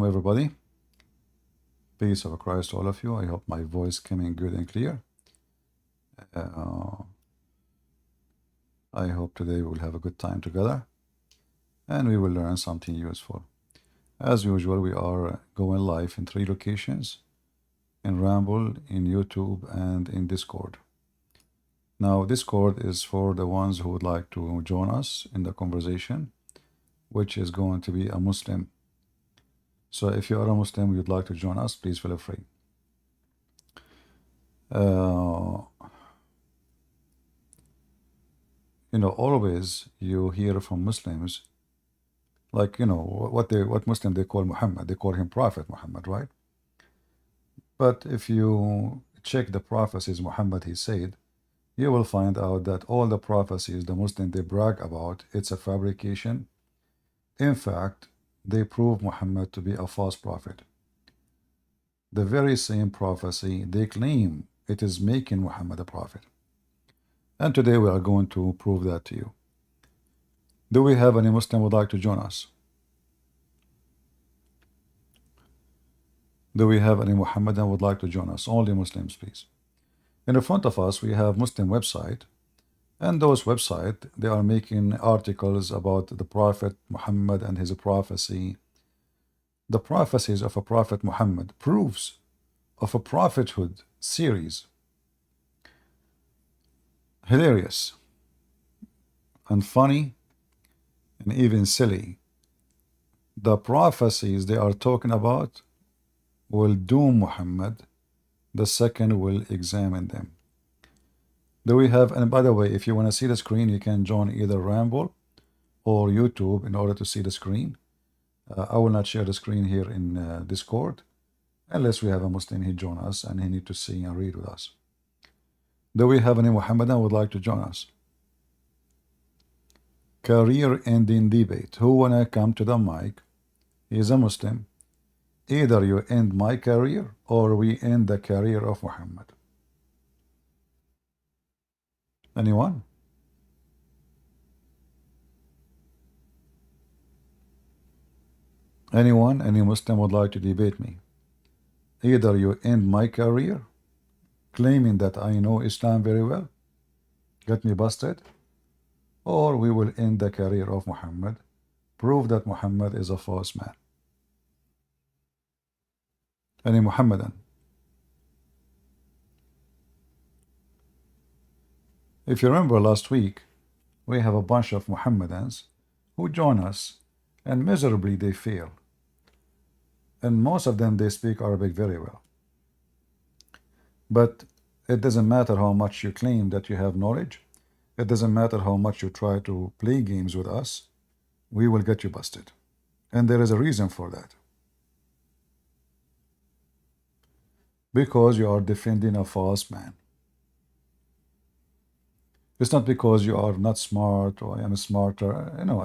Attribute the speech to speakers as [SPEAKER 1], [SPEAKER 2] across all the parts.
[SPEAKER 1] Welcome everybody. Peace of Christ to all of you. I hope my voice coming good and clear. I hope today we'll have a good time together and we will learn something useful. As usual, we are going live in 3 locations: in Ramble, in YouTube, and in Discord. Now, Discord is for the ones who would like to join us in the conversation, which is going to be a Muslim. So if you are a Muslim, you'd like to join us, please feel free. Always you hear from Muslims, like, what Muslim they call Muhammad, they call him Prophet Muhammad, right? But if you check the prophecies Muhammad he said, you will find out that all the prophecies the Muslim they brag about, it's a fabrication. In fact, they prove Muhammad to be a false prophet. The very same prophecy they claim it is making Muhammad a prophet. And today we are going to prove that to you. Do we have any Muslim would like to join us? Do we have any Muhammadan would like to join us? Only Muslims, please. In the front of us, we have Muslim website. And those websites, they are making articles about the Prophet Muhammad and his prophecy. The prophecies of a Prophet Muhammad, proofs of a prophethood series. Hilarious and funny and even silly. The prophecies they are talking about will doom Muhammad. The second will examine them. Do we have, and by the way, if you want to see the screen, you can join either Ramble or YouTube in order to see the screen. I will not share the screen here in Discord unless we have a Muslim he join us and he need to see and read with us. Do we have any Muhammadan would like to join us? Career ending debate. Who wanna come to the mic? He is a Muslim. Either you end my career or we end the career of Muhammad. Anyone? Anyone? Any Muslim would like to debate me? Either you end my career, claiming that I know Islam very well, get me busted, or we will end the career of Muhammad, prove that Muhammad is a false man. Any Muhammadan? If you remember last week, we have a bunch of Muhammadans who join us and miserably they fail. And most of them, they speak Arabic very well. But it doesn't matter how much you claim that you have knowledge. It doesn't matter how much you try to play games with us. We will get you busted. And there is a reason for that. Because you are defending a false man. It's not because you are not smart or I am smarter.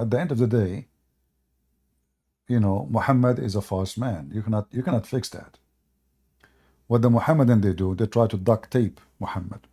[SPEAKER 1] At the end of the day, Muhammad is a false man. You cannot fix that. What the Muhammadan they do, they try to duct tape Muhammad.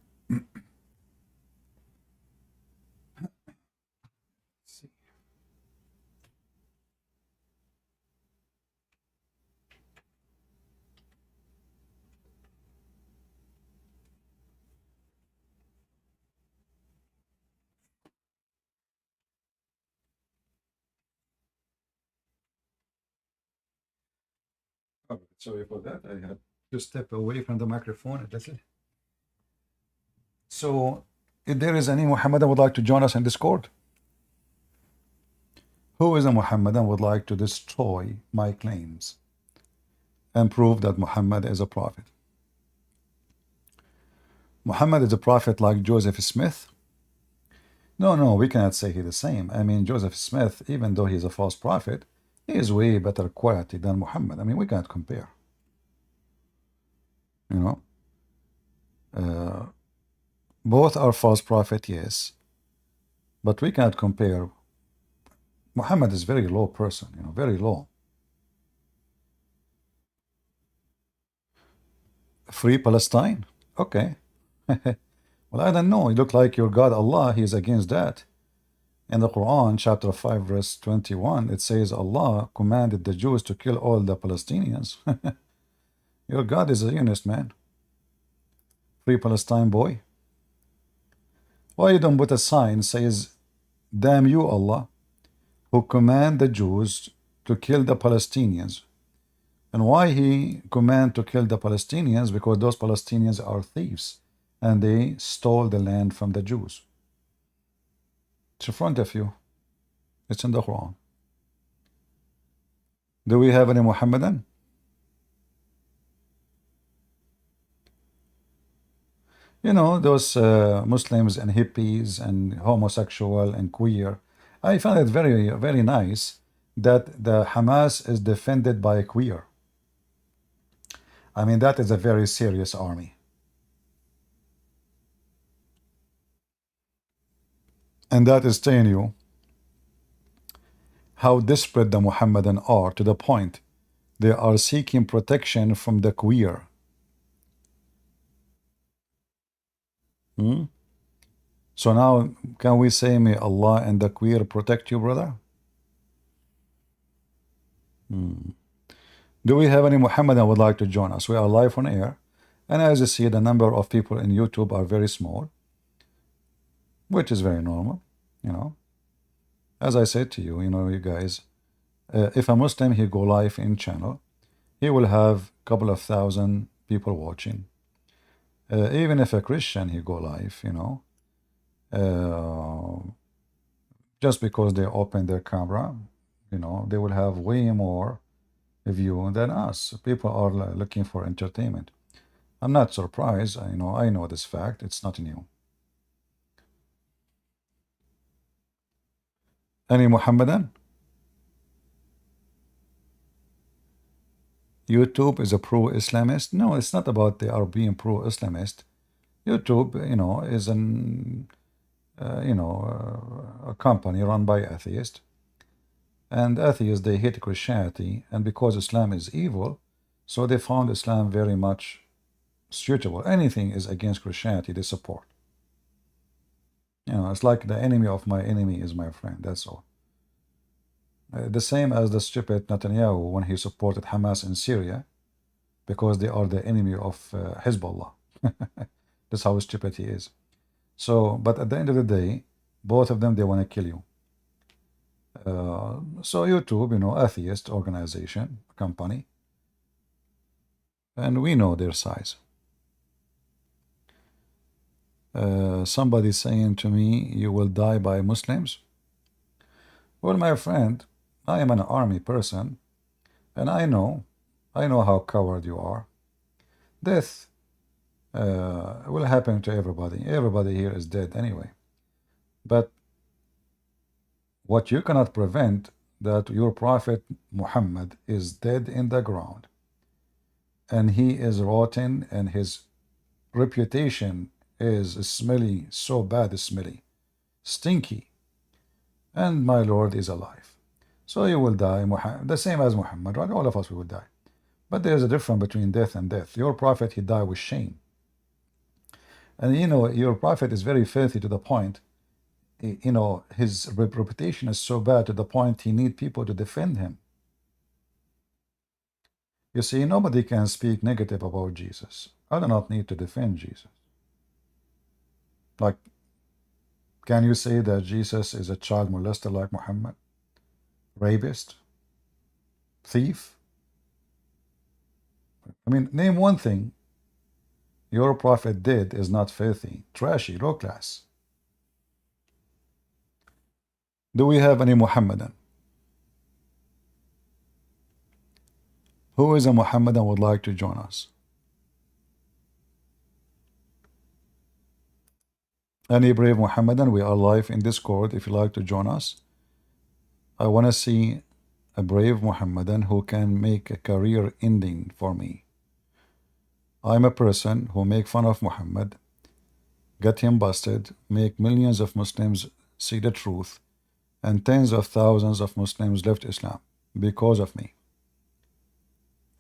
[SPEAKER 1] Oh, sorry for that. I had to step away from the microphone. That's it. So, if there is any Muhammadan would like to join us in Discord, who is a Muhammadan would like to destroy my claims and prove that Muhammad is a prophet? Muhammad is a prophet like Joseph Smith? No, we cannot say he's the same. I mean, Joseph Smith, even though he's a false prophet, he is way better quality than Muhammad. I mean, we cannot compare. Both are false prophet, yes, but we cannot compare. Muhammad is very low person, very low. Free Palestine? Okay. Well, I don't know. You look like your God Allah, he is against that. In the Quran, chapter 5, verse 21, it says Allah commanded the Jews to kill all the Palestinians. Your God is a Zionist, man. Free Palestine boy. Why you don't put a sign says, damn you, Allah, who command the Jews to kill the Palestinians? And why he command to kill the Palestinians? Because those Palestinians are thieves and they stole the land from the Jews. It's in front of you. It's in the Quran. Do we have any Muhammadan? You know, those Muslims and hippies and homosexual and queer. I find it very, very nice that the Hamas is defended by a queer. I mean, that is a very serious army. And that is telling you how desperate the Muhammadan are, to the point they are seeking protection from the queer. Hmm? So now, can we say, may Allah and the queer protect you, brother? Do we have any Muhammadan would like to join us? We are live on air. And as you see, the number of people in YouTube are very small, which is very normal, you know. As I said to you, you know, you guys, if a Muslim, he go live in channel, he will have a couple of thousand people watching. Even if a Christian, he go live, you know, just because they open their camera, you know, they will have way more view than us. People are looking for entertainment. I'm not surprised. I know this fact. It's not new. Any Muhammadan? YouTube is a pro-Islamist? No, it's not about they are being pro-Islamist. YouTube, you know, is a company run by atheists. And atheists, they hate Christianity. And because Islam is evil, so they found Islam very much suitable. Anything is against Christianity, they support. You know, it's like the enemy of my enemy is my friend. That's all. The same as the stupid Netanyahu when he supported Hamas in Syria because they are the enemy of Hezbollah. That's how stupid he is. So, but at the end of the day, both of them, they want to kill you. So YouTube, you know, atheist organization, company, and we know their size. Somebody saying to me, you will die by Muslims. Well, my friend, I am an army person, and I know how coward you are. Death will happen to everybody. Everybody here is dead anyway. But what you cannot prevent, that your prophet Muhammad is dead in the ground, and he is rotten, and his reputation is smelly, so bad, smelly, stinky, and my Lord is alive. So you will die, the same as Muhammad, right? All of us will die. But there's a difference between death and death. Your prophet, he died with shame. And you know, your prophet is very filthy to the point, you know, his reputation is so bad to the point he need people to defend him. You see, nobody can speak negative about Jesus. I do not need to defend Jesus. Like, can you say that Jesus is a child molester like Muhammad? Rapist? Thief? I mean, name one thing your prophet did is not filthy, trashy, low class. Do we have any Muhammadan? Who is a Muhammadan would like to join us? Any brave Muhammadan? We are live in Discord if you like to join us. I want to see a brave Muhammadan who can make a career ending for me. I'm a person who make fun of Muhammad, get him busted, make millions of Muslims see the truth, and tens of thousands of Muslims left Islam because of me.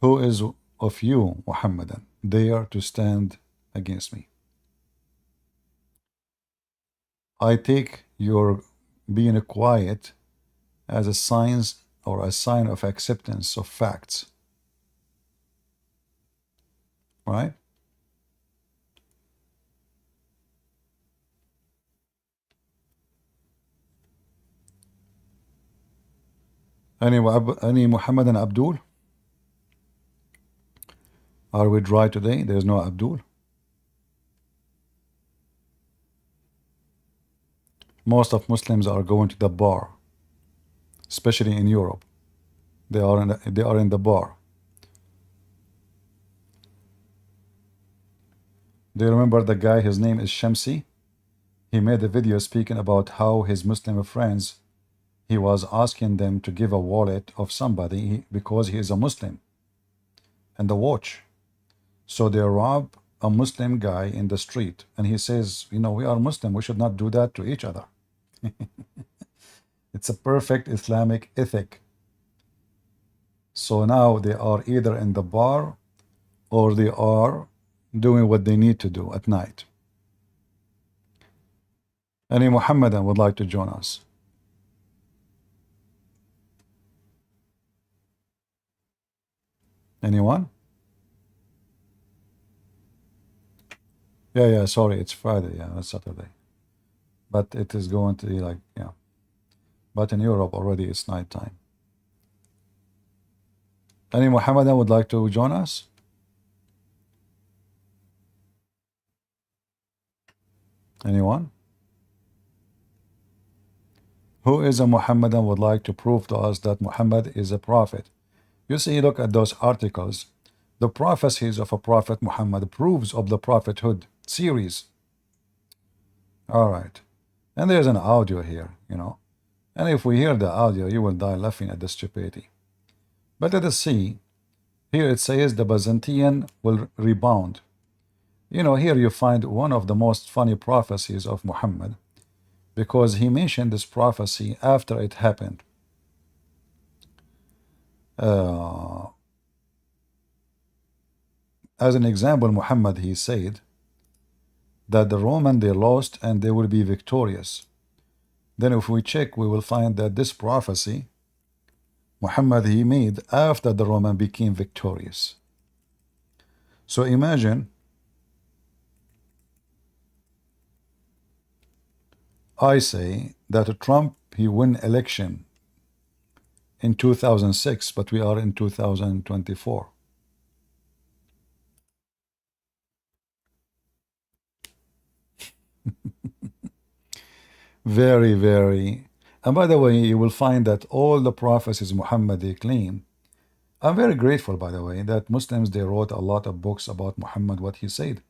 [SPEAKER 1] Who is of you, Muhammadan, dare to stand against me? I take your being quiet as a sign or a sign of acceptance of facts, right? Any Muhammadan Abdul? Are we dry today? There's no Abdul. Most of Muslims are going to the bar, especially in Europe. They are in the bar. Do you remember the guy? His name is Shamsi. He made a video speaking about how his Muslim friends, he was asking them to give a wallet of somebody because he is a Muslim and a watch. So they rob a Muslim guy in the street, and he says, you know, we are Muslim, we should not do that to each other. It's a perfect Islamic ethic. So now they are either in the bar or they are doing what they need to do at night. Any Muhammadan would like to join us? Anyone? Yeah, sorry, it's Friday. Yeah, it's Saturday. But it is going to be like, yeah. But in Europe already it's night time. Any Muhammadan would like to join us? Anyone? Who is a Muhammadan would like to prove to us that Muhammad is a prophet? You see, look at those articles. The prophecies of a prophet Muhammad, proofs of the prophethood series. All right. And there's an audio here, you know. And if we hear the audio, you will die laughing at the stupidity. But let us see. Here it says the Byzantine will rebound. You know, here you find one of the most funny prophecies of Muhammad, because he mentioned this prophecy after it happened. As an example, Muhammad, he said that the Roman, they lost and they will be victorious. Then if we check, we will find that this prophecy Muhammad, he made after the Roman became victorious. So imagine, I say that Trump, he win election in 2006, but we are in 2024. Very, very. And by the way, you will find that all the prophecies Muhammad they claim. I'm very grateful, by the way, that Muslims they wrote a lot of books about Muhammad, what he said,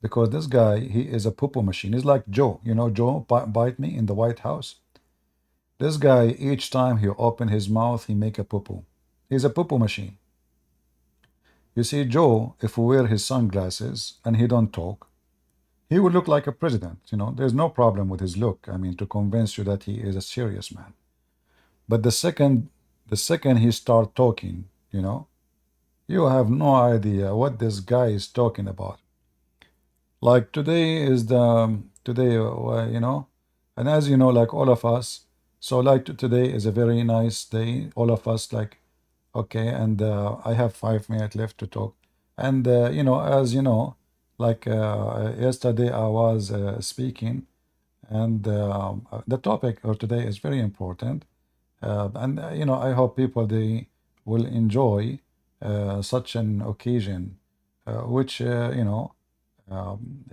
[SPEAKER 1] because this guy, he is a poo-poo machine. He's like Joe, you know, Joe bite me in the White House. This guy, each time he open his mouth, he make a poo-poo. He's a poo-poo machine. You see, Joe, if we wear his sunglasses and he don't talk, he would look like a president. You know, there's no problem with his look. I mean, to convince you that he is a serious man. But the second he start talking, you know, you have no idea what this guy is talking about. Like today is the today, you know, and as you know, like all of us. So like today is a very nice day. All of us like, okay, and I have 5 minutes left to talk. And you know, as you know, like yesterday I was speaking, and the topic of today is very important. And you know, I hope people they will enjoy such an occasion, which you know. Um,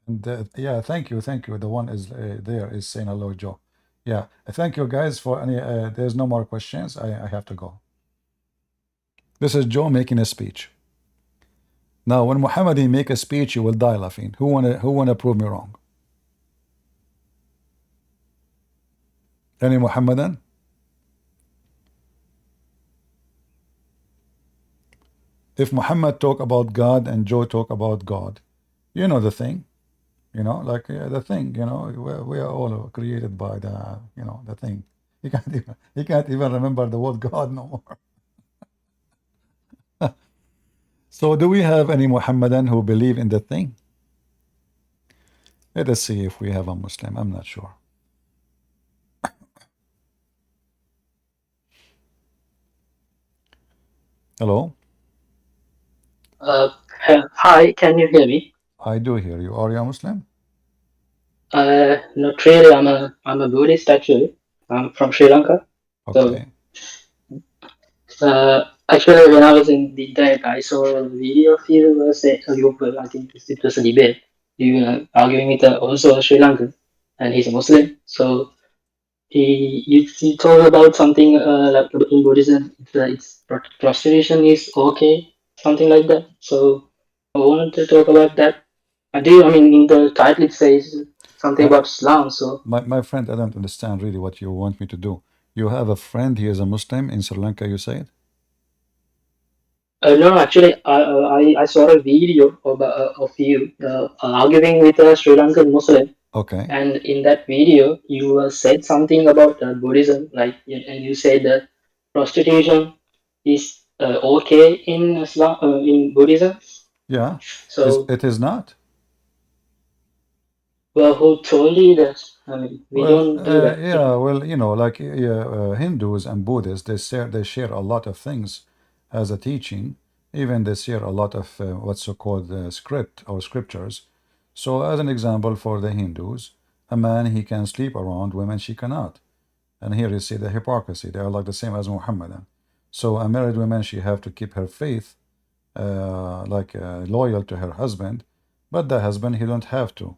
[SPEAKER 1] and yeah, thank you. The one is there is saying hello, Joe. Yeah, thank you guys for any. There's no more questions. I have to go. This is Joe making a speech. Now, when Muhammad he make a speech, you will die laughing. Who wanna prove me wrong? Any Muhammadan? If Muhammad talk about God and Joe talk about God, you know the thing. You know, like the thing. You know, we are all created by the you know the thing. He can't even remember the word God no more. So, do we have any Muhammadan who believe in the thing? Let us see if we have a Muslim. I'm not sure. Hello,
[SPEAKER 2] Uh, Hi, can you hear me?
[SPEAKER 1] I do hear you. Are you a Muslim?
[SPEAKER 2] Not really. I'm a Buddhist actually. I'm from Sri Lanka. So,
[SPEAKER 1] Okay.
[SPEAKER 2] actually, when I was in the internet, I saw a video of you. You were, I think it was a debate. You were arguing with also a Sri Lankan, and he's a Muslim. So he told about something like in Buddhism, prostitution is okay, something like that. So I wanted to talk about that. I mean, in the title it says something
[SPEAKER 1] My,
[SPEAKER 2] about Islam. So,
[SPEAKER 1] my friend, I don't understand really what you want me to do. You have a friend, he is a Muslim in Sri Lanka, you said?
[SPEAKER 2] no, actually, I saw a video of you arguing with a Sri Lankan Muslim,
[SPEAKER 1] Okay.
[SPEAKER 2] and in that video, you said something about Buddhism, and you said that prostitution is okay in Islam, in Buddhism.
[SPEAKER 1] Yeah.
[SPEAKER 2] So,
[SPEAKER 1] It is not?
[SPEAKER 2] well, who told you that? I mean, we
[SPEAKER 1] Well,
[SPEAKER 2] don't do that.
[SPEAKER 1] yeah, well, like Hindus and Buddhists, they share a lot of things as a teaching. Even they share a lot of what's so-called script or scriptures. So, as an example, for the Hindus, a man he can sleep around, women she cannot. And here you see the hypocrisy. They are like the same as Muhammadan. So, a married woman she have to keep her faith, loyal to her husband, but the husband he don't have to.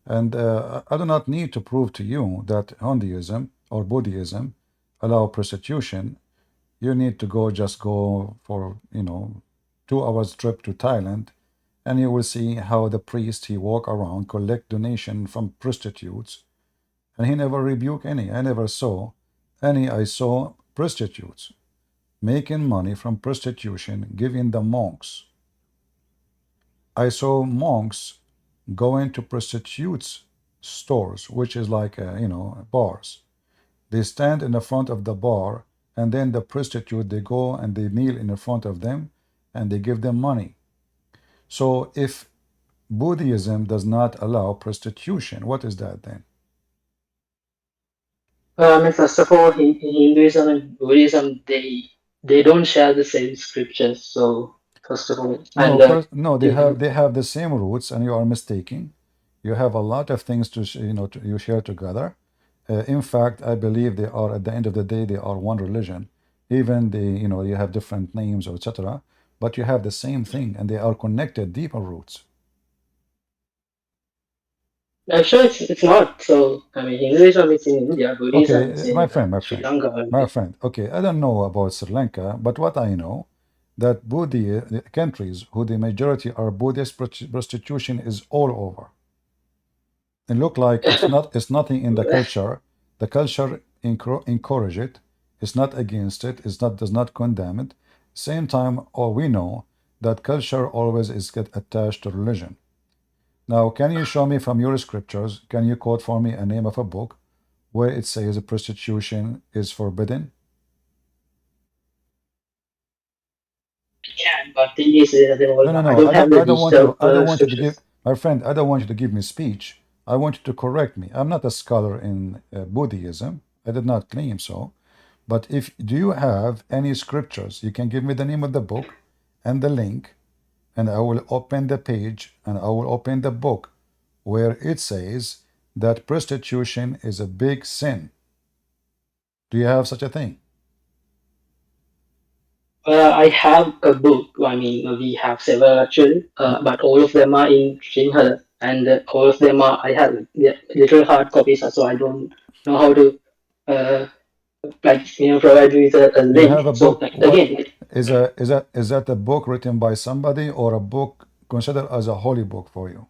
[SPEAKER 1] And I do not need to prove to you that Hinduism or Buddhism allow prostitution. You need to just go for 2 hours trip to Thailand, and you will see how the priest he walk around collect donation from prostitutes, and he never rebuke any. I never saw any. I saw prostitutes making money from prostitution, giving the monks. I saw monks going to prostitutes stores, which is like bars. They stand in the front of the bar, and then the prostitute they go and they kneel in the front of them, and they give them money. So if Buddhism does not allow prostitution, what is that then?
[SPEAKER 2] I mean, first of all, Hinduism and Buddhism, they don't share the same scriptures. So, first of all,
[SPEAKER 1] No,
[SPEAKER 2] and
[SPEAKER 1] first, no, they have
[SPEAKER 2] in,
[SPEAKER 1] they have the same roots, and you are mistaken. You have a lot of things you share together. In fact, I believe they are at the end of the day they are one religion. Even you have different names or etc. But you have the same thing, and they are connected deeper roots.
[SPEAKER 2] actually, it's not. So, I mean, Hinduism is in India, Buddhism is
[SPEAKER 1] Okay, my
[SPEAKER 2] in
[SPEAKER 1] friend, my
[SPEAKER 2] Sri
[SPEAKER 1] friend,
[SPEAKER 2] Lanka.
[SPEAKER 1] my friend. Okay, I don't know about Sri Lanka, but what I know that Buddhist countries who the majority are Buddhist prostitution is all over. It look like it's nothing in the culture. The culture encourage it. It's not against it. It's not does not condemn it. Same time, all we know that culture always is get attached to religion. Now, can you show me from your scriptures? Can you quote for me a name of a book where it says prostitution is forbidden?
[SPEAKER 2] Can, but thing is,
[SPEAKER 1] No, no,
[SPEAKER 2] I
[SPEAKER 1] no.
[SPEAKER 2] don't have the
[SPEAKER 1] I don't want
[SPEAKER 2] digital
[SPEAKER 1] you. I don't want you to give
[SPEAKER 2] scriptures.
[SPEAKER 1] my friend. I don't want you to give me speech. I want you to correct me. I'm not a scholar in Buddhism. I did not claim so. But if do you have any scriptures, you can give me the name of the book and the link, and I will open the page and I will open the book where it says that prostitution is a big sin. Do you have such a thing?
[SPEAKER 2] I have a book. I mean, we have several actually, but all of them are in Sinhala, and all of them are. I have literal hard copies, so I don't know how to uh, provide you with a
[SPEAKER 1] You
[SPEAKER 2] link.
[SPEAKER 1] have a
[SPEAKER 2] So
[SPEAKER 1] book.
[SPEAKER 2] like,
[SPEAKER 1] What
[SPEAKER 2] again,
[SPEAKER 1] is that a book written by somebody or a book considered as a holy book for you?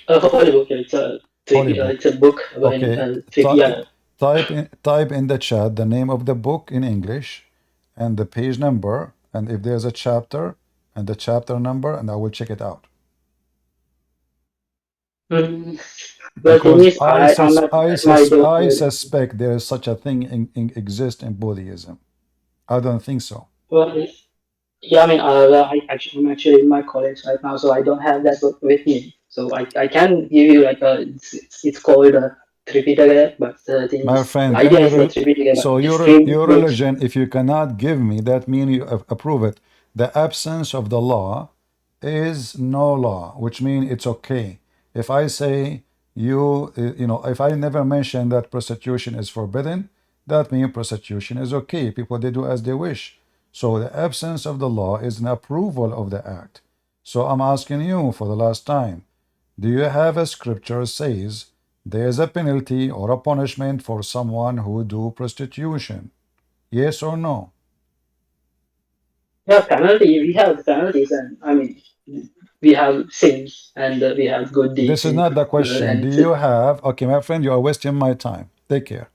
[SPEAKER 2] a holy book.
[SPEAKER 1] Holy book.
[SPEAKER 2] It's a book about
[SPEAKER 1] Okay. Ty-
[SPEAKER 2] yeah.
[SPEAKER 1] type in the chat the name of the book in English and the page number, and if there's a chapter and the chapter number, and I will check it out.
[SPEAKER 2] Mm, well, thing
[SPEAKER 1] Because
[SPEAKER 2] is, I'm at my
[SPEAKER 1] I
[SPEAKER 2] door.
[SPEAKER 1] suspect there is such a thing exist in Buddhism. I don't think so.
[SPEAKER 2] Well, yeah, I mean, I'm actually in my college right now, so I don't have that book with me. So I can give you like it's called Tripitaka, but the thing
[SPEAKER 1] My
[SPEAKER 2] is, the
[SPEAKER 1] friend,
[SPEAKER 2] idea is like Tripitaka,
[SPEAKER 1] so
[SPEAKER 2] but extreme
[SPEAKER 1] your
[SPEAKER 2] works.
[SPEAKER 1] religion, if you cannot give me, that means you approve it. The absence of the law is no law, which means it's okay. If I say if I never mention that prostitution is forbidden, that means prostitution is okay. People, they do as they wish. So the absence of the law is an approval of the act. So I'm asking you for the last time, do you have a scripture says there is a penalty or a punishment for someone who do prostitution? Yes or no?
[SPEAKER 2] Yeah, penalty. We have penalties, and I mean, we have sins and we have good
[SPEAKER 1] This
[SPEAKER 2] deeds
[SPEAKER 1] is
[SPEAKER 2] in
[SPEAKER 1] not the
[SPEAKER 2] particular,
[SPEAKER 1] question.
[SPEAKER 2] and
[SPEAKER 1] Do you have, okay, my friend, you are wasting my time. Take care.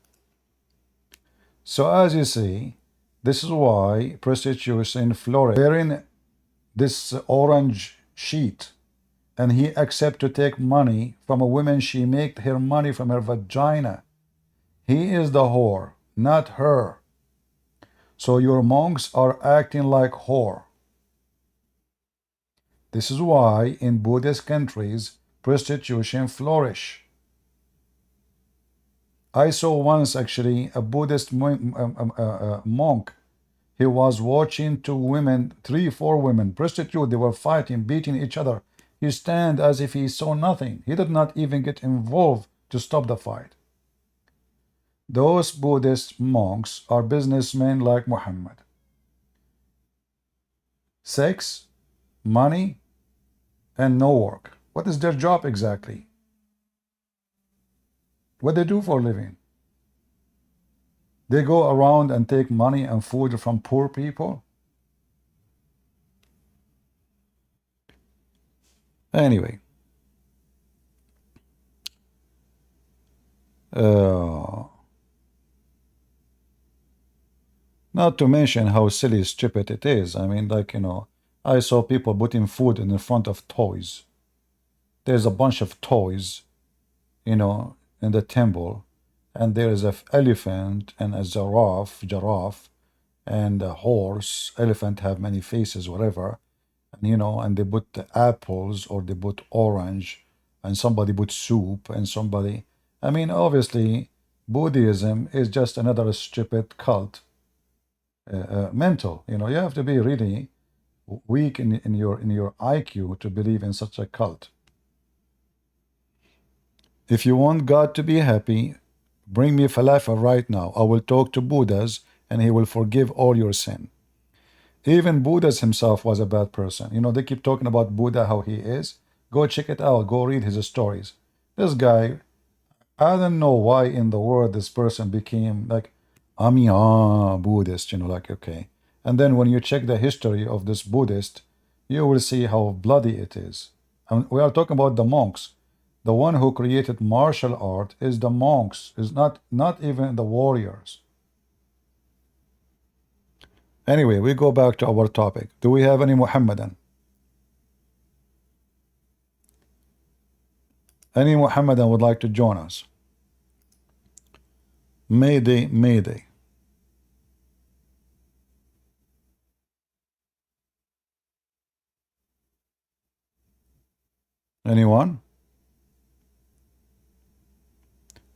[SPEAKER 1] So as you see, this is why prostitution flourished. Wearing this orange sheet, and he accept to take money from a woman. She make her money from her vagina. He is the whore, not her. So your monks are acting like whore. This is why in Buddhist countries prostitution flourish. I saw once actually a Buddhist monk. He was watching two women, three, four women, prostitute. They were fighting, beating each other. He stand as if he saw nothing. He did not even get involved to stop the fight. Those Buddhist monks are businessmen like Muhammad. Sex, money, and no work. What is their job exactly? What they do for a living? They go around and take money and food from poor people. Anyway, uh, not to mention how silly, stupid it is. I mean, like, I saw people putting food in the front of toys. There's a bunch of toys, in the temple, and there is an elephant and a giraffe, and a horse. Elephant have many faces, whatever. And they put the apples or they put orange, and somebody put soup, and somebody. I mean, obviously, Buddhism is just another stupid cult, mental. You have to be really weak in your IQ to believe in such a cult. If you want God to be happy, bring me falafel right now. I will talk to Buddhas, and he will forgive all your sin. Even Buddha himself was a bad person. They keep talking about Buddha, how he is. Go check it out. Go read his stories. This guy, I don't know why in the world this person became like, Buddhist, like, okay. And then when you check the history of this Buddhist, you will see how bloody it is. And we are talking about the monks. The one who created martial art is the monks, is not even the warriors. Anyway, we go back to our topic. Do we have any Muhammadan? Any Muhammadan would like to join us? Mayday, Mayday. Anyone?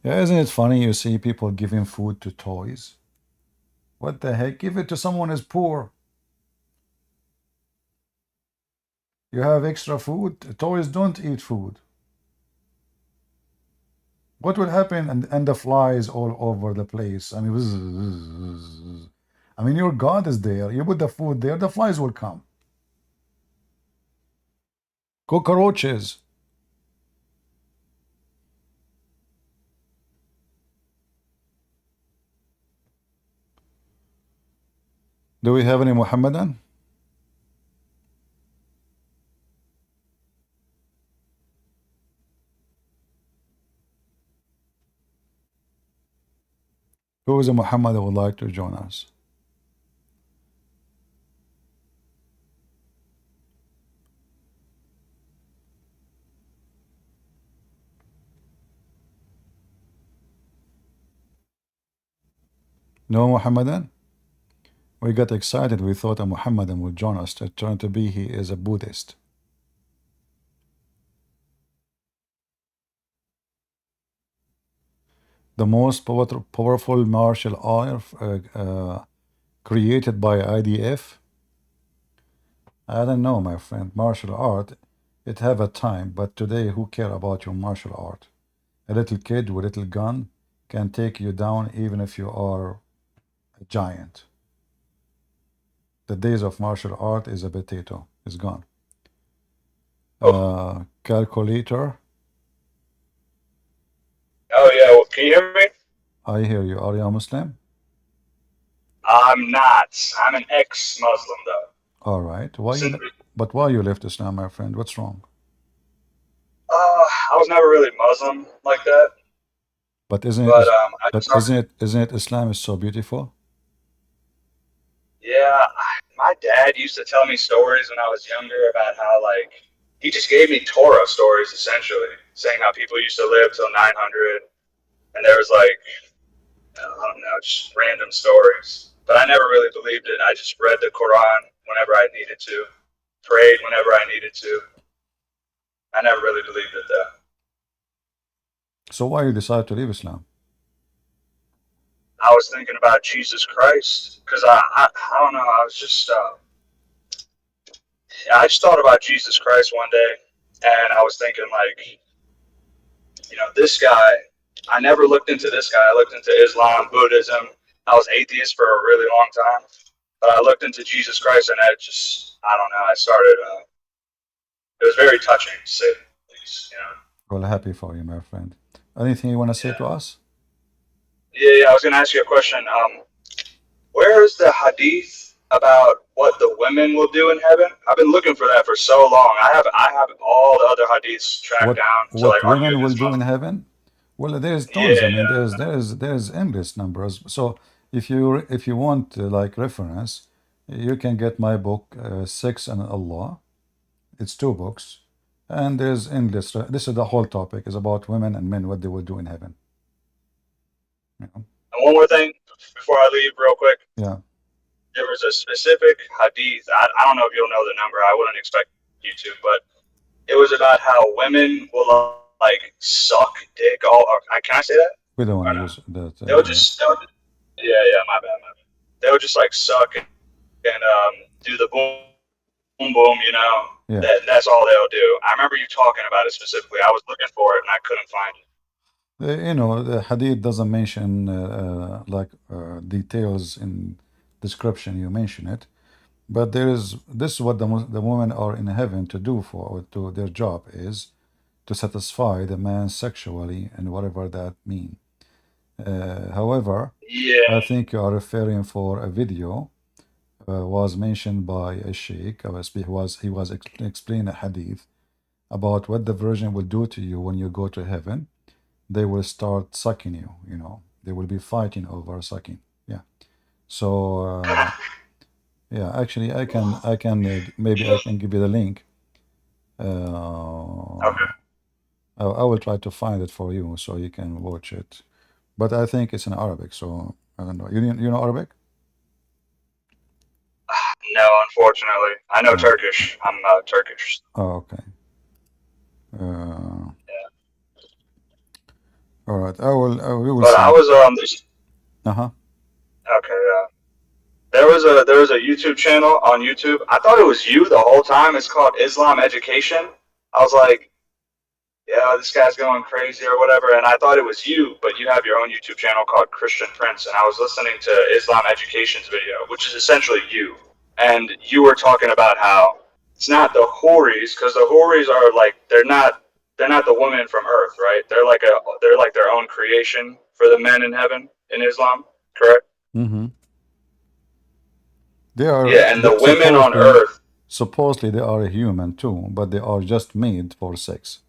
[SPEAKER 1] Yeah, isn't it funny you see people giving food to toys? What the heck? Give it to someone who's poor. You have extra food. Toys don't eat food. What will happen? And the flies all over the place. I mean, I mean, your God is there. You put the food there, the flies will come. Cockroaches. Do we have any Muhammadan? Who is a Muhammad that would like to join us? No Muhammadan? We got excited. We thought a Muhammadan would join us. It turned to be he is a Buddhist. The most powerful martial art created by IDF? I don't know, my friend. Martial art, it have a time, but today who care about your martial art? A little kid with a little gun can take you down even if you are a giant. The days of martial art is a potato. It's gone.
[SPEAKER 3] Oh,
[SPEAKER 1] Calculator.
[SPEAKER 3] oh yeah. Well, can you hear me?
[SPEAKER 1] I hear you. Are you a Muslim?
[SPEAKER 3] I'm not. I'm an ex-Muslim though.
[SPEAKER 1] All right.
[SPEAKER 3] Since
[SPEAKER 1] But why you left Islam, my friend? What's wrong?
[SPEAKER 3] I was never really Muslim like that,
[SPEAKER 1] But isn't
[SPEAKER 3] but
[SPEAKER 1] it
[SPEAKER 3] I
[SPEAKER 1] but
[SPEAKER 3] started.
[SPEAKER 1] isn't it Islam is so beautiful?
[SPEAKER 3] Yeah, my dad used to tell me stories when I was younger about how like he just gave me Torah stories essentially, saying how people used to live till 900, and there was like I don't know, just random stories. But I never really believed it. I just read the Quran whenever I needed to, prayed whenever I needed to. I never really believed it though.
[SPEAKER 1] So why you decide to leave Islam?
[SPEAKER 3] I was thinking about Jesus Christ because I don't know. I just thought about Jesus Christ one day, and I was thinking like, this guy. I never looked into this guy. I looked into Islam, Buddhism. I was atheist for a really long time, but I looked into Jesus Christ, and I don't know. I started. It was very touching to say the least.
[SPEAKER 1] Well, happy for you, my friend. Anything you want to say to
[SPEAKER 3] Yeah.
[SPEAKER 1] us?
[SPEAKER 3] Yeah. I was gonna ask you a question. Where is the hadith about what the women will do in heaven? I've been looking for that for so long. I have all the other hadiths tracked
[SPEAKER 1] What
[SPEAKER 3] down to
[SPEAKER 1] what
[SPEAKER 3] like argue
[SPEAKER 1] women will
[SPEAKER 3] against
[SPEAKER 1] do in
[SPEAKER 3] Muslims.
[SPEAKER 1] heaven? Well, there's tons. I
[SPEAKER 3] Yeah,
[SPEAKER 1] mean, there's endless numbers. So if you want like reference, you can get my book, Sex and Allah. It's two books, and there's endless. This is the whole topic is about women and men, what they will do in heaven. You know?
[SPEAKER 3] and one more thing before I leave, real quick.
[SPEAKER 1] Yeah.
[SPEAKER 3] There was a specific hadith. I don't know if you'll know the number. I wouldn't expect you to, but it was about how women will like suck dick. Can I say that
[SPEAKER 1] We don't want
[SPEAKER 3] or
[SPEAKER 1] to
[SPEAKER 3] no?
[SPEAKER 1] use that.
[SPEAKER 3] They'll, yeah, my bad, my bad. They'll just like suck and do the boom boom.
[SPEAKER 1] Yeah.
[SPEAKER 3] That's all they'll do. I remember you talking about it specifically. I was looking for it and I couldn't find it.
[SPEAKER 1] The hadith doesn't mention details in description. You mention it, but there is this is what the women are in heaven to do for to their job is to satisfy the man sexually and whatever that mean. However,
[SPEAKER 3] Yeah,
[SPEAKER 1] I think you are referring for a video was mentioned by a sheikh. He was explaining a hadith about what the Virgin will do to you when you go to heaven. They will start sucking you. They will be fighting over sucking. Yeah. So yeah, actually, maybe I can give you the link.
[SPEAKER 3] okay.
[SPEAKER 1] I will try to find it for you so you can watch it. But I think it's in Arabic, so I don't know. You know Arabic?
[SPEAKER 3] No, unfortunately, I know
[SPEAKER 1] Oh,
[SPEAKER 3] Turkish. I'm Turkish.
[SPEAKER 1] oh okay. Uh,
[SPEAKER 3] Yeah.
[SPEAKER 1] all right. We will
[SPEAKER 3] But I
[SPEAKER 1] see.
[SPEAKER 3] was
[SPEAKER 1] Uh-huh.
[SPEAKER 3] okay. There was a YouTube channel on YouTube. I thought it was you the whole time. It's called Islam Education. I was like, yeah, this guy's going crazy or whatever. And I thought it was you, but you have your own YouTube channel called Christian Prince. And I was listening to Islam Education's video, which is essentially you. And you were talking about how it's not the Houris, because the Houris are like they're not the women from Earth, right? They're like their own creation for the men in heaven in Islam, correct?
[SPEAKER 1] Mm-hmm. They are
[SPEAKER 3] Yeah, and the women on Earth.
[SPEAKER 1] supposedly they are a human too, but they are just made for sex.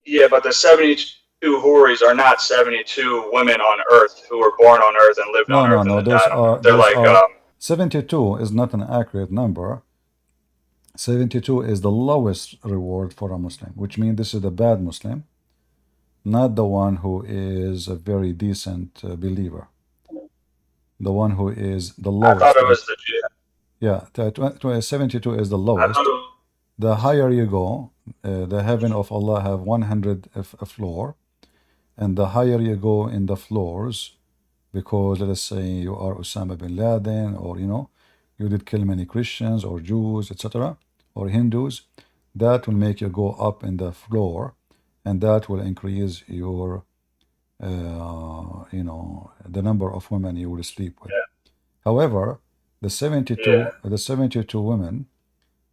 [SPEAKER 3] Yeah, but the 72 Houris are not 72 women on Earth who were born on Earth and lived
[SPEAKER 1] No,
[SPEAKER 3] on
[SPEAKER 1] no,
[SPEAKER 3] Earth and
[SPEAKER 1] no.
[SPEAKER 3] then
[SPEAKER 1] Those
[SPEAKER 3] died on
[SPEAKER 1] are
[SPEAKER 3] Earth. They're
[SPEAKER 1] those
[SPEAKER 3] like,
[SPEAKER 1] are 72 is not an accurate number. 72 is the lowest reward for a Muslim, which means this is the bad Muslim, not the one who is a very decent believer. The one who is the
[SPEAKER 3] I thought
[SPEAKER 1] lowest.
[SPEAKER 3] it was the
[SPEAKER 1] Yeah, 72 is the
[SPEAKER 3] I thought
[SPEAKER 1] lowest.
[SPEAKER 3] it was,
[SPEAKER 1] The higher you go, the heaven of Allah have 100 a floor. and the higher you go in the floors, because let us say you are Osama bin Laden, or you did kill many Christians or Jews, etc., or Hindus, that will make you go up in the floor, and that will increase your, the number of women you will sleep with.
[SPEAKER 3] Yeah.
[SPEAKER 1] However,
[SPEAKER 3] Yeah.
[SPEAKER 1] the 72 women,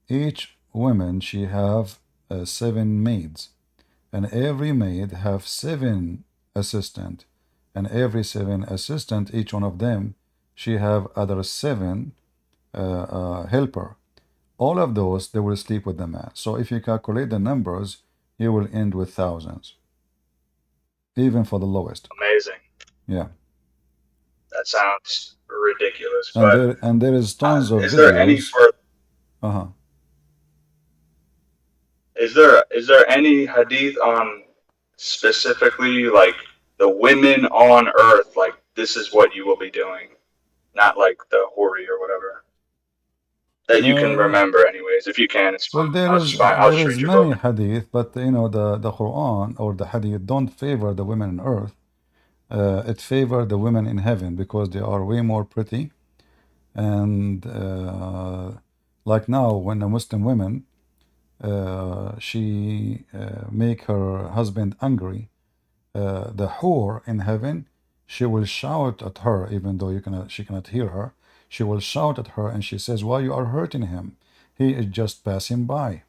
[SPEAKER 1] each woman she have 7 maids, and every maid have 7 assistant, and every 7 assistant, each one of them, she have other 7 helper. All of those they will sleep with the man. So if you calculate the numbers, you will end with thousands, even for the lowest.
[SPEAKER 3] Amazing.
[SPEAKER 1] Yeah,
[SPEAKER 3] That sounds ridiculous.
[SPEAKER 1] and
[SPEAKER 3] But
[SPEAKER 1] there is tons of
[SPEAKER 3] is there any
[SPEAKER 1] videos.
[SPEAKER 3] further?
[SPEAKER 1] Uh-huh.
[SPEAKER 3] Is there any hadith on specifically like the women on earth? Like this is what you will be doing, not like the hori or whatever that you can
[SPEAKER 1] Uh,
[SPEAKER 3] remember. Anyways, if you can, it's
[SPEAKER 1] well,
[SPEAKER 3] fine. I'll just find. I'll
[SPEAKER 1] there
[SPEAKER 3] just
[SPEAKER 1] is
[SPEAKER 3] read your
[SPEAKER 1] many
[SPEAKER 3] book.
[SPEAKER 1] hadith, but the Quran or the hadith don't favor the women on earth. It favor the women in heaven because they are way more pretty. And like now, when a Muslim woman she make her husband angry, the whore in heaven, she will shout at her, even though she cannot hear her. She will shout at her, and she says, "Why you are hurting him? He is just passing by."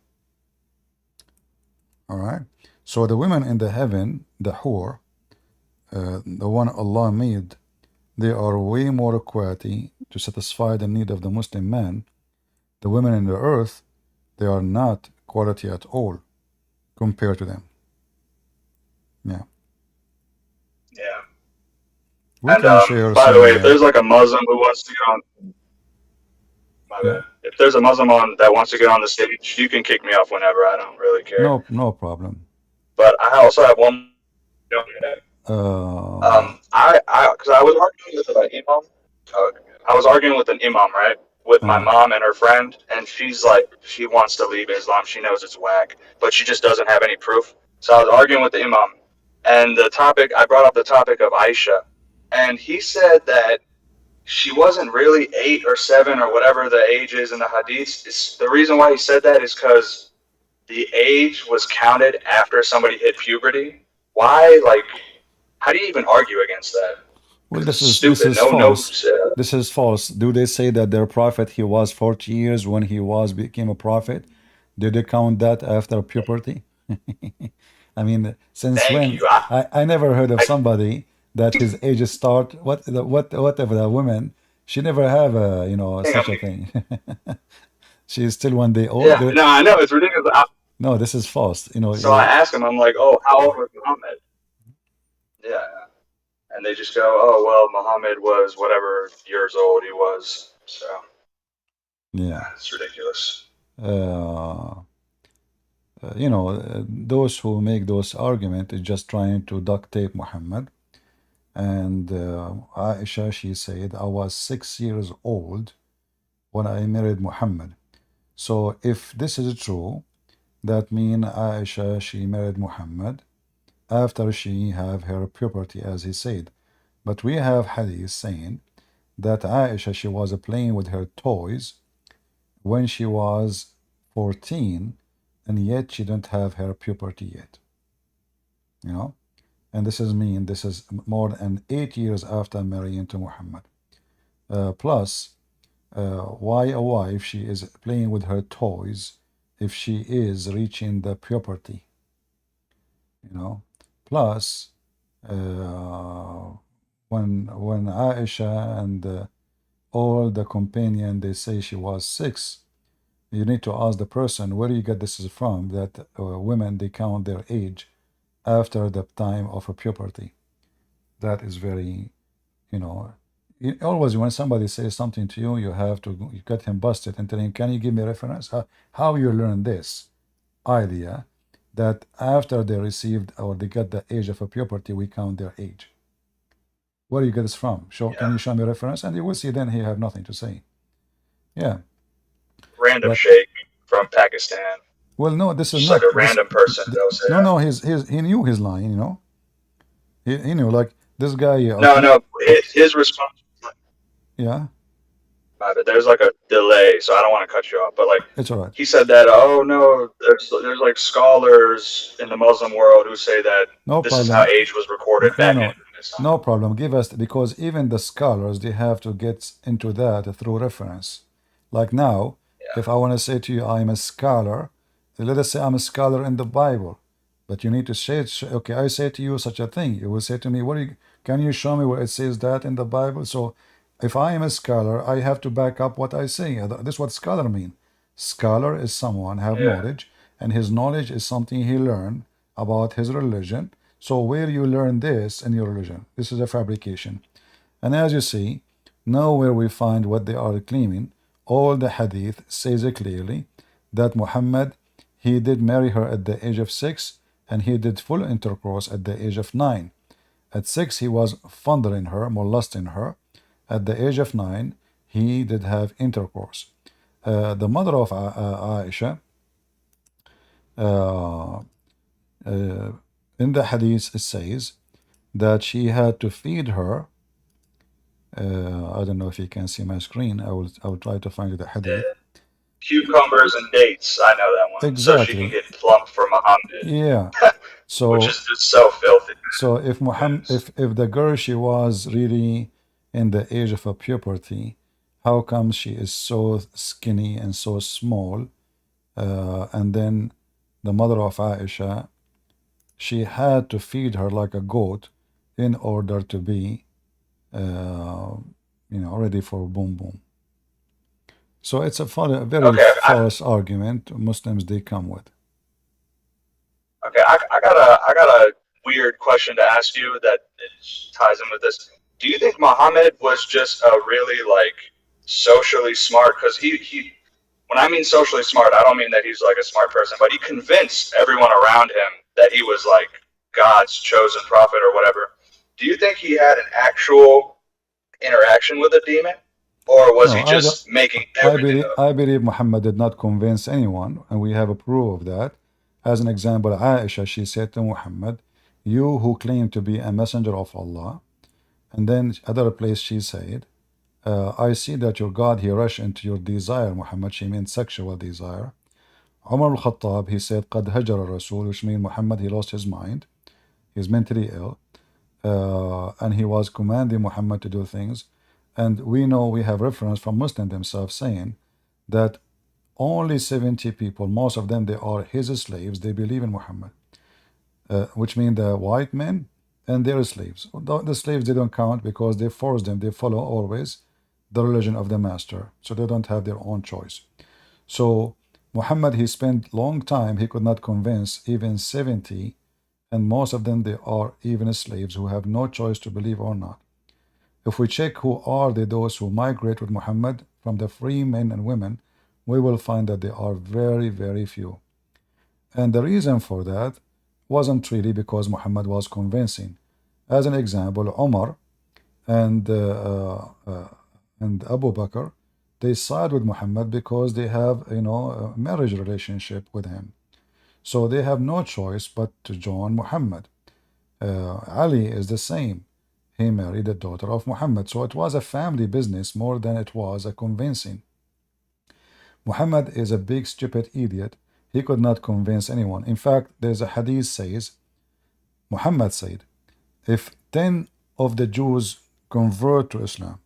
[SPEAKER 1] All right. So the women in the heaven, the whore, the one Allah made, they are way more quality to satisfy the need of the Muslim man. The women in the earth, they are not quality at all compared to them. Yeah.
[SPEAKER 3] Yeah.
[SPEAKER 1] We
[SPEAKER 3] And
[SPEAKER 1] can share
[SPEAKER 3] by the way,
[SPEAKER 1] some.
[SPEAKER 3] if there's like a Muslim who wants to get on, my
[SPEAKER 1] Yeah.
[SPEAKER 3] bad. If there's a Muslim on that wants to get on the stage, you can kick me off whenever. I don't really care.
[SPEAKER 1] No problem.
[SPEAKER 3] But I also have one.
[SPEAKER 1] Uh,
[SPEAKER 3] Because I was arguing with an imam. I was arguing with an imam, right? With my
[SPEAKER 1] uh,
[SPEAKER 3] mom and her friend, and she's like, she wants to leave Islam. She knows it's whack, but she just doesn't have any proof. So I was arguing with the imam, and I brought up the topic of Aisha, and he said that she wasn't really 8 or 7 or whatever the age is in the hadiths. The reason why he said that is because the age was counted after somebody hit puberty. Why? Like, how do you even argue against that?
[SPEAKER 1] well,
[SPEAKER 3] Because it's
[SPEAKER 1] this
[SPEAKER 3] stupid.
[SPEAKER 1] is
[SPEAKER 3] No, no.
[SPEAKER 1] false. This is false. Do they say that their prophet he was 40 years when he was became a prophet? Did they count that after puberty? I mean, since
[SPEAKER 3] Thank
[SPEAKER 1] when?
[SPEAKER 3] you.
[SPEAKER 1] I never heard of
[SPEAKER 3] I
[SPEAKER 1] somebody that his age start whatever the woman, she never have
[SPEAKER 3] think I'm.
[SPEAKER 1] such a thing. She is still 1 day old.
[SPEAKER 3] Yeah, no, I know it's ridiculous.
[SPEAKER 1] No, this is false.
[SPEAKER 3] So I asked him. I'm like, oh, how old was Muhammad? Yeah, and they just go, oh, well, Muhammad was whatever years old he was. So
[SPEAKER 1] yeah.
[SPEAKER 3] it's ridiculous.
[SPEAKER 1] Uh, those who make those arguments is just trying to duct tape Muhammad. And Aisha, she said, I was 6 years old when I married Muhammad. So if this is true, that means Aisha, she married Muhammad after she have her puberty, as he said. But we have hadith saying that Aisha, she was playing with her toys when she was 14, and yet she didn't have her puberty yet. You know? And this is more than 8 years after marrying to Muhammad. Plus, why a wife she is playing with her toys if she is reaching the puberty? Plus, uh, when Aisha and all the companion they say she was 6, you need to ask the person where you get this is from, that women they count their age after the time of a puberty. That is very, you know, always when somebody says something to you, you have to you get him busted and tell him, can you give me a reference? How you learn this idea that after they received or they get the age of a puberty, we count their age. Where you get this from? Can
[SPEAKER 3] Yeah,
[SPEAKER 1] you show me a reference? And you will see then he have nothing to say. Yeah,
[SPEAKER 3] random
[SPEAKER 1] but
[SPEAKER 3] sheikh from Pakistan,
[SPEAKER 1] well, no, this is
[SPEAKER 3] just like
[SPEAKER 1] not
[SPEAKER 3] a
[SPEAKER 1] this.
[SPEAKER 3] random person. They'll say
[SPEAKER 1] No,
[SPEAKER 3] that.
[SPEAKER 1] no, he knew his line. He knew, like, this guy,
[SPEAKER 3] No, no. His response.
[SPEAKER 1] yeah,
[SPEAKER 3] But there's like a delay, so I don't want to cut you off. But like
[SPEAKER 1] it's all right.
[SPEAKER 3] he said that, oh no, there's like scholars in the Muslim world who say that
[SPEAKER 1] No
[SPEAKER 3] this is how
[SPEAKER 1] problem.
[SPEAKER 3] age was recorded
[SPEAKER 1] No,
[SPEAKER 3] back in
[SPEAKER 1] no,
[SPEAKER 3] Islam.
[SPEAKER 1] no problem. Give us, because even the scholars, they have to get into that through reference. Like now,
[SPEAKER 3] Yeah,
[SPEAKER 1] if I want to say to you, I'm a scholar, let us say I'm a scholar in the Bible, but you need to say it. Okay, I say to you such a thing. You will say to me, "What? Can you show me where it says that in the Bible?" So, if I am a scholar, I have to back up what I say. This is what scholar mean. Scholar is someone have
[SPEAKER 3] yeah.
[SPEAKER 1] knowledge, and his knowledge is something he learned about his religion. So where you learn this in your religion, this is a fabrication. And as you see, nowhere we find what they are claiming. All the hadith says it clearly that Muhammad, he did marry her at the age of 6, and he did full intercourse at the age of 9. At 6, he was fondling her, molesting her. At the age of 9, he did have intercourse. The mother of Aisha, uh, in the hadith, it says that she had to feed her. I don't know if you can see my screen. I will try to find you the hadith.
[SPEAKER 3] Yeah. Cucumbers and dates, I know that one. So she can
[SPEAKER 1] Exactly.
[SPEAKER 3] get plump for Muhammad,
[SPEAKER 1] Yeah.
[SPEAKER 3] which
[SPEAKER 1] So
[SPEAKER 3] is just so filthy.
[SPEAKER 1] if Muhammad,
[SPEAKER 3] Yes.
[SPEAKER 1] if the girl, she was really in the age of a puberty, how come she is so skinny and so small? And then the mother of Aisha, she had to feed her like a goat in order to be, uh, ready for boom boom. So it's a very
[SPEAKER 3] Okay,
[SPEAKER 1] false argument Muslims they come with.
[SPEAKER 3] I got a weird question to ask you that ties in with this. Do you think Muhammad was just a really like socially smart? Because he when I mean socially smart, I don't mean that he's like a smart person, but he convinced everyone around him that he was like God's chosen prophet or whatever. Do you think he had an actual interaction with a demon, or was
[SPEAKER 1] No,
[SPEAKER 3] he
[SPEAKER 1] I don't.
[SPEAKER 3] just making
[SPEAKER 1] I
[SPEAKER 3] everything
[SPEAKER 1] believe
[SPEAKER 3] up?
[SPEAKER 1] I believe Muhammad did not convince anyone, and we have a proof of that. As an example, Aisha, she said to Muhammad, "You who claim to be a messenger of Allah," and then other place she said, "I see that your God he rushed into your desire, Muhammad." She meant sexual desire. Umar al-Khattab, he said, "قد هجر الرسول," which means Muhammad he lost his mind. He's mentally ill. And he was commanding Muhammad to do things. And we know we have reference from Muslims themselves saying that only 70 people, most of them, they are his slaves. They believe in Muhammad, which means the white men and their slaves. The slaves, they don't count because they force them. They follow always the religion of the master. So they don't have their own choice. So Muhammad, he spent long time. He could not convince even 70, and most of them, they are even slaves who have no choice to believe or not. If we check who are those who migrate with Muhammad from the free men and women, we will find that they are very, very few. And the reason for that wasn't really because Muhammad was convincing. As an example, Omar and Abu Bakr, they side with Muhammad because they have, a marriage relationship with him. So they have no choice but to join Muhammad. Ali is the same. He married the daughter of Muhammad. So it was a family business more than it was a convincing. Muhammad is a big stupid idiot. He could not convince anyone. In fact, there's a hadith says, Muhammad said, if 10 of the Jews convert to Islam,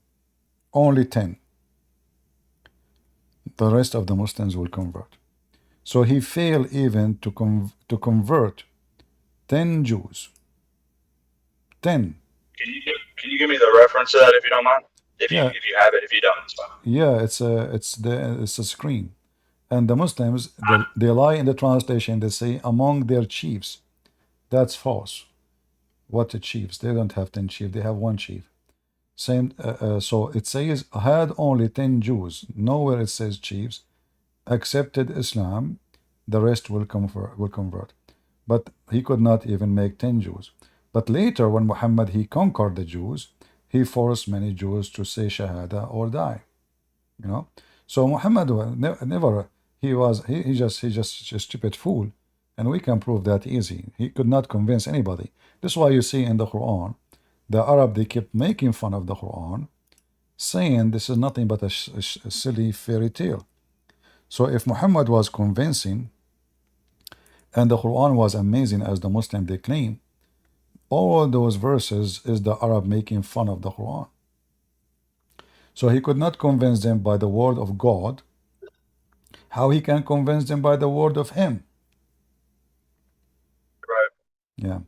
[SPEAKER 1] only 10, the rest of the Muslims will convert. So he failed even to convert 10 Jews. 10.
[SPEAKER 3] Can you give me the reference to that if you don't mind? If you
[SPEAKER 1] Yeah,
[SPEAKER 3] if you have it, if you don't, it's fine.
[SPEAKER 1] yeah, it's a screen. And the Muslims, they lie in the translation. They say among their chiefs. That's false. What the chiefs? They don't have 10 chiefs. They have one chief. Same. So it says had only 10 Jews. Nowhere it says chiefs. Accepted Islam. The rest will convert. Will convert. But he could not even make 10 Jews. But later, when Muhammad he conquered the Jews, he forced many Jews to say Shahada or die. You know. So Muhammad never he was he just a stupid fool. And we can prove that easy. He could not convince anybody. This is why you see in the Quran, the Arab, they kept making fun of the Quran, saying this is nothing but a silly fairy tale. So if Muhammad was convincing and the Quran was amazing as the Muslim they claim, all those verses is the Arab making fun of the Quran. So he could not convince them by the word of God. How he can convince them by the word of him?
[SPEAKER 3] Right.
[SPEAKER 1] Yeah.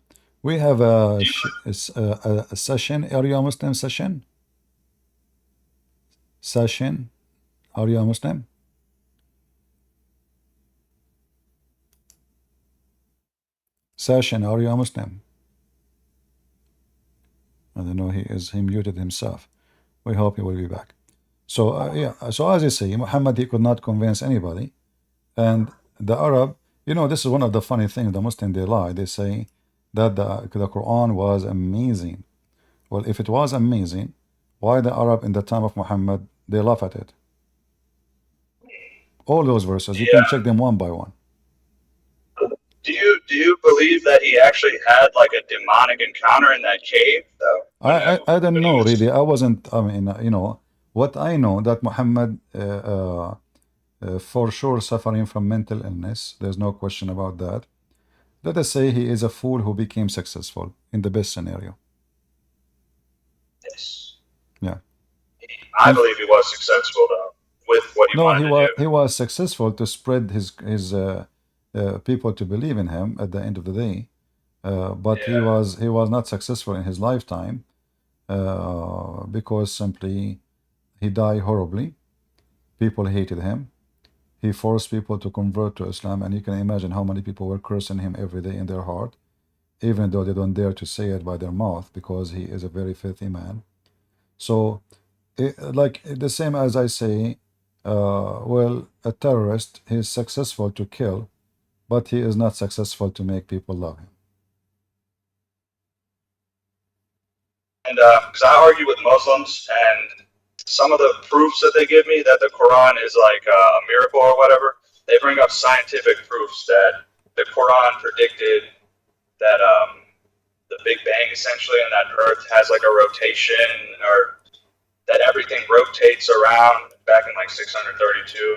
[SPEAKER 1] We have a,
[SPEAKER 3] Do you,
[SPEAKER 1] a session. Are you a Muslim session? Session. Are you a Muslim? Session. Are you a Muslim? I don't know. He muted himself. We hope he will be back. So yeah. So as I say, Muhammad he could not convince anybody, and the Arab. You know, this is one of the funny things. The Muslim they lie. They say that the Quran was amazing. Well, if it was amazing, why the Arab in the time of Muhammad they laugh at it? All those verses, you can
[SPEAKER 3] yeah.
[SPEAKER 1] check them one by one.
[SPEAKER 3] Do you believe that he actually had like a demonic encounter in that cave though?
[SPEAKER 1] I don't
[SPEAKER 3] When he
[SPEAKER 1] know
[SPEAKER 3] was
[SPEAKER 1] really. I wasn't. I mean, you know, what I know that Muhammad for sure suffering from mental illness. There's no question about that. Let us say he is a fool who became successful in the best scenario.
[SPEAKER 3] yes.
[SPEAKER 1] Yeah.
[SPEAKER 3] I
[SPEAKER 1] And
[SPEAKER 3] believe he was successful though with what he
[SPEAKER 1] no,
[SPEAKER 3] wanted to do.
[SPEAKER 1] he was successful to spread his people to believe in him at the end of the day. But
[SPEAKER 3] Yeah.
[SPEAKER 1] he was not successful in his lifetime because simply he died horribly. People hated him. He forced people to convert to Islam, and you can imagine how many people were cursing him every day in their heart, even though they don't dare to say it by their mouth because he is a very filthy man. So, like the same as I say, well, a terrorist, he is successful to kill, but he is not successful to make people love him.
[SPEAKER 3] And because I argue with Muslims, and some of the proofs that they give me that the Quran is like a miracle or whatever, they bring up scientific proofs that the Quran predicted that the Big Bang essentially, and that Earth has like a rotation, or that everything rotates around back in like 632.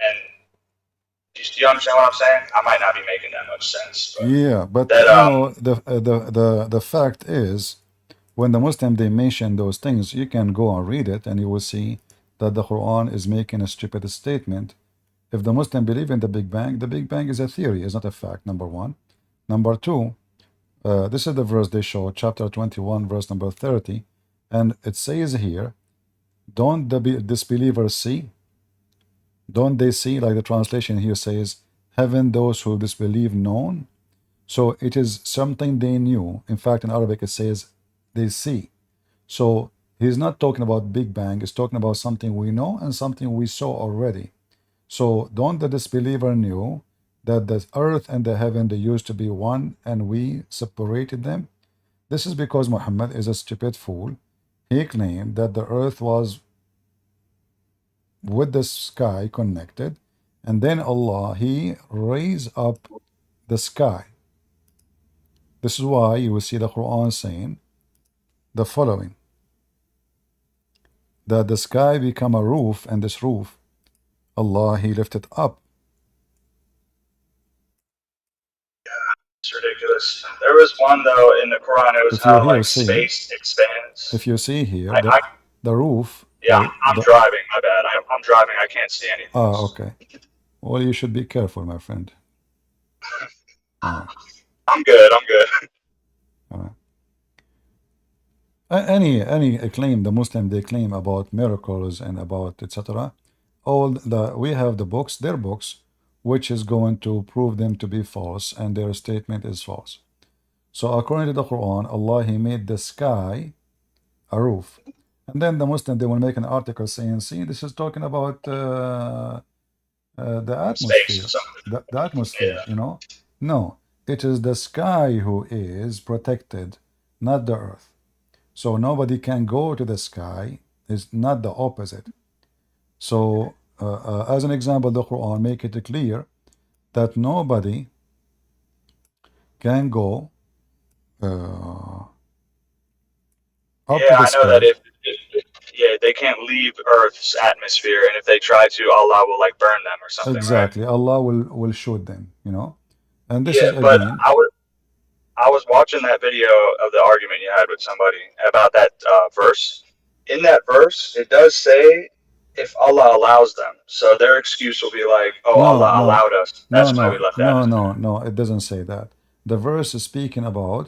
[SPEAKER 3] And do you understand what I'm saying? I might not be making that much sense, but
[SPEAKER 1] Yeah, but
[SPEAKER 3] that
[SPEAKER 1] you know the fact is, when the Muslim they mention those things, you can go and read it, and you will see that the Quran is making a stupid statement. If the Muslim believe in the Big Bang is a theory, is not a fact. Number one. Number two, this is the verse they show, chapter 21, verse number 30, and it says here, "Don't the disbelievers see? Don't they see?" Like the translation here says, "Haven't those who disbelieve known?" So it is something they knew. In fact, in Arabic it says they see. So he's not talking about Big Bang, he's talking about something we know and something we saw already. So don't the disbeliever knew that the earth and the heaven they used to be one and we separated them? This is because Muhammad is a stupid fool. He claimed that the earth was with the sky connected, and then Allah he raised up the sky. This is why you will see the Quran saying the following, that the sky become a roof, and this roof Allah he lifted up.
[SPEAKER 3] it's ridiculous. There was one though in the Quran. It was
[SPEAKER 1] If you
[SPEAKER 3] how
[SPEAKER 1] here
[SPEAKER 3] like
[SPEAKER 1] see,
[SPEAKER 3] space expands.
[SPEAKER 1] if you see here
[SPEAKER 3] I
[SPEAKER 1] the roof,
[SPEAKER 3] yeah, I'm driving. My bad. I'm driving. I can't see anything.
[SPEAKER 1] okay. Well, you should be careful, my friend. All right.
[SPEAKER 3] I'm good. I'm good.
[SPEAKER 1] All right. Any claim the Muslim they claim about miracles and about etc. All the we have the books, their books, which is going to prove them to be false, and their statement is false. So according to the Quran, Allah he made the sky a roof, and then the Muslim they will make an article saying, "See, this is talking about the
[SPEAKER 3] Space or
[SPEAKER 1] atmosphere,
[SPEAKER 3] something.
[SPEAKER 1] the atmosphere."
[SPEAKER 3] Yeah.
[SPEAKER 1] You know, no, it is the sky who is protected, not the earth. So nobody can go to the sky. It's not the opposite. So as an example, the Quran make it clear that nobody can go uh, up to
[SPEAKER 3] Yeah,
[SPEAKER 1] the
[SPEAKER 3] I know that
[SPEAKER 1] sky.
[SPEAKER 3] yeah, they can't leave Earth's atmosphere, and if they try to, Allah will like burn them or something, right?
[SPEAKER 1] Exactly. Allah will shoot them, you know. And this
[SPEAKER 3] Yeah,
[SPEAKER 1] is
[SPEAKER 3] but
[SPEAKER 1] again,
[SPEAKER 3] I was watching that video of the argument you had with somebody about that verse. In that verse, it does say if Allah allows them. So their excuse will be like, "Oh,
[SPEAKER 1] no,
[SPEAKER 3] Allah
[SPEAKER 1] no,
[SPEAKER 3] allowed us.
[SPEAKER 1] no,
[SPEAKER 3] That's why we
[SPEAKER 1] no,
[SPEAKER 3] left the
[SPEAKER 1] no,
[SPEAKER 3] atmosphere."
[SPEAKER 1] no, no. It doesn't say that. The verse is speaking about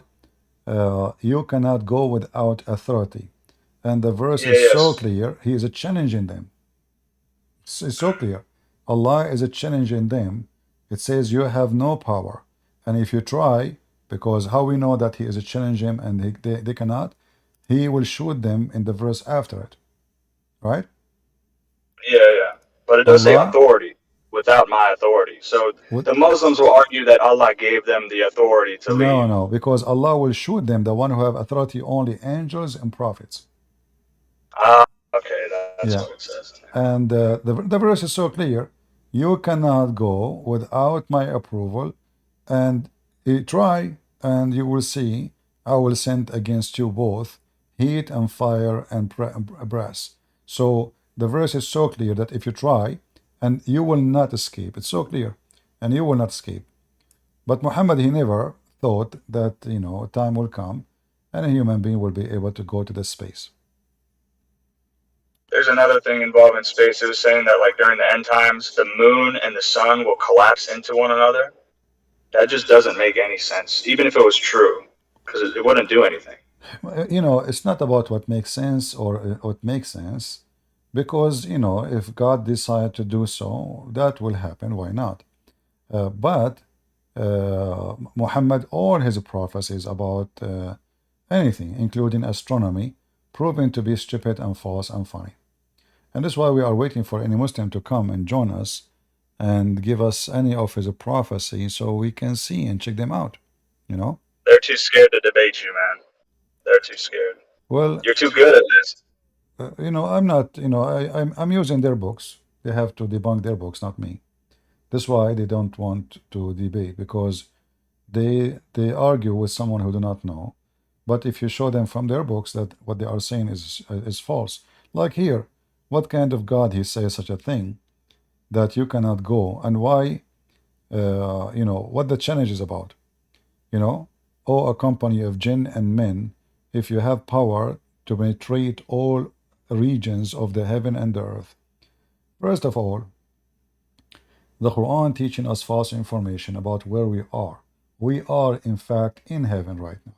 [SPEAKER 1] you cannot go without authority. And the verse
[SPEAKER 3] Yeah,
[SPEAKER 1] is so
[SPEAKER 3] yes,
[SPEAKER 1] clear, he is challenging them. It's so clear. Allah is challenging them. It says you have no power. And if you try, because how we know that he is challenging them and they cannot, he will shoot them in the verse after it. Right?
[SPEAKER 3] yeah, yeah. But it does say
[SPEAKER 1] Allah
[SPEAKER 3] authority without my authority. So
[SPEAKER 1] would
[SPEAKER 3] the Muslims will argue that Allah gave them the authority to
[SPEAKER 1] no,
[SPEAKER 3] leave.
[SPEAKER 1] no, because Allah will shoot them, the one who have authority only angels and prophets.
[SPEAKER 3] Ah, okay, that's
[SPEAKER 1] Yeah.
[SPEAKER 3] what it says in there.
[SPEAKER 1] And the verse is so clear. You cannot go without my approval, and try, and you will see I will send against you both heat and fire and brass. So the verse is so clear that if you try, and you will not escape. It's so clear, and you will not escape. But Muhammad, he never thought that time will come, and a human being will be able to go to the space.
[SPEAKER 3] There's another thing involving space. It was saying that like during the end times, the moon and the sun will collapse into one another. That just doesn't make any sense, even if it was true, because it wouldn't do anything.
[SPEAKER 1] It's not about what makes sense or what makes sense, because if God decide to do so, that will happen. Why not? But Muhammad, all his prophecies about anything, including astronomy, proven to be stupid and false and funny. And that's why we are waiting for any Muslim to come and join us and give us any of his prophecy so we can see and check them out. You know?
[SPEAKER 3] They're too scared to debate you, man. They're too scared.
[SPEAKER 1] Well,
[SPEAKER 3] You're too good at this.
[SPEAKER 1] I'm not, I'm using their books. They have to debunk their books, not me. That's why they don't want to debate, because they argue with someone who do not know. But if you show them from their books that what they are saying is false, like here, what kind of God he says such a thing that you cannot go, and why? What the challenge is about. You know, O a company of jinn and men, if you have power to penetrate all regions of the heaven and the earth. First of all, the Quran teaching us false information about where we are. We are in fact in heaven right now.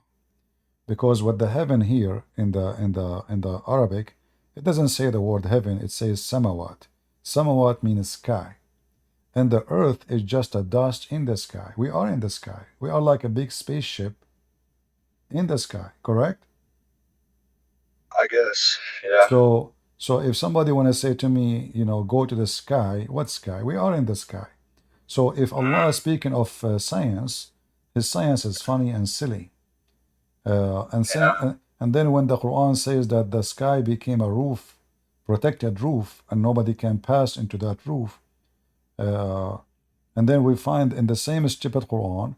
[SPEAKER 1] Because what the heaven here in the Arabic, it doesn't say the word heaven, it says samawat. Samawat means sky. And the earth is just a dust in the sky. We are in the sky. We are like a big spaceship in the sky, correct?
[SPEAKER 3] I guess. Yeah.
[SPEAKER 1] So if somebody want to say to me, go to the sky, what sky? We are in the sky. So if Allah is speaking of science, his science is funny and silly. And then when the Quran says that the sky became a roof, protected roof, and nobody can pass into that roof, uh, and then we find in the same stupid Quran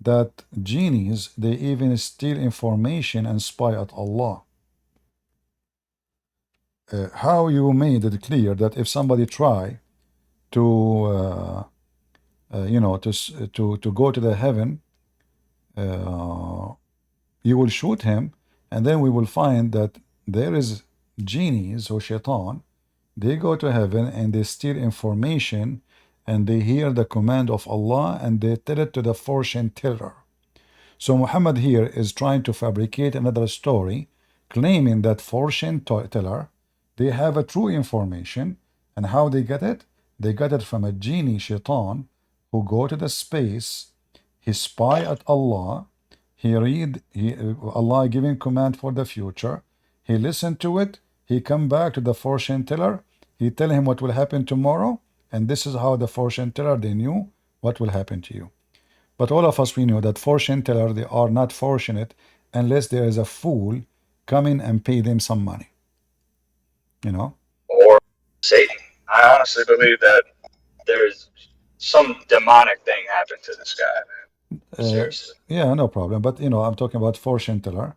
[SPEAKER 1] that genies, they even steal information and spy at Allah. How you made it clear that if somebody try to to go to the heaven, uh, you will shoot him, and then we will find that there is genies or shaitan. They go to heaven and they steal information, and they hear the command of Allah and they tell it to the fortune teller. So Muhammad here is trying to fabricate another story, claiming that fortune teller, they have a true information, and how they get it? They got it from a genie shaitan who go to the space, he spy at Allah, he read Allah giving command for the future, he listen to it, he come back to the fortune teller, he tell him what will happen tomorrow, and this is how the fortune teller they knew what will happen to you. But all of us, we know that fortune teller, they are not fortunate unless there is a fool coming and pay them some money. You know?
[SPEAKER 3] Or Satan. I honestly believe that there's some demonic thing happened to this guy. Seriously.
[SPEAKER 1] Yeah, no problem. But I'm talking about fortune teller.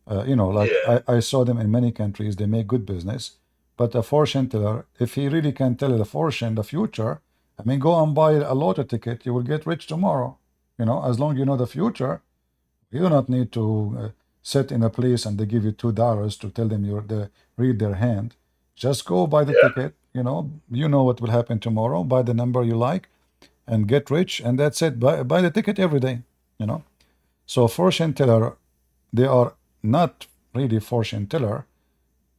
[SPEAKER 1] Like
[SPEAKER 3] Yeah.
[SPEAKER 1] I saw them in many countries. They make good business. But a fortune teller, if he really can tell the fortune, the future, I mean, go and buy a lotto ticket. You will get rich tomorrow. As long you know the future, you do not need to sit in a place and they give you $2 to tell them read their hand. Just go buy the
[SPEAKER 3] Yeah.
[SPEAKER 1] ticket. You know what will happen tomorrow. Buy the number you like and get rich, and that's it. Buy the ticket every day. You know. So fortune teller, they are not really fortune teller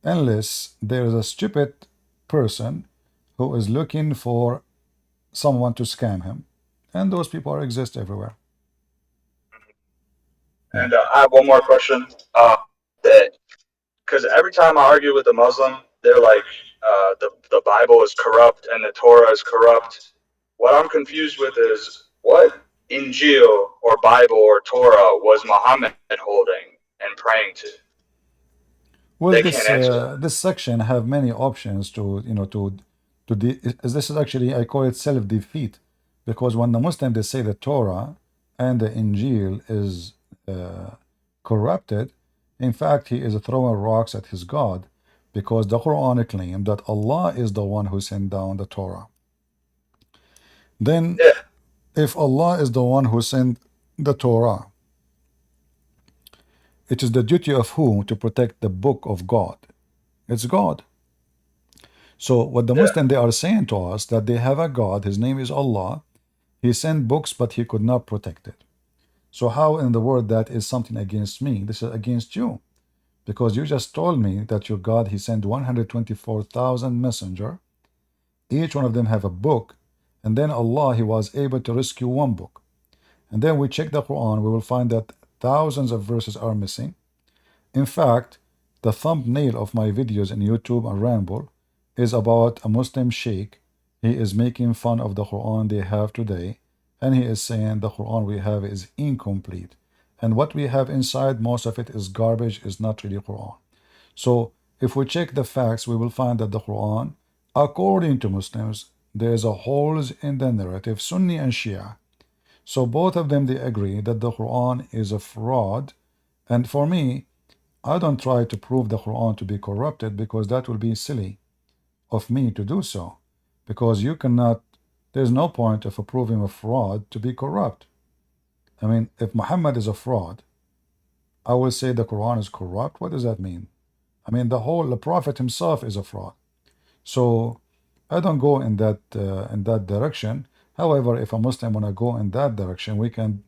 [SPEAKER 1] unless there is a stupid person who is looking for someone to scam him, and those people exist everywhere. Yeah.
[SPEAKER 3] And I have one more question. That because every time I argue with a Muslim, they're like, the Bible is corrupt and the Torah is corrupt. What I'm confused with is what Injil or Bible or Torah was Muhammad holding and praying to?
[SPEAKER 1] Well,
[SPEAKER 3] They can't
[SPEAKER 1] this
[SPEAKER 3] answer that.
[SPEAKER 1] this section have many options this is actually, I call it self-defeat, because when the Muslim they say the Torah and the Injil is corrupted, in fact he is throwing rocks at his God, because the Quran claims that Allah is the one who sent down the Torah. Then,
[SPEAKER 3] Yeah.
[SPEAKER 1] if Allah is the one who sent the Torah, it is the duty of who to protect the book of God? It's God. So what the
[SPEAKER 3] Yeah.
[SPEAKER 1] Muslim they are saying to us that they have a God, his name is Allah. He sent books, but he could not protect it. So how in the world that is something against me? This is against you, because you just told me that your God he sent 124,000 messenger. Each one of them have a book, and then Allah he was able to rescue one book. And then we check the Quran, we will find that thousands of verses are missing. In fact, the thumbnail of my videos in YouTube and Ramble is about a Muslim sheikh. He is making fun of the Quran they have today, and he is saying the Quran we have is incomplete. And what we have inside, most of it is garbage, is not really Quran. So if we check the facts, we will find that the Quran, according to Muslims, there is a holes in the narrative, Sunni and Shia. So both of them they agree that the Quran is a fraud. And for me, I don't try to prove the Quran to be corrupted, because that will be silly of me to do so. Because you cannot, there's no point of proving a fraud to be corrupt. I mean, if Muhammad is a fraud, I will say the Quran is corrupt. What does that mean? I mean, the Prophet himself is a fraud. So I don't go in that direction. However, if a Muslim wanna go in that direction, we can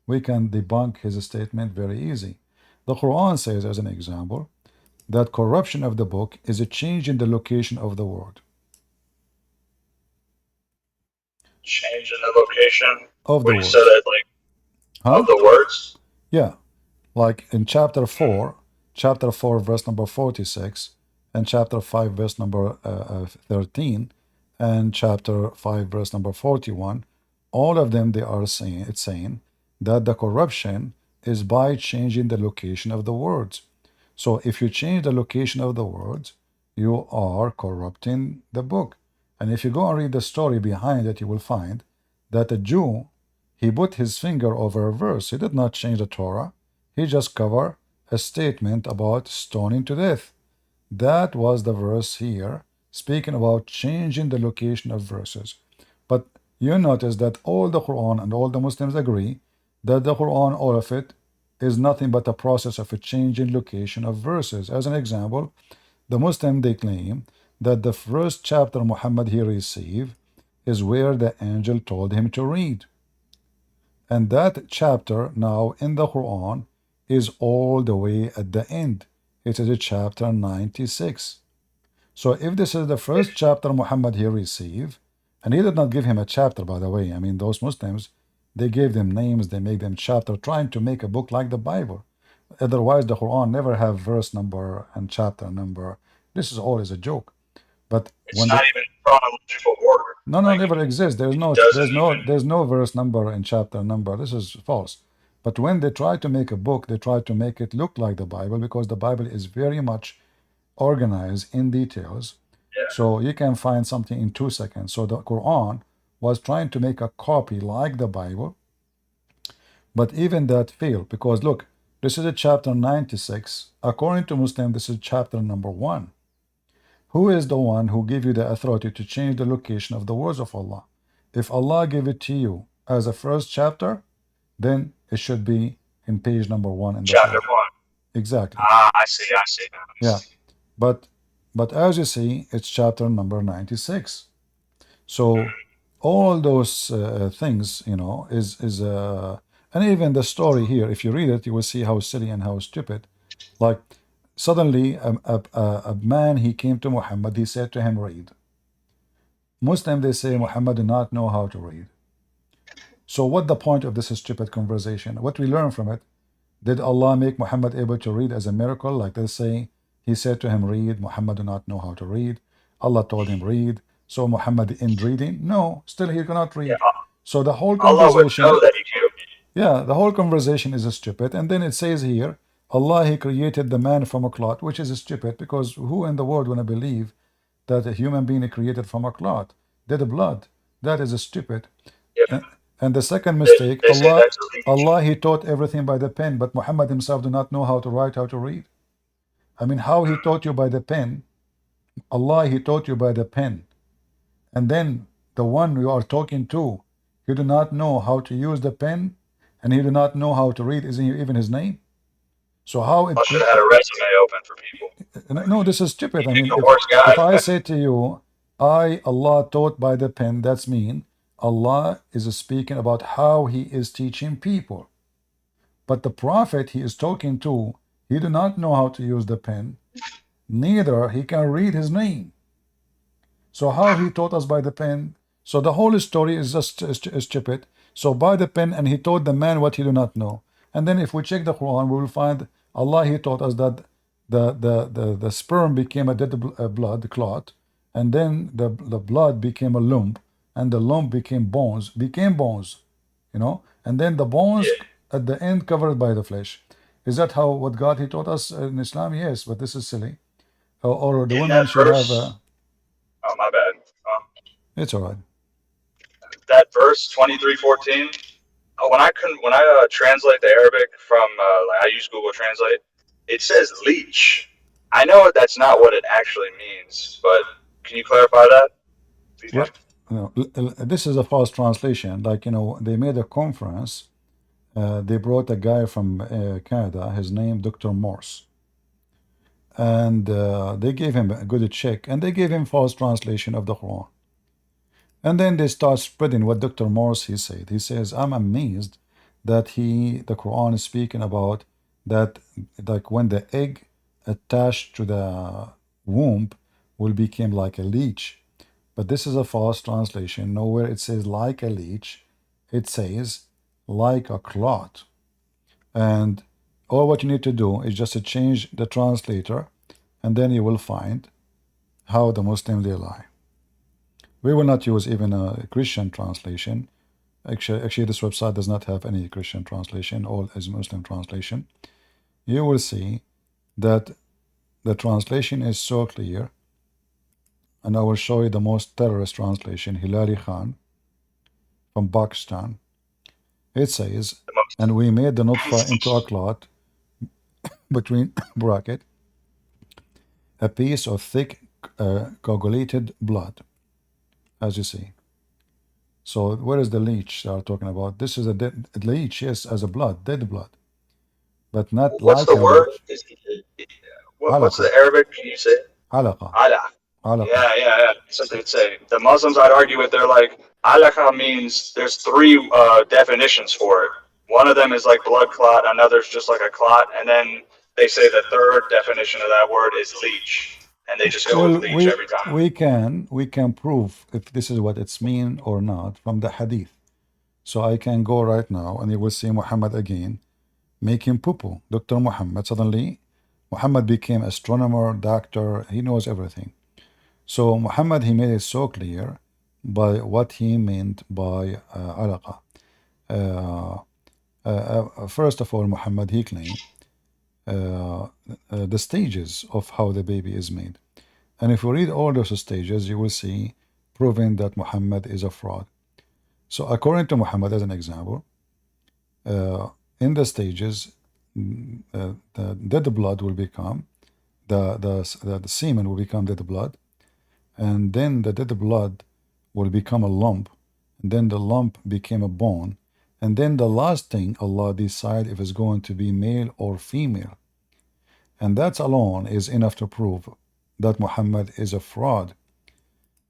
[SPEAKER 1] debunk his statement very easy. The Quran says, as an example, that corruption of the book is a change in the location of the word.
[SPEAKER 3] Change in the location.
[SPEAKER 1] Of the
[SPEAKER 3] When you said
[SPEAKER 1] words.
[SPEAKER 3] it, like,
[SPEAKER 1] Huh?
[SPEAKER 3] of the words.
[SPEAKER 1] Yeah. Like in chapter 4, verse number 46, and chapter 5, verse number 13, and chapter 5, verse number 41, all of them they are saying, it's saying that the corruption is by changing the location of the words. So if you change the location of the words, you are corrupting the book. And if you go and read the story behind it, you will find that a Jew, he put his finger over a verse. He did not change the Torah. He just covered a statement about stoning to death. That was the verse here, speaking about changing the location of verses. But you notice that all the Quran and all the Muslims agree that the Quran, all of it, is nothing but a process of a change in location of verses. As an example, the Muslim they claim that the first chapter Muhammad he received is where the angel told him to read. And that chapter now in the Quran is all the way at the end. It is a chapter 96. So if this is the first chapter Muhammad he received, and he did not give him a chapter, by the way. I mean, those Muslims, they gave them names, they make them chapter, trying to make a book like the Bible. Otherwise, the Quran never have verse number and chapter number. This is always a joke. But
[SPEAKER 3] It's
[SPEAKER 1] when
[SPEAKER 3] not
[SPEAKER 1] the
[SPEAKER 3] even in chronological order.
[SPEAKER 1] no,
[SPEAKER 3] Like,
[SPEAKER 1] never exists. There's
[SPEAKER 3] it
[SPEAKER 1] no,
[SPEAKER 3] doesn't
[SPEAKER 1] there's no,
[SPEAKER 3] even.
[SPEAKER 1] there's no verse number and chapter number. This is false. But when they try to make a book, they try to make it look like the Bible, because the Bible is very much organized in details.
[SPEAKER 3] Yeah.
[SPEAKER 1] So you can find something in 2 seconds. So the Quran was trying to make a copy like the Bible, But even that failed because look, this is a chapter 96. According to Muslim, this is chapter number 1. Who is the one who gave you the authority to change the location of the words of Allah? If Allah gave it to you as a first chapter, then it should be in page number 1 in the
[SPEAKER 3] Chapter
[SPEAKER 1] Quran.
[SPEAKER 3] 1.
[SPEAKER 1] Exactly.
[SPEAKER 3] Ah, I see. I see. I
[SPEAKER 1] Yeah.
[SPEAKER 3] see.
[SPEAKER 1] But as you see, it's chapter number 96. So all those things, and even the story here, if you read it, you will see how silly and how stupid. Like suddenly, a man he came to Muhammad. He said to him, "Read." Muslim they say Muhammad did not know how to read. So what the point of this stupid conversation? What we learn from it? Did Allah make Muhammad able to read as a miracle? Like they say, He said to him, "Read." Muhammad did not know how to read. Allah told him, "Read." So Muhammad ended reading? No, still he cannot
[SPEAKER 3] Yeah,
[SPEAKER 1] read. So the whole
[SPEAKER 3] Allah would know
[SPEAKER 1] conversation,
[SPEAKER 3] that he knew.
[SPEAKER 1] yeah, the whole conversation is stupid. And then it says here, Allah He created the man from a clot, which is stupid because who in the world wanna believe that a human being is created from a clot, dead blood? That is stupid.
[SPEAKER 3] Yeah,
[SPEAKER 1] And the second
[SPEAKER 3] they,
[SPEAKER 1] mistake,
[SPEAKER 3] they say that's a leech.
[SPEAKER 1] Allah He taught everything by the pen, but Muhammad himself did not know how to write, how to read. I mean, how He taught you by the pen? Allah He taught you by the pen, and then the one you are talking to, you do not know how to use the pen, and he do not know how to read. Isn't even his name? So how
[SPEAKER 3] I
[SPEAKER 1] it?
[SPEAKER 3] should have had a resume open for people.
[SPEAKER 1] No, this is stupid.
[SPEAKER 3] You
[SPEAKER 1] I
[SPEAKER 3] pick
[SPEAKER 1] mean,
[SPEAKER 3] the worst guy.
[SPEAKER 1] if I say to you, I Allah taught by the pen, that's mean Allah is speaking about how He is teaching people. But the prophet he is talking to, he do not know how to use the pen, neither he can read his name. So how he taught us by the pen? So the whole story is just stupid. So by the pen, and he taught the man what he do not know. And then if we check the Quran, we will find Allah he taught us that the sperm became a dead blood clot, and then the blood became a lump, and the lump became bones, and then the bones
[SPEAKER 3] Yeah.
[SPEAKER 1] at the end covered by the flesh. Is that how what God he taught us in Islam? Yes, but this is silly. Or the
[SPEAKER 3] In
[SPEAKER 1] women
[SPEAKER 3] that
[SPEAKER 1] should have
[SPEAKER 3] verse, oh my bad.
[SPEAKER 1] it's all right.
[SPEAKER 3] That verse 23:14. When I translate the Arabic from like I use Google Translate, it says leech. I know that's not what it actually means, but can you clarify that? If you
[SPEAKER 1] Well,
[SPEAKER 3] can?
[SPEAKER 1] this is a false translation. Like, they made a conference. They brought a guy from Canada, his name Dr. Morse, and they gave him a good check, and they gave him false translation of the Quran. And then they start spreading what Dr. Morse he said. He says, "I'm amazed that the Quran is speaking about that, like when the egg attached to the womb will become like a leech." But this is a false translation. Nowhere it says like a leech. It says like a clot. And all what you need to do is just to change the translator, and then you will find how the Muslims they lie. We will not use even a Christian translation. Actually, this website does not have any Christian translation. All is Muslim translation. You will see that the translation is so clear, and I will show you the most terrorist translation, Hilali Khan from Pakistan. It says,
[SPEAKER 3] The most.
[SPEAKER 1] "And we made the nutfa into a clot," between bracket, "a piece of thick coagulated blood," as you see. So where is the leech they are talking about? This is a dead leech, yes, as a blood, dead blood, but not
[SPEAKER 3] What's
[SPEAKER 1] like
[SPEAKER 3] the
[SPEAKER 1] a
[SPEAKER 3] word?
[SPEAKER 1] leech.
[SPEAKER 3] What's
[SPEAKER 1] Alaqa,
[SPEAKER 3] the Arabic? Can you say it?
[SPEAKER 1] alaqa,
[SPEAKER 3] Allah.
[SPEAKER 1] alaqa.
[SPEAKER 3] Yeah. So they'd say the Muslims I'd argue with. They're like alaka means there's three definitions for it. One of them is like blood clot. Another's just like a clot, and then they say the third definition of that word is leech, and they just go with
[SPEAKER 1] Well,
[SPEAKER 3] leech every time.
[SPEAKER 1] we can prove if this is what it's mean or not from the hadith. So I can go right now, and you will see Muhammad again making poo-poo. Dr. Muhammad suddenly, Muhammad became astronomer, doctor. He knows everything. So Muhammad he made it so clear by what he meant by alaqa. First of all, Muhammad he claimed the stages of how the baby is made. And if you read all those stages, you will see proving that Muhammad is a fraud. So according to Muhammad, as an example, in the stages, the dead blood will become the semen will become dead blood, and then the dead blood will become a lump, and then the lump became a bone, and then the last thing Allah decide if it's going to be male or female, and that alone is enough to prove that Muhammad is a fraud.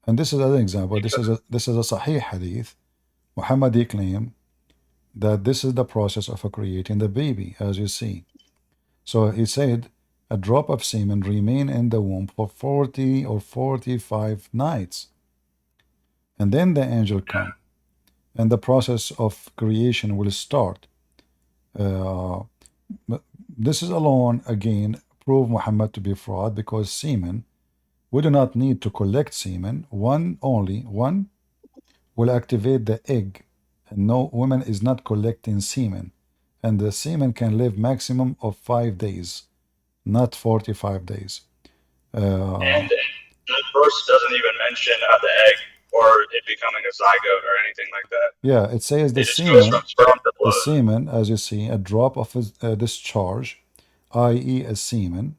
[SPEAKER 1] And this is another example. This is a Sahih hadith. Muhammad claimed that this is the process of creating the baby, as you see. So he said, a drop of semen remain in the womb for 40 or 45 nights, and then the angel come, and the process of creation will start. Uh, this is alone again prove Muhammad to be fraud, because semen, we do not need to collect semen. Only one will activate the egg, and no, woman is not collecting semen, and the semen can live maximum of 5 days, not 45 days.
[SPEAKER 3] And the verse doesn't even mention the egg or it becoming a zygote or anything like that.
[SPEAKER 1] Yeah, it says
[SPEAKER 3] It just goes from sperm to
[SPEAKER 1] the
[SPEAKER 3] blood.
[SPEAKER 1] semen, as you see, a drop of discharge, i.e., a semen.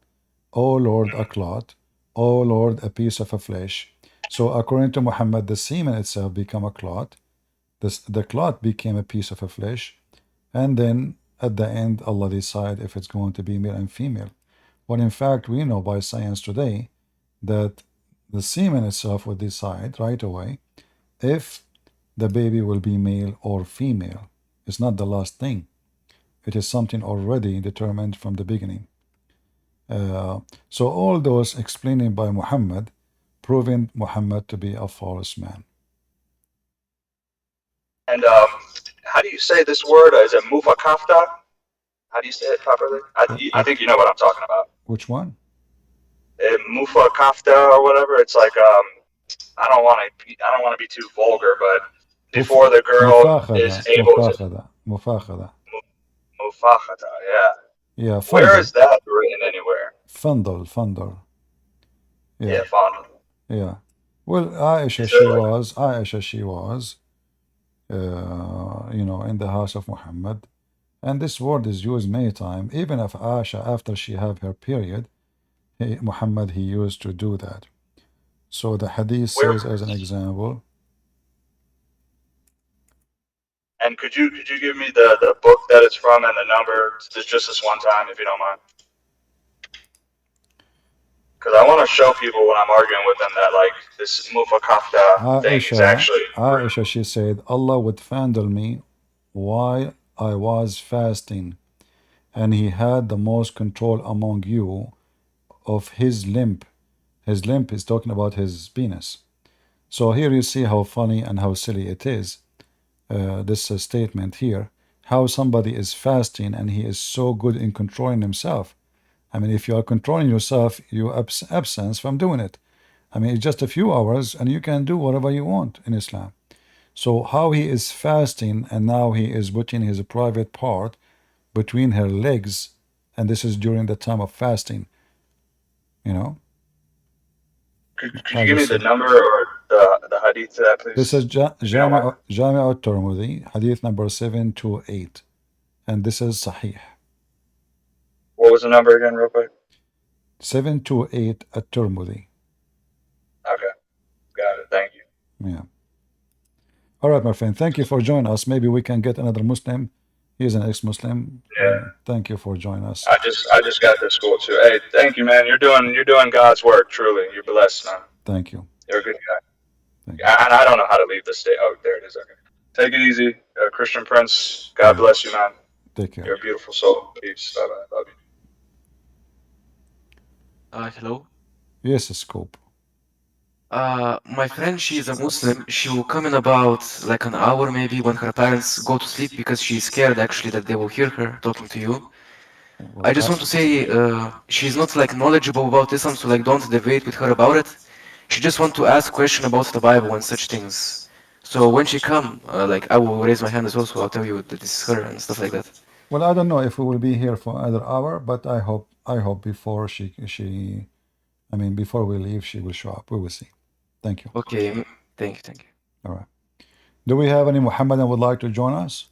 [SPEAKER 1] O Lord, a clot. O Lord, a piece of a flesh. So, according to Muhammad, the semen itself became a clot. The clot became a piece of a flesh, and then at the end, Allah decide if it's going to be male and female. When in fact, we know by science today that the semen itself will decide right away if the baby will be male or female. It's not the last thing. It is something already determined from the beginning. So all those explaining by Muhammad, proving Muhammad to be a false man.
[SPEAKER 3] And how do you say this word? Is it mufakafta? How do you say it properly? I think you know what I'm talking about.
[SPEAKER 1] Which one?
[SPEAKER 3] Mufakafta or whatever. It's like I don't want to be too vulgar, but before the girl is able to
[SPEAKER 1] Mufakhada.
[SPEAKER 3] mufakata. Yeah.
[SPEAKER 1] Yeah,
[SPEAKER 3] Where is that written anywhere?
[SPEAKER 1] Fandal.
[SPEAKER 3] Yeah, fondle.
[SPEAKER 1] Yeah. Well, Aisha, she was, in the house of Muhammad. And this word is used many times. Even if Aisha, after she have her period, Muhammad, he used to do that. So the hadith says, as an example.
[SPEAKER 3] And could you give me the book that it's from and the number just this one time, if you don't mind? Because I want to show people when I'm arguing with them that like this mufakafta thing is actually
[SPEAKER 1] Aisha, she said, Allah would fondle me while I was fasting, and he had the most control among you of his limb. His limb is talking about his penis. So here you see how funny and how silly it is. This statement here, how somebody is fasting and he is so good in controlling himself. I mean, if you are controlling yourself, you absence from doing it. I mean, it's just a few hours and you can do whatever you want in Islam. So how he is fasting and now he is putting his private part between her legs, and this is during the time of fasting, you know.
[SPEAKER 3] Could you give me the number or the hadith to that, please?
[SPEAKER 1] This is Jami' al-Tirmidhi, hadith number 728, and this is Sahih.
[SPEAKER 3] What was the number again, real quick?
[SPEAKER 1] 728 at-Tirmidhi.
[SPEAKER 3] Okay, got it. Thank you.
[SPEAKER 1] Yeah. All right, my friend. Thank you for joining us. Maybe we can get another Muslim. He's an ex-Muslim.
[SPEAKER 3] Yeah.
[SPEAKER 1] Thank you for joining us.
[SPEAKER 3] I just got this school too. Hey, thank you, man. You're doing God's work. Truly, you're blessed, man.
[SPEAKER 1] Thank you.
[SPEAKER 3] You're a good guy.
[SPEAKER 1] Thank you.
[SPEAKER 3] And I don't know how to leave the state. Oh, there it is. Okay. Take it easy, Christian Prince. God bless you, man.
[SPEAKER 1] Take care.
[SPEAKER 3] You're a beautiful soul. Peace. Bye bye. Love you.
[SPEAKER 2] Hello.
[SPEAKER 1] Yes, Scope.
[SPEAKER 2] My friend, she is a Muslim. She will come in about like an hour maybe when her parents go to sleep because she's scared actually that they will hear her talking to you.
[SPEAKER 1] Well,
[SPEAKER 2] I just want to say she's not like knowledgeable about Islam, so like don't debate with her about it. She just want to ask question about the Bible and such things. So when she come, like I will raise my hand as well, so I'll tell you that this is her and stuff like that.
[SPEAKER 1] Well, I don't know if we will be here for another hour, but I hope before before we leave, she will show up. We will see. Thank you.
[SPEAKER 2] Okay, thank you.
[SPEAKER 1] All right. Do we have any Muhammadan would like to join us?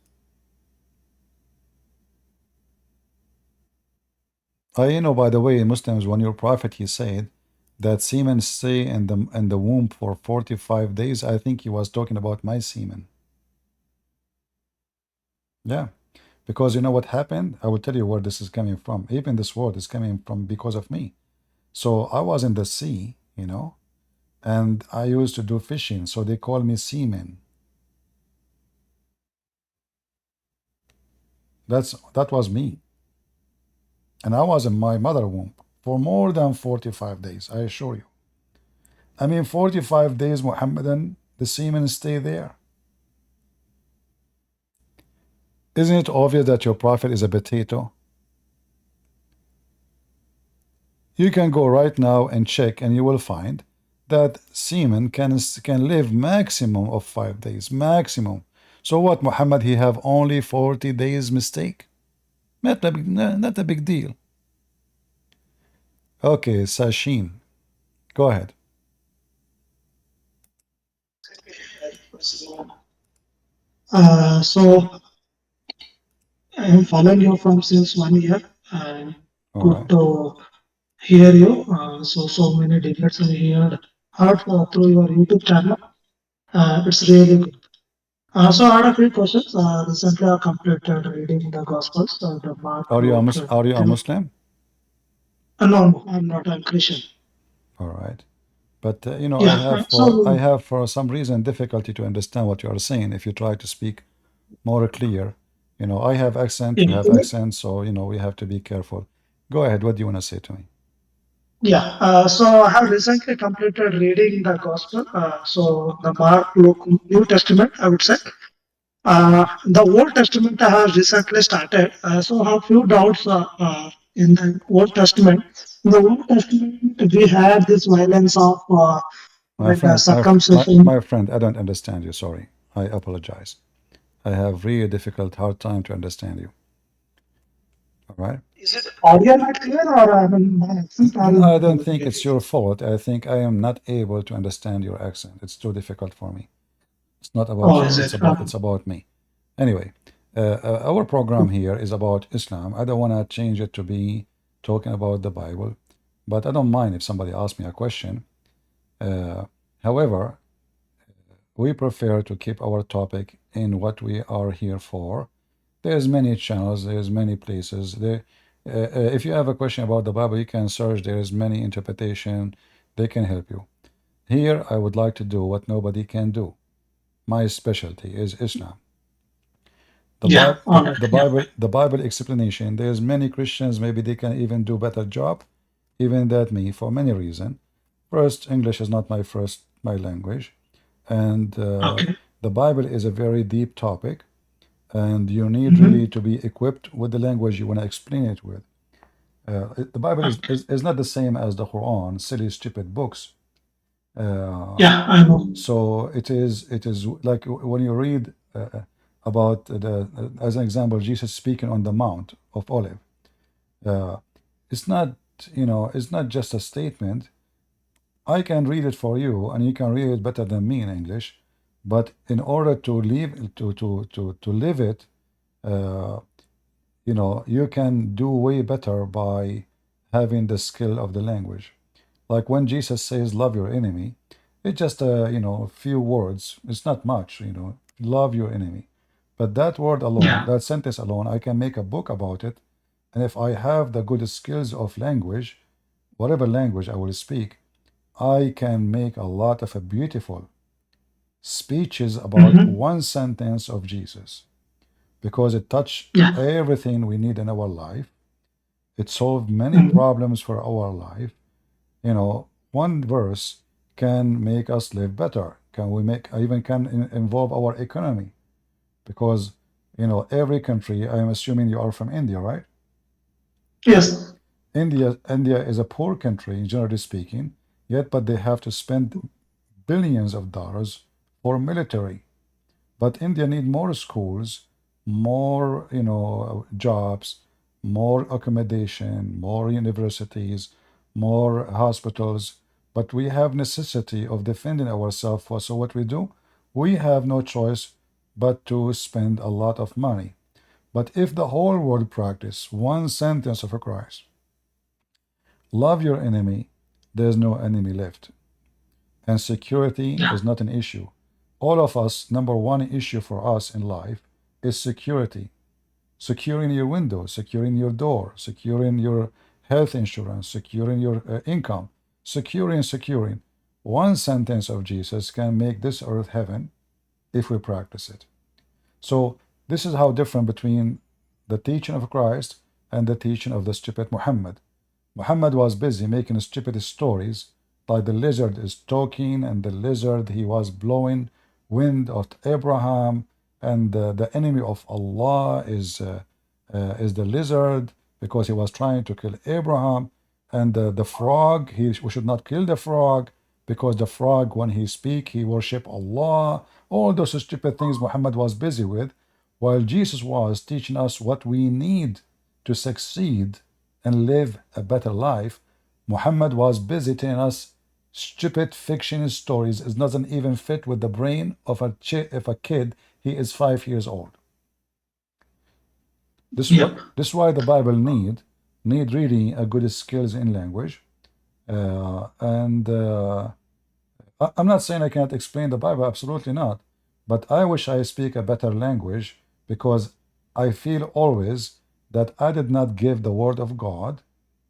[SPEAKER 1] You know, by the way, Muslims, when your prophet he said that semen stay in the womb for 45 days, I think he was talking about my semen. Yeah, because you know what happened? I will tell you where this is coming from. Even this word is coming from because of me. So I was in the sea, you know, and I used to do fishing, so they call me seaman. That was me, and I was in my mother womb for more than 45 days. I assure you. I mean, 45 days, Muhammadan, the semen stay there. Isn't it obvious that your prophet is a potato? You can go right now and check, and you will find that semen can live maximum of 5 days, maximum. So what, Muhammad? He have only 40 days mistake. Not a big deal. Okay, Sashin, go ahead.
[SPEAKER 4] So I am following you from since 1 year, and
[SPEAKER 1] All
[SPEAKER 4] good
[SPEAKER 1] right.
[SPEAKER 4] to hear you. So many debates I heard through your YouTube channel. It's really good. So I had a few questions. Recently, I completed reading the Gospels, the Mark, Luke,
[SPEAKER 1] Are you a
[SPEAKER 4] Matthew.
[SPEAKER 1] Muslim?
[SPEAKER 4] No, I'm not. I'm Christian.
[SPEAKER 1] All right. But you know,
[SPEAKER 4] Yeah.
[SPEAKER 1] I
[SPEAKER 4] So
[SPEAKER 1] have for some reason difficulty to understand what you are saying. If you try to speak more clear, you know, I have accent, you
[SPEAKER 4] yeah,
[SPEAKER 1] have accent, so you know we have to be careful. Go ahead. What do you want to say to me?
[SPEAKER 4] yeah. So I have recently completed reading the Gospel. So the Mark, Luke, New Testament, I would say. The Old Testament has recently started, so I have few doubts in the Old Testament. In the Old Testament, we had this violence of
[SPEAKER 1] My friend,
[SPEAKER 4] circumcision.
[SPEAKER 1] my friend, I don't understand you. Sorry. I apologize. I have really difficult, hard time to understand you. All right.
[SPEAKER 4] Is it audio not clear, or I mean, my accent? I'm
[SPEAKER 1] I
[SPEAKER 4] not
[SPEAKER 1] don't
[SPEAKER 4] able to
[SPEAKER 1] think
[SPEAKER 4] get
[SPEAKER 1] it's
[SPEAKER 4] it.
[SPEAKER 1] your fault. I think I am not able to understand your accent. It's too difficult for me. It's not about
[SPEAKER 4] Oh,
[SPEAKER 1] you.
[SPEAKER 4] is it?
[SPEAKER 1] It's about me. Anyway, our program here is about Islam. I don't want to change it to be talking about the Bible, but I don't mind if somebody asks me a question. Uh, however, we prefer to keep our topic in what we are here for. There's many channels, there's many places. If you have a question about the Bible, you can search. There's many interpretation. They can help you. Here, I would like to do what nobody can do. My specialty is Islam. The
[SPEAKER 4] Yeah,
[SPEAKER 1] Bible,
[SPEAKER 4] all right. Yeah.
[SPEAKER 1] The Bible explanation. There's many Christians. Maybe they can even do better job, even that me, for many reasons. First, English is not my language, and
[SPEAKER 4] Okay.
[SPEAKER 1] the Bible is a very deep topic, and you need
[SPEAKER 4] Mm-hmm.
[SPEAKER 1] really to be equipped with the language you want to explain it with. The Bible
[SPEAKER 4] Okay.
[SPEAKER 1] is not the same as the Quran, silly, stupid books. Uh,
[SPEAKER 4] Yeah, I know.
[SPEAKER 1] so it is like when you read about as an example, Jesus speaking on the Mount of Olive. Uh, it's not, you know, it's not just a statement. I can read it for you, and you can read it better than me in English. But in order to live it, uh, you know, you can do way better by having the skill of the language. Like when Jesus says, "Love your enemy," it's just you know, a few words. It's not much, you know. Love your enemy, but that word alone,
[SPEAKER 4] Yeah.
[SPEAKER 1] that sentence alone, I can make a book about it. And if I have the good skills of language, whatever language I will speak, I can make a lot of beautiful speeches about
[SPEAKER 4] Mm-hmm.
[SPEAKER 1] one sentence of Jesus because it touched
[SPEAKER 4] Yeah.
[SPEAKER 1] everything we need in our life. It solved many
[SPEAKER 4] Mm-hmm.
[SPEAKER 1] problems for our life. You know, one verse can make us live better. Can we make even can involve our economy? Because you know, every country. I am assuming you are from India, right?
[SPEAKER 4] Yes.
[SPEAKER 1] India is a poor country, generally speaking. Yet, but they have to spend billions of dollars for military. But India need more schools, more you know jobs, more accommodation, more universities, more hospitals. But we have necessity of defending ourselves. So what we do, we have no choice but to spend a lot of money. But if the whole world practice one sentence of a Christ, Love your enemy, there's no enemy left. And security
[SPEAKER 2] Yeah.
[SPEAKER 1] is not an issue. All of us, number one issue for us in life is security. Securing your window, securing your door, securing your health insurance, securing your income, securing. One sentence of Jesus can make this earth heaven if we practice it. So this is how different between the teaching of Christ and the teaching of the stupid Muhammad. Muhammad was busy making stupid stories, like the lizard is talking, and the lizard he was blowing wind at Abraham, and the enemy of Allah is the lizard because he was trying to kill Abraham, and the frog we should not kill the frog because the frog when he speak he worship Allah. All those stupid things Muhammad was busy with, while Jesus was teaching us what we need to succeed and live a better life. Muhammad was busy telling us stupid fiction stories. It doesn't even fit with the brain of a kid. He is 5 years old. This
[SPEAKER 2] Yep.
[SPEAKER 1] is why the Bible need really a good skills in language. And I'm not saying I can't explain the Bible, absolutely not. But I wish I speak a better language because I feel always that I did not give the Word of God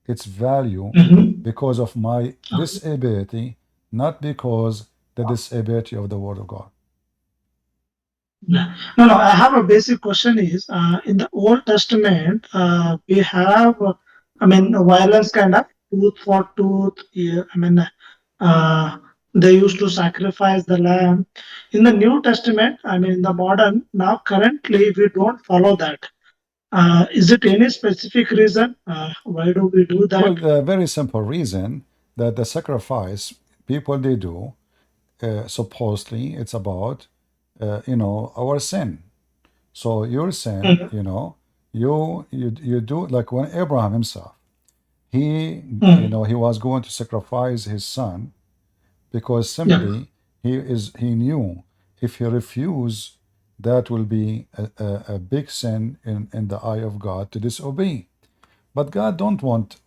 [SPEAKER 1] its value
[SPEAKER 2] Mm-hmm.
[SPEAKER 1] because of my
[SPEAKER 2] Okay.
[SPEAKER 1] disability, not because the disability of the Word of God.
[SPEAKER 4] Yeah. No, no. I have a basic question. Is in the Old Testament we have, I mean, violence kind of tooth for tooth. Yeah, I mean, they used to sacrifice the lamb. In the New Testament, I mean, in the modern now currently we don't follow that. Is it any specific reason? Why do we do
[SPEAKER 1] Well,
[SPEAKER 4] that?
[SPEAKER 1] the very simple reason that the sacrifice people they do, supposedly it's about, our sin. So your sin,
[SPEAKER 4] Mm,
[SPEAKER 1] you do like when Abraham himself, he,
[SPEAKER 4] mm,
[SPEAKER 1] he was going to sacrifice his son because
[SPEAKER 4] yeah.
[SPEAKER 1] simply he knew if he refused, that will be a big sin in the eye of God to disobey. But God don't want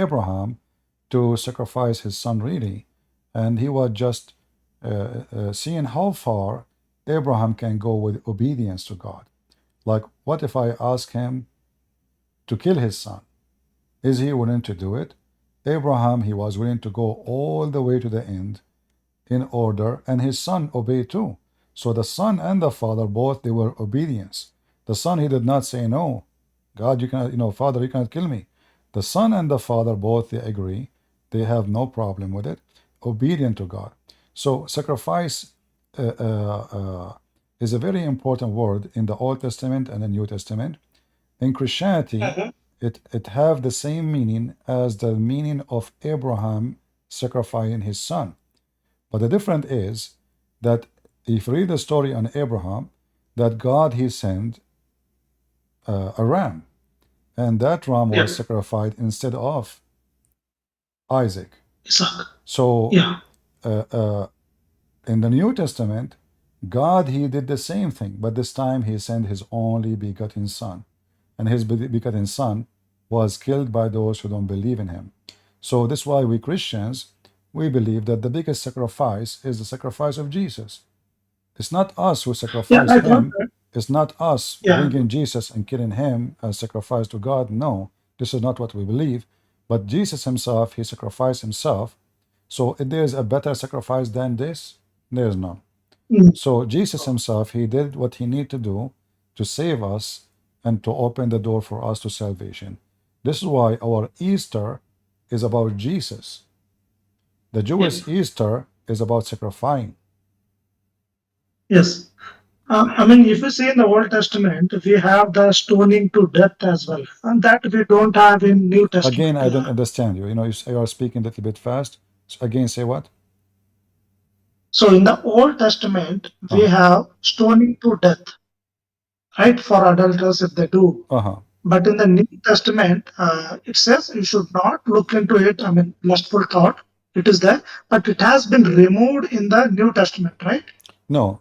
[SPEAKER 1] Abraham to sacrifice his son really, and he was just seeing how far Abraham can go with obedience to God. Like, what if I ask him to kill his son? Is he willing to do it? Abraham, he was willing to go all the way to the end in order, and his son obeyed too. So the son and the father both they were obedience. The son he did not say no, God you cannot, Father you cannot kill me. The son and the father both they agree, they have no problem with it, obedient to God. So sacrifice is a very important word in the Old Testament and the New Testament. In Christianity,
[SPEAKER 4] Mhm.
[SPEAKER 1] it have the same meaning as the meaning of Abraham sacrificing his son. But the difference is that if you read the story on Abraham, that God he sent a ram, and that ram was
[SPEAKER 4] Yeah.
[SPEAKER 1] sacrificed instead of Isaac.
[SPEAKER 4] Isaac.
[SPEAKER 1] So
[SPEAKER 4] Yeah.
[SPEAKER 1] uh, uh, in the New Testament, God he did the same thing, but this time he sent his only begotten son, and his begotten son was killed by those who don't believe in him. So this is why we Christians we believe that the biggest sacrifice is the sacrifice of Jesus. It's not us who
[SPEAKER 4] Yeah.
[SPEAKER 1] sacrifice
[SPEAKER 4] I got
[SPEAKER 1] him.
[SPEAKER 4] that.
[SPEAKER 1] It's not us
[SPEAKER 4] Yeah.
[SPEAKER 1] bringing Jesus and killing him as sacrifice to God. No, this is not what we believe. But Jesus himself, he sacrificed himself. So if there is a better sacrifice than this, there is none.
[SPEAKER 4] Mm.
[SPEAKER 1] So Jesus himself, he did what he needed to do to save us and to open the door for us to salvation. This is why our Easter is about Jesus. The
[SPEAKER 4] Yeah.
[SPEAKER 1] Jewish Easter is about sacrificing.
[SPEAKER 4] Yes. I mean, if you see in the Old Testament, we have the stoning to death as well, and that we don't have in New
[SPEAKER 1] Again,
[SPEAKER 4] Testament.
[SPEAKER 1] I don't understand you. You are speaking a little bit fast. So again, say what?
[SPEAKER 4] So in the Old Testament, we
[SPEAKER 1] Uh-huh.
[SPEAKER 4] have stoning to death, right, for adulterers if they do.
[SPEAKER 1] Uh-huh.
[SPEAKER 4] But in the New Testament, it says you should not look into it. I mean, lustful thought. It is there, but it has been removed in the New Testament, right?
[SPEAKER 1] No.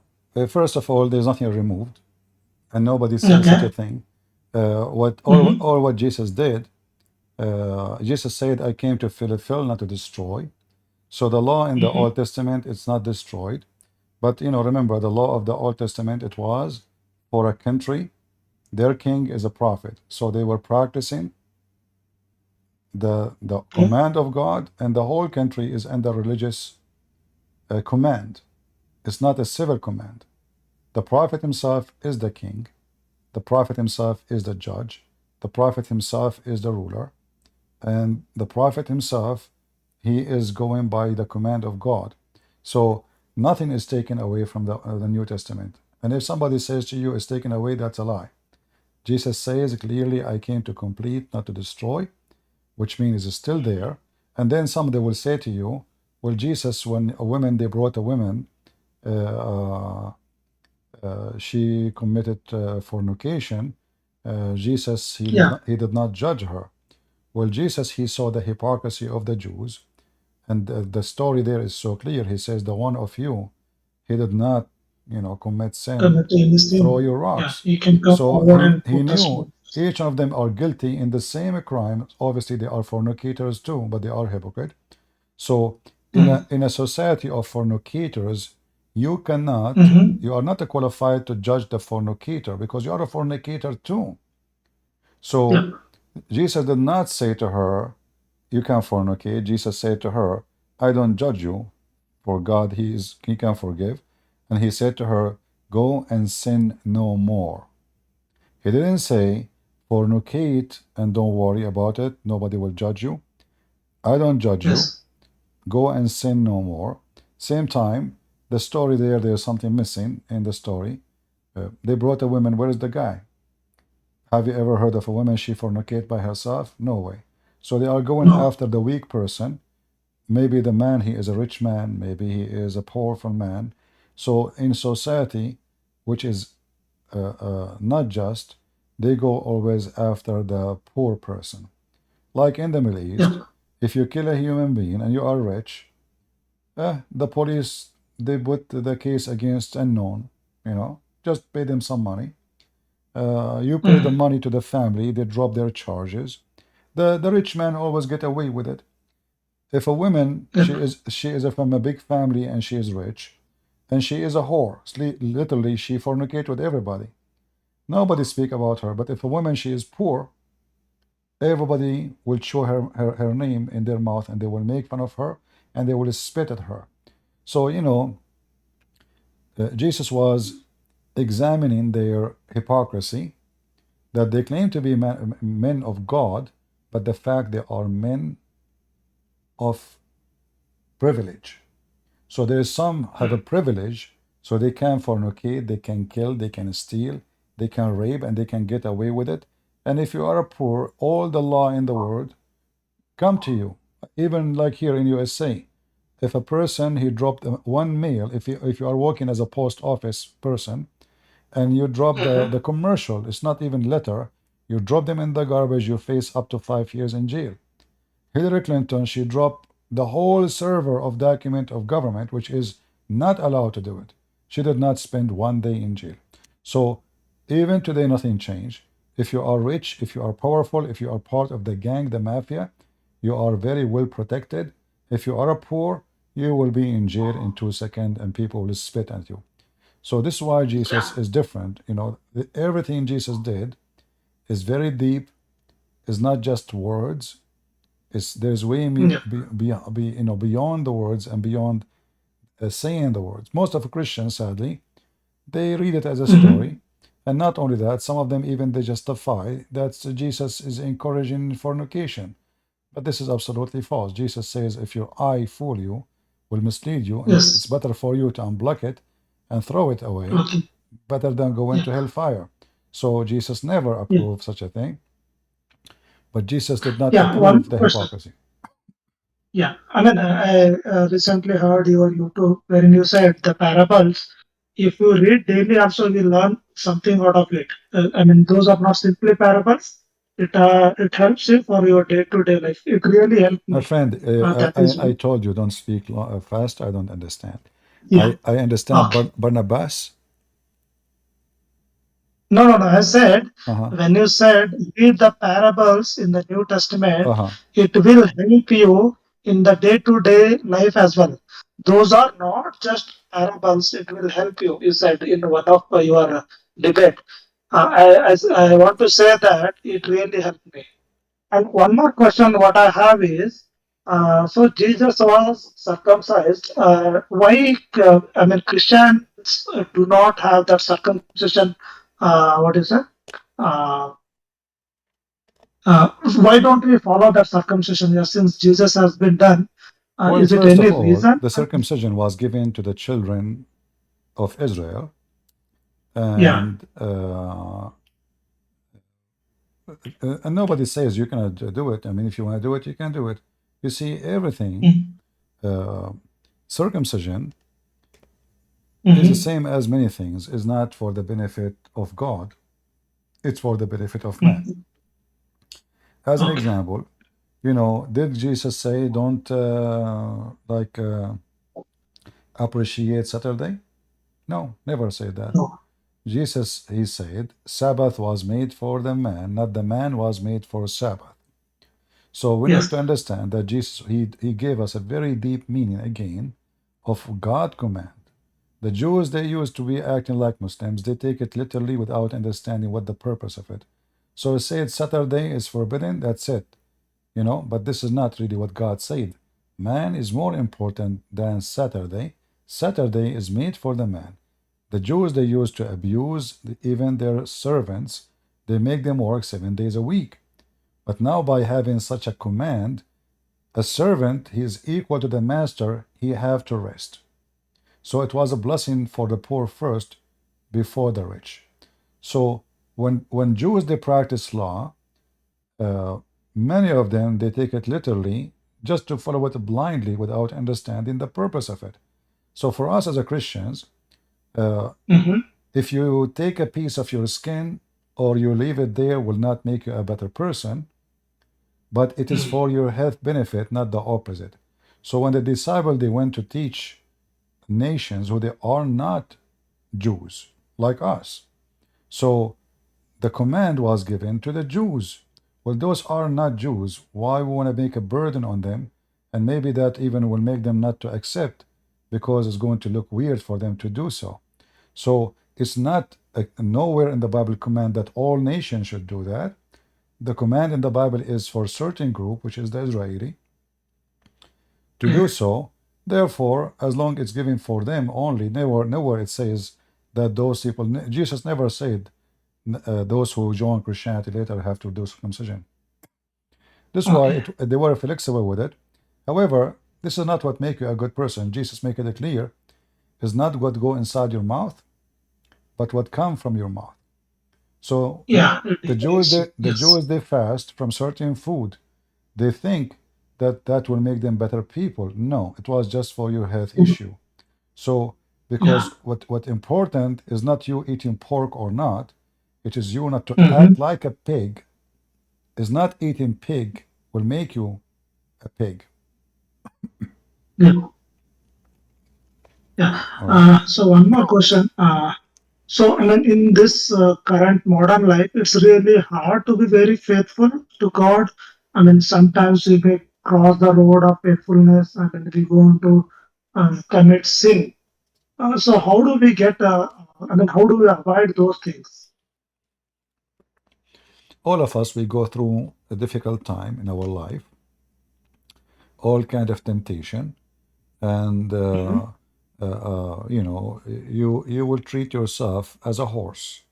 [SPEAKER 1] First of all, there's nothing removed, and nobody said such a
[SPEAKER 4] Okay.
[SPEAKER 1] thing. What
[SPEAKER 4] Hmm.
[SPEAKER 1] all what Jesus did, Jesus said, I came to fulfill, not to destroy. So the law in the Old Testament, it's not destroyed. But, remember, the law of the Old Testament, it was for a country. Their king is a prophet. So they were practicing the command of God, and the whole country is under religious command. It's not a civil command. The prophet himself is the king. The prophet himself is the judge. The prophet himself is the ruler. And the prophet himself, he is going by the command of God. So nothing is taken away from the New Testament. And if somebody says to you it's taken away, that's a lie. Jesus says clearly, I came to complete, not to destroy, which means it's still there. And then somebody will say to you, well, Jesus, when they brought a woman, she committed fornication. Jesus,
[SPEAKER 4] Yeah.
[SPEAKER 1] he did not judge her. Well, Jesus, he saw the hypocrisy of the Jews, and the story there is so clear. He says, the one of you, he did not, commit sin,
[SPEAKER 4] Commit any
[SPEAKER 1] throw
[SPEAKER 4] sin.
[SPEAKER 1] your
[SPEAKER 4] Yeah.
[SPEAKER 1] rocks.
[SPEAKER 4] You can come
[SPEAKER 1] So
[SPEAKER 4] forward and
[SPEAKER 1] he
[SPEAKER 4] put the
[SPEAKER 1] knew
[SPEAKER 4] stone.
[SPEAKER 1] each of them are guilty in the same crime. Obviously, they are fornicators too, but they are hypocrite. So in a society of fornicators, you cannot,
[SPEAKER 4] Mm-hmm.
[SPEAKER 1] you are not qualified to judge the fornicator because you are a fornicator too.
[SPEAKER 4] Yeah.
[SPEAKER 1] So Jesus did not say to her, you can fornicate. Jesus said to her, I don't judge you, for God, he can forgive. And he said to her, go and sin no more. He didn't say, fornicate and don't worry about it. Nobody will judge you. I don't judge you.
[SPEAKER 4] Yes.
[SPEAKER 1] Go and sin no more. Same time, the story there's something missing in the story. They brought a woman. Where is the guy? Have you ever heard of a woman she fornicate by herself? No way. So they are going
[SPEAKER 4] No.
[SPEAKER 1] after the weak person. Maybe the man, he is a rich man. Maybe he is a powerful man. So in society, which is not just, they go always after the poor person. Like in the Middle East,
[SPEAKER 4] Yeah.
[SPEAKER 1] if you kill a human being and you are rich, the police, they put the case against unknown, just pay them some money. You pay the
[SPEAKER 4] Mm-hmm.
[SPEAKER 1] money to the family, they drop their charges. The rich man always get away with it. If a woman,
[SPEAKER 4] Yep.
[SPEAKER 1] she is from a big family and she is rich, and she is a whore, literally she fornicate with everybody. Nobody speak about her. But if a woman, she is poor, everybody will show her name in their mouth, and they will make fun of her, and they will spit at her. So Jesus was examining their hypocrisy, that they claim to be men of God, but the fact they are men of privilege. So there's some have a privilege, so they can fornicate, they can kill, they can steal, they can rape, and they can get away with it. And if you are poor, all the law in the world come to you. Even like here in USA, if a person he dropped one mail, if you are working as a post office person, and you drop the commercial, it's not even letter, you drop them in the garbage, you face up to 5 years in jail. Hillary Clinton, she dropped the whole server of document of government, which is not allowed to do it. She did not spend one day in jail. So even today, nothing changed. If you are rich, if you are powerful, if you are part of the gang, the mafia, you are very well protected. If you are poor, you will be in jail in 2 seconds and people will spit at you. So this is why Jesus is different. Everything Jesus did is very deep, is not just words. There's way
[SPEAKER 4] Yeah.
[SPEAKER 1] beyond the words and beyond saying the words. Most of the Christians, sadly, they read it as a
[SPEAKER 4] Mm-hmm.
[SPEAKER 1] story, and not only that, some of them even they justify that Jesus is encouraging fornication. But this is absolutely false. Jesus says, if your eye fool you, will mislead you, it's
[SPEAKER 4] Yes.
[SPEAKER 1] better for you to unblock it and throw it away,
[SPEAKER 4] Okay.
[SPEAKER 1] better than go
[SPEAKER 4] Yeah.
[SPEAKER 1] into hellfire. So Jesus never
[SPEAKER 4] Yeah.
[SPEAKER 1] approved such a thing, but Jesus did not
[SPEAKER 4] Yeah. One
[SPEAKER 1] approve the
[SPEAKER 4] question.
[SPEAKER 1] hypocrisy.
[SPEAKER 4] Yeah, I mean, I recently heard your YouTube wherein you said the parables. If you read daily, also we learn something out of it. I mean, those are not simply parables. It helps you for your day-to-day life. It really helped
[SPEAKER 1] My
[SPEAKER 4] me.
[SPEAKER 1] friend,
[SPEAKER 4] That is
[SPEAKER 1] I told you don't speak fast. I don't understand.
[SPEAKER 4] yeah.
[SPEAKER 1] I understand
[SPEAKER 4] Okay.
[SPEAKER 1] Barnabas.
[SPEAKER 4] No. I said,
[SPEAKER 1] Uh-huh.
[SPEAKER 4] when you said read the parables in the New Testament,
[SPEAKER 1] Uh-huh.
[SPEAKER 4] it will help you in the day-to-day life as well. Those are not just parables, it will help you, you said in one of your debate. I want to say that it really helped me. And one more question what I have is, so Jesus was circumcised. Why, I mean, Christians do not have that circumcision, what is it? Uh, uh, why don't we follow that circumcision? Yeah, since Jesus has been done,
[SPEAKER 1] Well,
[SPEAKER 4] is it
[SPEAKER 1] first
[SPEAKER 4] any
[SPEAKER 1] of all,
[SPEAKER 4] reason?
[SPEAKER 1] the circumcision was given to the children of Israel,
[SPEAKER 4] Yeah.
[SPEAKER 1] and and nobody says you cannot do it. I mean, if you want to do it, you can do it. You see, everything,
[SPEAKER 4] Mhm.
[SPEAKER 1] circumcision is the
[SPEAKER 4] Mhm.
[SPEAKER 1] same as many things, is not for the benefit of God, it's for the benefit of man.
[SPEAKER 4] Mhm.
[SPEAKER 1] As an
[SPEAKER 4] Okay.
[SPEAKER 1] example, did Jesus say don't appreciate Saturday? No, never said that.
[SPEAKER 4] No.
[SPEAKER 1] Jesus, he said, Sabbath was made for the man, not the man was made for Sabbath. So we need
[SPEAKER 4] Yes.
[SPEAKER 1] to understand that Jesus, he gave us a very deep meaning again of God command. The Jews, they used to be acting like Muslims. They take it literally without understanding what the purpose of it. So say it Saturday is forbidden, that's it. But this is not really what God said. Man is more important than Saturday. Saturday is made for the man. The Jews, they used to abuse even their servants. They make them work 7 days a week. But now, by having such a command, a servant, he is equal to the master, he have to rest. So it was a blessing for the poor first before the rich. So when Jews, they practice law, uh, many of them, they take it literally just to follow it blindly without understanding the purpose of it. So for us as a Christians, uh,
[SPEAKER 4] Mhm.
[SPEAKER 1] if you take a piece of your skin or you leave it there, will not make you a better person, but it is for your health benefit, not the opposite. So when the disciple, they went to teach nations who they are not Jews like us, so the command was given to the Jews. Well, those are not Jews. Why we want to make a burden on them? And maybe that even will make them not to accept, because it's going to look weird for them to do so. So it's not nowhere in the Bible command that all nations should do that. The command in the Bible is for a certain group, which is the Israeli, to do so. Therefore, as long as it's given for them only, nowhere it says that those people. Jesus never said those who join Christianity later have to do circumcision. This is why
[SPEAKER 4] Okay.
[SPEAKER 1] they were flexible with it. However, this is not what make you a good person. Jesus make it clear. It's not what go inside your mouth, but what come from your mouth. So
[SPEAKER 4] Yeah.
[SPEAKER 1] the
[SPEAKER 4] It
[SPEAKER 1] Jews,
[SPEAKER 4] is.
[SPEAKER 1] the
[SPEAKER 4] Yes.
[SPEAKER 1] Jews, they fast from certain food. They think that that will make them better people. No, it was just for your health
[SPEAKER 4] Mhm.
[SPEAKER 1] issue. So
[SPEAKER 4] Yeah.
[SPEAKER 1] because what important is not you eating pork or not, it is you not to
[SPEAKER 4] Mhm.
[SPEAKER 1] act like a pig. Is not eating pig will make you a pig.
[SPEAKER 4] Yeah. Yeah.
[SPEAKER 1] All right.
[SPEAKER 4] So one more question. So I mean, in this current modern life, it's really hard to be very faithful to God. I mean, sometimes we may cross the road of faithfulness and then we go into commit sin. So how do we get? I mean, how do we avoid those things?
[SPEAKER 1] All of us, we go through a difficult time in our life, all kind of temptation, and
[SPEAKER 4] Mhm.
[SPEAKER 1] you will treat yourself as a horse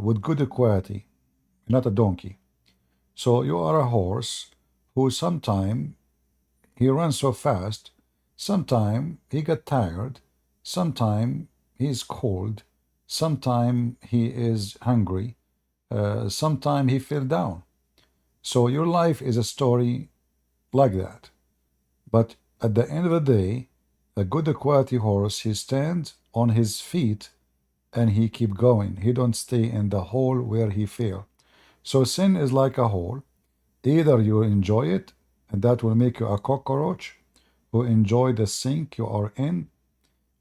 [SPEAKER 1] with good quality, not a donkey. So you are a horse who sometime he runs so fast, sometime he get tired, sometime he is cold, sometime he is hungry, sometime he fell down. So your life is a story like that. But at the end of the day, a good quality horse, he stands on his feet and he keep going. He don't stay in the hole where he fell. So sin is like a hole. Either you enjoy it, and that will make you a cockroach who enjoy the sink you are in,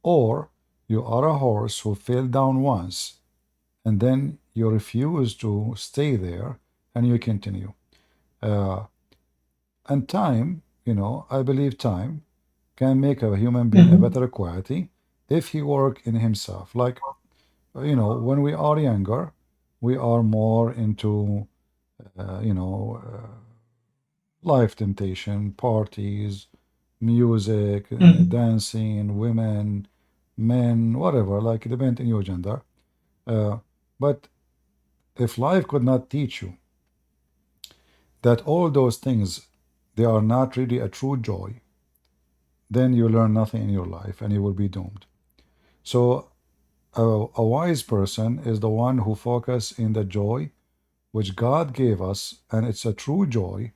[SPEAKER 1] or You are a horse who fell down once, and then you refuse to stay there, and you continue. Uh, and time, I believe time can make a human being a
[SPEAKER 4] Mm-hmm.
[SPEAKER 1] better quality if he work in himself. Like, when we are younger, we are more into, uh, you know, uh, life temptation, parties, music,
[SPEAKER 4] Mm-hmm.
[SPEAKER 1] dancing, women, men, whatever, like it depends on your gender. Uh, but if life could not teach you that all those things, they are not really a true joy, then you learn nothing in your life and you will be doomed. So a wise person is the one who focus in the joy which God gave us, and it's a true joy,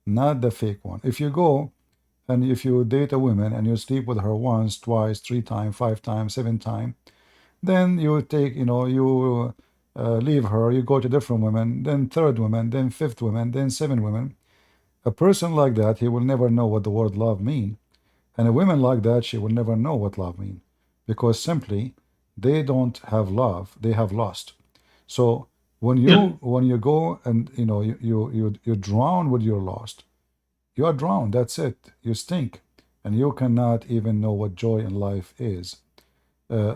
[SPEAKER 1] not the fake one. If you go and if you date a woman and you sleep with her once, twice, three times, five times, seven times, then you take, you leave her, you go to different women, then third woman, then fifth woman, then seven women. A person like that, he will never know what the word love mean. And a woman like that, she will never know what love mean, because simply they don't have love; they have lost. So
[SPEAKER 4] Yeah.
[SPEAKER 1] when you go and you drown with your lost, you are drowned. That's it. You stink, and you cannot even know what joy in life is.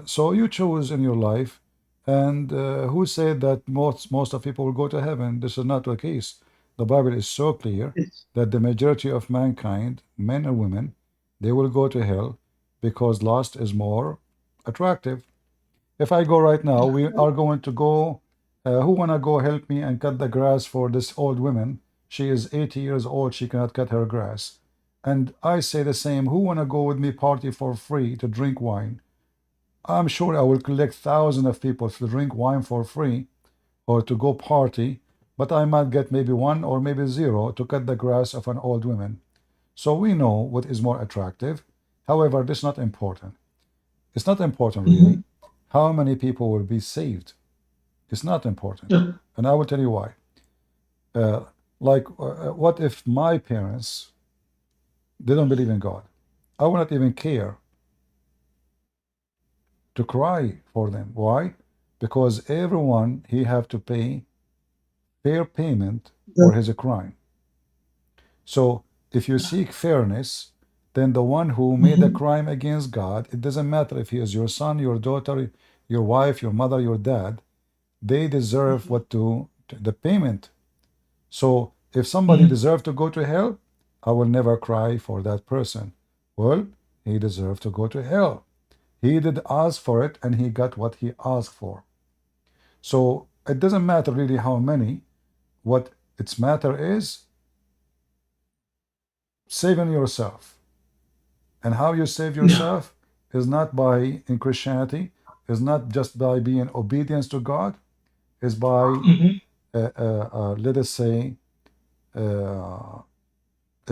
[SPEAKER 1] So you choose in your life, and who said that most of people will go to heaven? This is not the case. The Bible is so clear
[SPEAKER 4] Yes.
[SPEAKER 1] that the majority of mankind, men and women, they will go to hell because lust is more attractive. If I go right now, we are going to go. Who wanna go help me and cut the grass for this old woman? She is 80 years old. She cannot cut her grass. And I say the same. Who wanna go with me party for free to drink wine? I'm sure I will collect thousands of people to drink wine for free or to go party, but I might get maybe one or maybe zero to cut the grass of an old woman. So we know what is more attractive. However, this is not important. It's not important
[SPEAKER 4] Mm-hmm.
[SPEAKER 1] really how many people will be saved. It's not important.
[SPEAKER 4] Yeah.
[SPEAKER 1] And I will tell you why. Uh, what if my parents, they don't believe in God? I will not even care to cry for them. Why? Because everyone he have to pay fair payment
[SPEAKER 4] Yeah.
[SPEAKER 1] for his crime. So if you seek fairness, then the one who made a
[SPEAKER 4] Mm-hmm.
[SPEAKER 1] crime against God, it doesn't matter if he is your son, your daughter, your wife, your mother, your dad, they deserve the payment. So if somebody
[SPEAKER 4] Mm-hmm.
[SPEAKER 1] deserves to go to hell, I will never cry for that person. Well, he deserved to go to hell. He did ask for it and he got what he asked for. So it doesn't matter really how many. What its matter is saving yourself. And how you save
[SPEAKER 4] Yeah.
[SPEAKER 1] yourself is not by in Christianity, is not just by being obedience to God, is by
[SPEAKER 4] Mm-hmm.
[SPEAKER 1] let us say uh,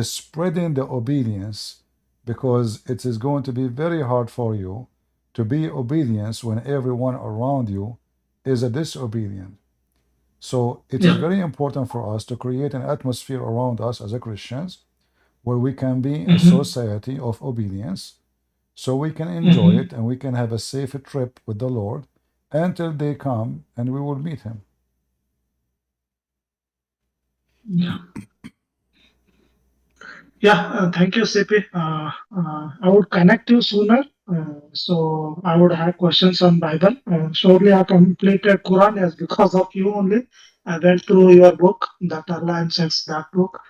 [SPEAKER 1] spreading the obedience, because it is going to be very hard for you to be obedience when everyone around you is a disobedient. So it is
[SPEAKER 4] Yeah.
[SPEAKER 1] very important for us to create an atmosphere around us as a Christians where we can be a
[SPEAKER 4] Mm-hmm.
[SPEAKER 1] society of obedience, so we can enjoy
[SPEAKER 4] Mm-hmm.
[SPEAKER 1] it and we can have a safe trip with the Lord until they come and we will meet him.
[SPEAKER 4] Yeah. Yeah. Thank you, CP. I would connect you sooner. So I would have questions on Bible. Surely I completed Quran as because of you only. I went through your book, that Allah Sense, that book.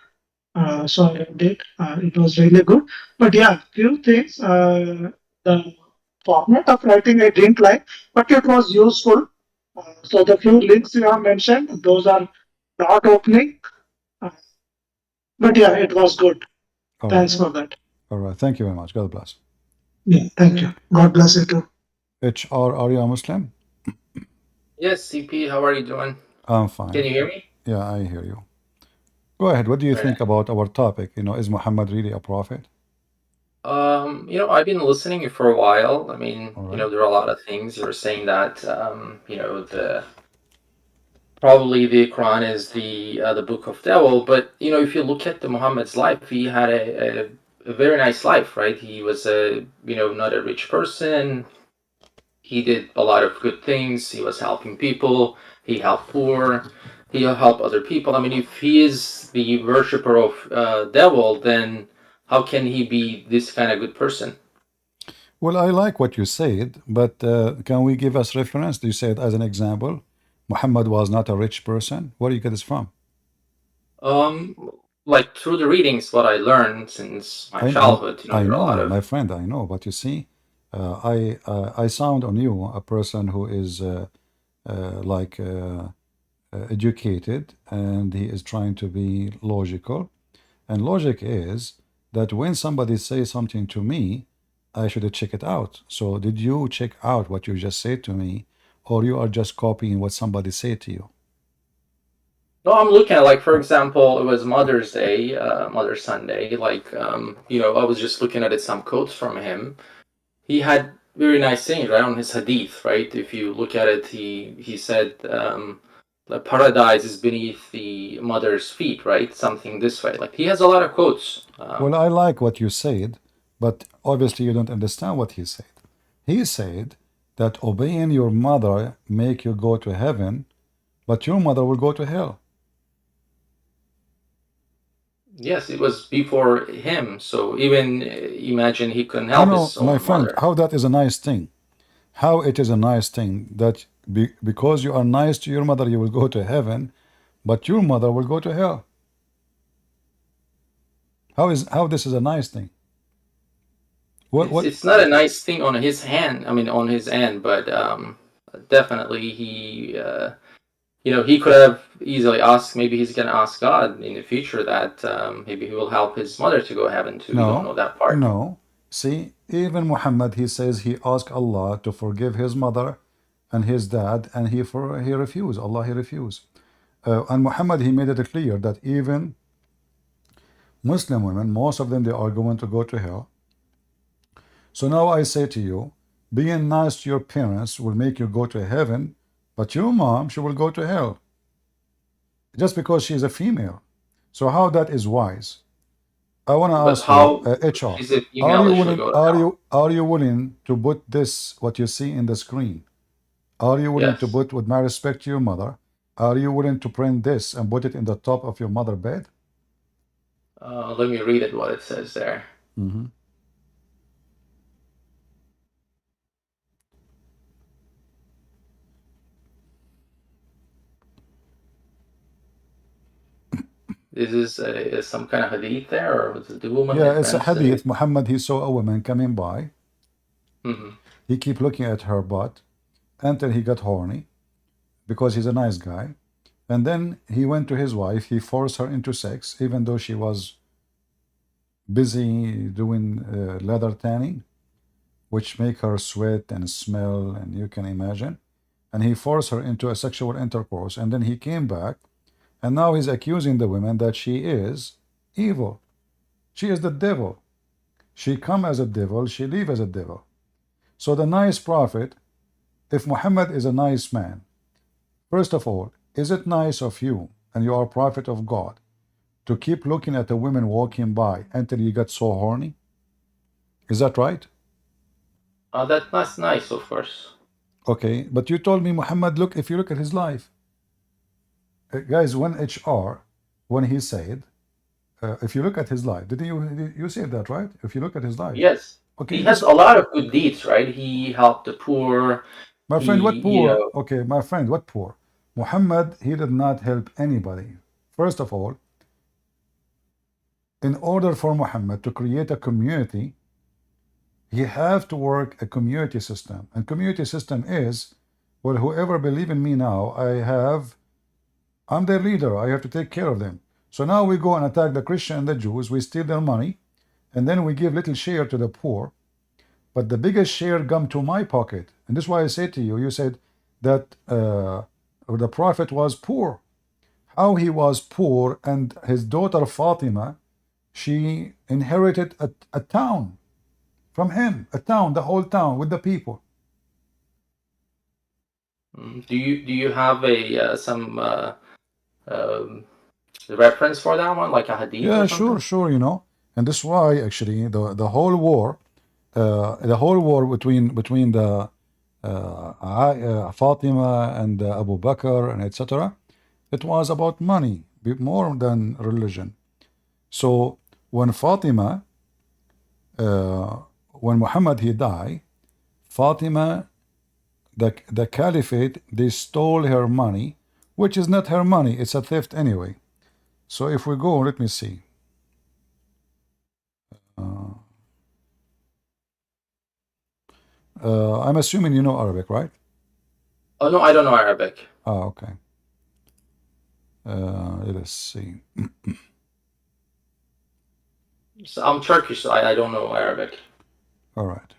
[SPEAKER 4] So I read it. It was really good. But yeah, few things. The format of writing I didn't like, but it was useful. So the few links you have mentioned, those are not opening. Uh, but yeah, it was good.
[SPEAKER 1] All right.
[SPEAKER 4] Thanks for that.
[SPEAKER 1] All right. Thank you very much. God bless.
[SPEAKER 4] Yeah, thank you. God bless you too.
[SPEAKER 1] HR, are you a Muslim?
[SPEAKER 5] Yes, CP, how are you doing?
[SPEAKER 1] I'm
[SPEAKER 5] Can
[SPEAKER 1] fine.
[SPEAKER 5] you hear me?
[SPEAKER 1] Yeah, I hear you. Go ahead. What do you
[SPEAKER 5] Very
[SPEAKER 1] think
[SPEAKER 5] nice.
[SPEAKER 1] about our topic? Is Muhammad really a prophet?
[SPEAKER 5] I've been listening for a while. I mean,
[SPEAKER 1] All right.
[SPEAKER 5] there are a lot of things. You were saying that, the probably the Quran is the book of devil, but if you look at the Muhammad's life, he had a very nice life, right? He was not a rich person. he did a lot of good things. He was helping people. He helped poor. He helped other people. I mean, if he is the worshiper of devil, then how can he be this kind of good person?
[SPEAKER 1] Well, I like what you said, but can we give us reference? You said as an example, Muhammad was not a rich person. Where do you get this from?
[SPEAKER 5] Like through the readings, what I learned since my childhood,
[SPEAKER 1] I
[SPEAKER 5] there are a lot
[SPEAKER 1] know,
[SPEAKER 5] of.
[SPEAKER 1] my friend, I know. But you see, I sound on you a person who is like educated, and he is trying to be logical. And logic is that when somebody says something to me, I should check it out. So did you check out what you just said to me, or you are just copying what somebody said to you?
[SPEAKER 5] No, I'm looking at, like, for example, it was Mother's Day, Mother's Sunday. Like, I was just looking at some quotes from him. He had very nice things, right, on his hadith, right? If you look at it, he said, the paradise is beneath the mother's feet, right? Something this way. Like, he has a lot of quotes.
[SPEAKER 1] Well, I like what you said, but obviously you don't understand what he said. He said that obeying your mother make you go to heaven, but your mother will go to hell.
[SPEAKER 5] Yes, it was before him, so even imagine he couldn't
[SPEAKER 1] You
[SPEAKER 5] help
[SPEAKER 1] know,
[SPEAKER 5] his
[SPEAKER 1] my
[SPEAKER 5] own
[SPEAKER 1] friend,
[SPEAKER 5] mother.
[SPEAKER 1] how that is a nice thing. How it is a nice thing that because you are nice to your mother, you will go to heaven, but your mother will go to hell. How this is a nice thing? What?
[SPEAKER 5] It's not a nice thing on his hand. I mean, on his end, but definitely he could have easily asked. Maybe he's gonna ask God in the future that maybe he will help his mother to go heaven too. We don't
[SPEAKER 1] No,
[SPEAKER 5] know that part.
[SPEAKER 1] no. See, even Muhammad, he says he asked Allah to forgive his mother and his dad, and he refused. Allah he refused. And Muhammad he made it clear that even Muslim women, most of them they are going to go to hell. So now I say to you, being nice to your parents will make you go to heaven, but your mom she will go to hell just because she is a female. So how that is wise? I want to
[SPEAKER 5] But
[SPEAKER 1] ask you,
[SPEAKER 5] how
[SPEAKER 1] HR,
[SPEAKER 5] is it
[SPEAKER 1] are
[SPEAKER 5] female
[SPEAKER 1] you
[SPEAKER 5] that should
[SPEAKER 1] willing?
[SPEAKER 5] go to hell?
[SPEAKER 1] Are you willing to put this what you see in the screen? Are you willing to
[SPEAKER 5] Yes.
[SPEAKER 1] put, with my respect to your mother, are you willing to print this and put it in the top of your mother bed?
[SPEAKER 5] Let me read it. What it says there.
[SPEAKER 1] Mm-hmm.
[SPEAKER 5] This is some kind of hadith there, or was it the woman
[SPEAKER 1] Yeah,
[SPEAKER 5] that
[SPEAKER 1] it's a
[SPEAKER 5] went to?
[SPEAKER 1] hadith. Muhammad he saw a woman coming by.
[SPEAKER 5] Mm-hmm.
[SPEAKER 1] He keep looking at her butt until he got horny because he's a nice guy. And then he went to his wife. He forced her into sex, even though she was busy doing leather tanning, which make her sweat and smell, and you can imagine. And he forced her into a sexual intercourse. And then he came back, and now he's accusing the woman that she is evil. She is the devil. She come as a devil, she leave as a devil. So the nice prophet, if Muhammad is a nice man, first of all, is it nice of you, and you are a prophet of God, to keep looking at the women walking by until you get so horny? Is that right?
[SPEAKER 5] That's nice, of course.
[SPEAKER 1] Okay, but you told me Muhammad, look, if you look at his life, guys, when HR, when he said, if you look at his life, did you say that, right? If you look at his life.
[SPEAKER 5] Yes,
[SPEAKER 1] Okay,
[SPEAKER 5] he has
[SPEAKER 1] this,
[SPEAKER 5] a lot of good deeds, right? He helped the poor.
[SPEAKER 1] my friend, what
[SPEAKER 5] He,
[SPEAKER 1] poor? Okay, my friend, what poor? Muhammad, he did not help anybody. First of all, in order for Muhammad to create a community, he have to work a community system. And community system is, well, whoever believe in me now, I'm their leader. I have to take care of them. So now we go and attack the Christian and the Jews. We steal their money, and then we give little share to the poor. But the biggest share come to my pocket. And this is why I say to you, you said that the prophet was poor. How he was poor, and his daughter Fatima, she inherited a town from him, a town, the whole town with the people.
[SPEAKER 5] do you have some reference for that one, like a hadith or
[SPEAKER 1] Yeah,
[SPEAKER 5] something?
[SPEAKER 1] sure, and this is why actually the whole war between Fatima and Abu Bakr and etc. It was about money more than religion. So when Fatima, when Muhammad he died, Fatima, the caliphate, they stole her money, which is not her money, it's a theft anyway. So if we go, let me see. I'm assuming you know Arabic, right?
[SPEAKER 5] Oh no, I don't know Arabic.
[SPEAKER 1] Ah, okay. Let's see.
[SPEAKER 5] So I'm Turkish, so I don't know Arabic.
[SPEAKER 1] All right.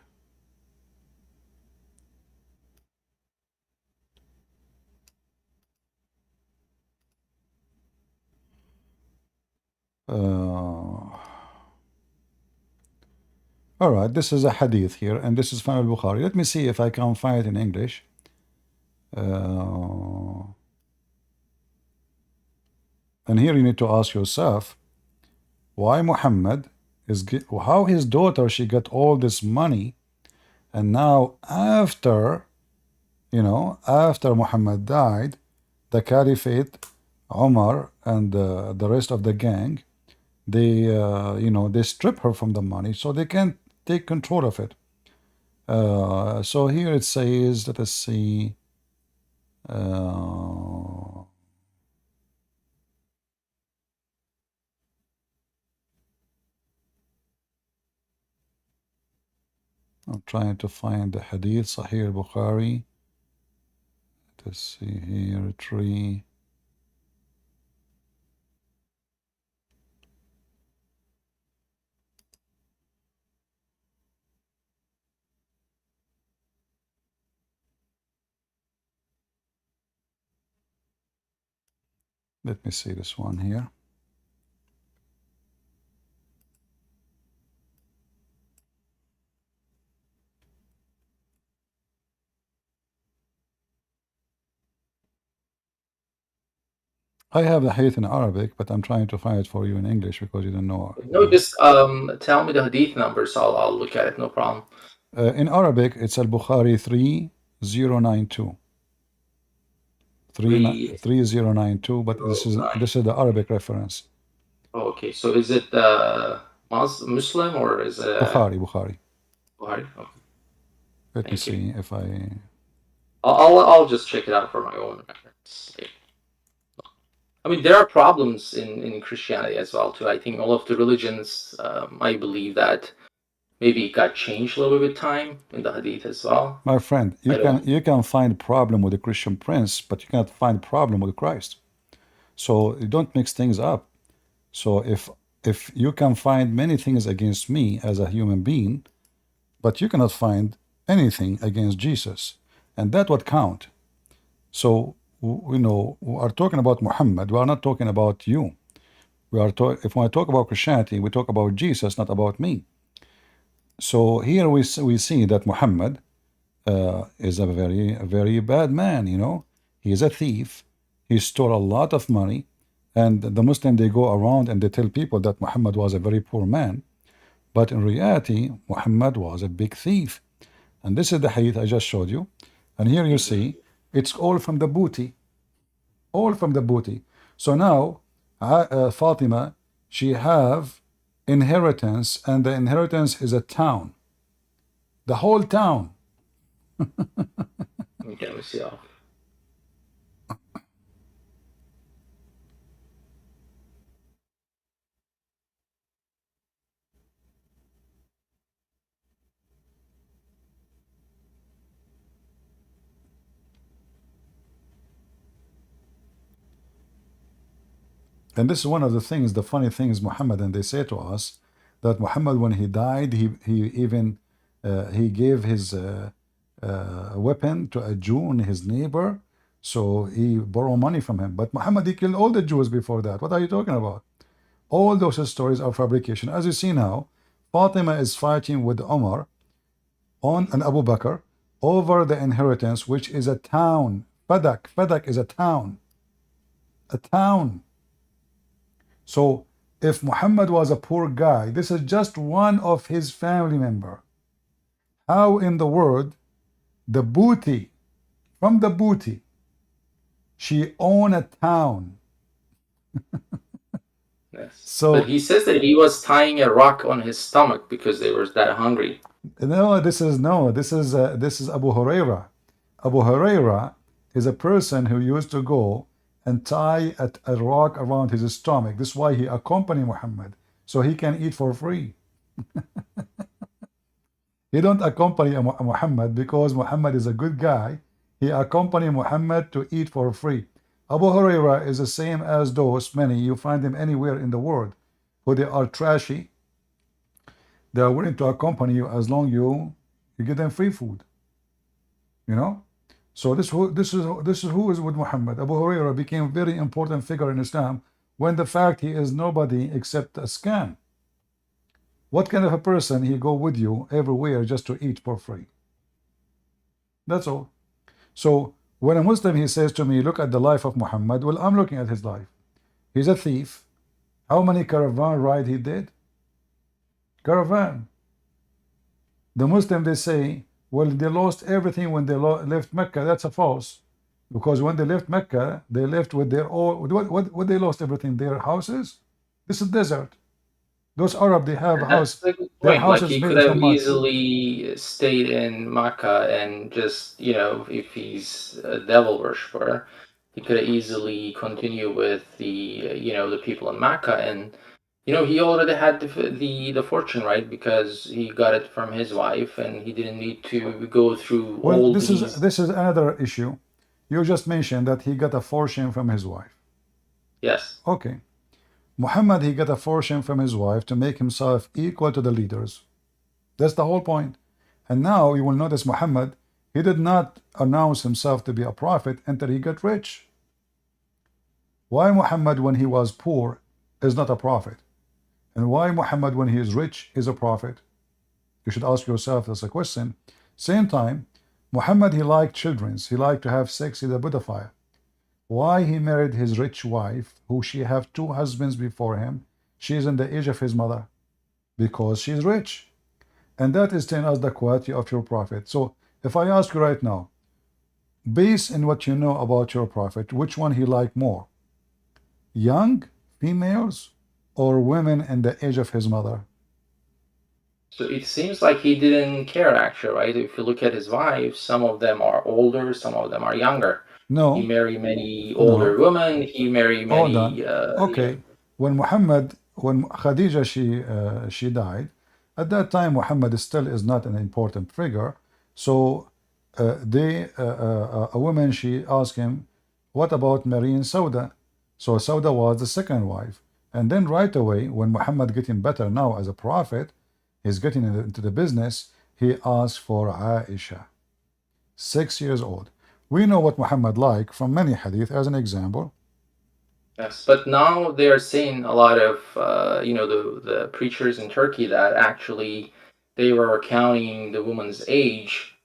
[SPEAKER 1] All right, this is a hadith here, and this is from al-Bukhari. Let me see if I can find it in English. And here you need to ask yourself, why Muhammad is how his daughter she got all this money, and now after after Muhammad died, the caliphate, Omar and the rest of the gang, they they strip her from the money so they can take control of it. So here it says, let us see. I'm trying to find the hadith, Sahih Bukhari. Let's see here, tree. Let me see this one here. I have the hadith in Arabic, but I'm trying to find it for you in English because you don't know.
[SPEAKER 5] No, just tell me the hadith number, so I'll look at it. No problem.
[SPEAKER 1] In Arabic, it's al-Bukhari 3092. 3092, but this is the Arabic reference.
[SPEAKER 5] Oh, okay, so is it Muslim or is it
[SPEAKER 1] Bukhari?
[SPEAKER 5] Bukhari? Okay.
[SPEAKER 1] Let me see if I.
[SPEAKER 5] I'll just check it out for my own reference. I mean, there are problems in Christianity as well too. I think all of the religions, I believe that maybe it got changed a little bit with time in the Hadith as well.
[SPEAKER 1] My friend, you can find problem with the Christian prince, but you cannot find problem with Christ. So you don't mix things up. So if you can find many things against me as a human being, but you cannot find anything against Jesus, and that what count. So we are talking about Muhammad. We are not talking about you. If I talk about Christianity, we talk about Jesus, not about me. So here we see that Muhammad is a very bad man. He is a thief. He stole a lot of money, and the Muslim they go around and they tell people that Muhammad was a very poor man, but in reality Muhammad was a big thief. And this is the hadith I just showed you, and here you see it's all from the booty, all from the booty. So now Fatima, she have inheritance, and the inheritance is a town, the whole town.
[SPEAKER 5] Okay, let me see.
[SPEAKER 1] And this is one of the things, the funny things Muhammad, and they say to us that Muhammad, when he died, he even he gave his weapon to a Jew, his neighbor, so he borrowed money from him. But Muhammad, he killed all the Jews before that. What are you talking about? All those stories are fabrication. As you see now, Fatima is fighting with Omar and Abu Bakr over the inheritance, which is a town. Fadak is a town. A town. So if Muhammad was a poor guy, this is just one of his family member. How in the world The booty, from the booty, she owned a town.
[SPEAKER 5] Yes.
[SPEAKER 1] So
[SPEAKER 5] but he says that he was tying a rock on his stomach because they were that hungry.
[SPEAKER 1] no, this is Abu Huraira. Abu Huraira is a person who used to go and tie a rock around his stomach. This is why he accompanied Muhammad, so he can eat for free. He don't accompany Muhammad because Muhammad is a good guy. He accompanied Muhammad to eat for free. Abu Huraira is the same as those many, you find them anywhere in the world, who they are trashy. They are willing to accompany you as long you give them free food. You know? So this is who is with Muhammad. Abu Huraira became a very important figure in Islam when the fact he is nobody except a scam. What kind of a person he go with you everywhere just to eat for free? That's all. So when a Muslim he says to me, look at the life of Muhammad, well, I'm looking at his life. He's a thief. How many caravan ride he did? Caravan. The Muslim they say, well, they lost everything when they left Mecca. That's a false, because when they left Mecca, they left with their all. What they lost everything? Their houses. This is desert. Those Arab they have a house.
[SPEAKER 5] That's a good
[SPEAKER 1] Their
[SPEAKER 5] point. Like
[SPEAKER 1] houses
[SPEAKER 5] he
[SPEAKER 1] made
[SPEAKER 5] could
[SPEAKER 1] from
[SPEAKER 5] have
[SPEAKER 1] mud.
[SPEAKER 5] easily stayed in Makkah and just, if he's a devil worshiper, he could have easily continue with the people in Makkah, and he already had the fortune, right? Because he got it from his wife, and he didn't need to go through
[SPEAKER 1] Well,
[SPEAKER 5] all
[SPEAKER 1] this
[SPEAKER 5] these.
[SPEAKER 1] is another issue. You just mentioned that he got a fortune from his wife.
[SPEAKER 5] Yes.
[SPEAKER 1] Okay. Muhammad, he got a fortune from his wife to make himself equal to the leaders. That's the whole point. And now you will notice Muhammad, he did not announce himself to be a prophet until he got rich. Why Muhammad, when he was poor, is not a prophet? And why Muhammad, when he is rich, is a prophet? You should ask yourself as a question. Same time, Muhammad, he liked children. He liked to have sex. He's a pedophile. Why he married his rich wife, who she have two husbands before him? She is in the age of his mother. Because she is rich. And that is telling us the quality of your prophet. So if I ask you right now, based on what you know about your prophet, which one he liked more? Young females or women in the age of his mother?
[SPEAKER 5] So it seems like he didn't care, actually, right? If you look at his wives, some of them are older, some of them are younger. He
[SPEAKER 1] No,
[SPEAKER 5] married many older
[SPEAKER 1] no.
[SPEAKER 5] women. He married
[SPEAKER 1] Hold on.
[SPEAKER 5] many.
[SPEAKER 1] Okay. When Khadija she died, at that time Muhammad still is not an important figure. So a woman she asked him, what about marrying Sauda? So Sauda was the second wife. And then right away, when Muhammad getting better now as a prophet, he's getting into the business, he asked for Aisha, 6 years old. We know what Muhammad like from many hadith. As an example,
[SPEAKER 5] Yes, but now they are saying a lot of the preachers in Turkey that actually they were counting the woman's age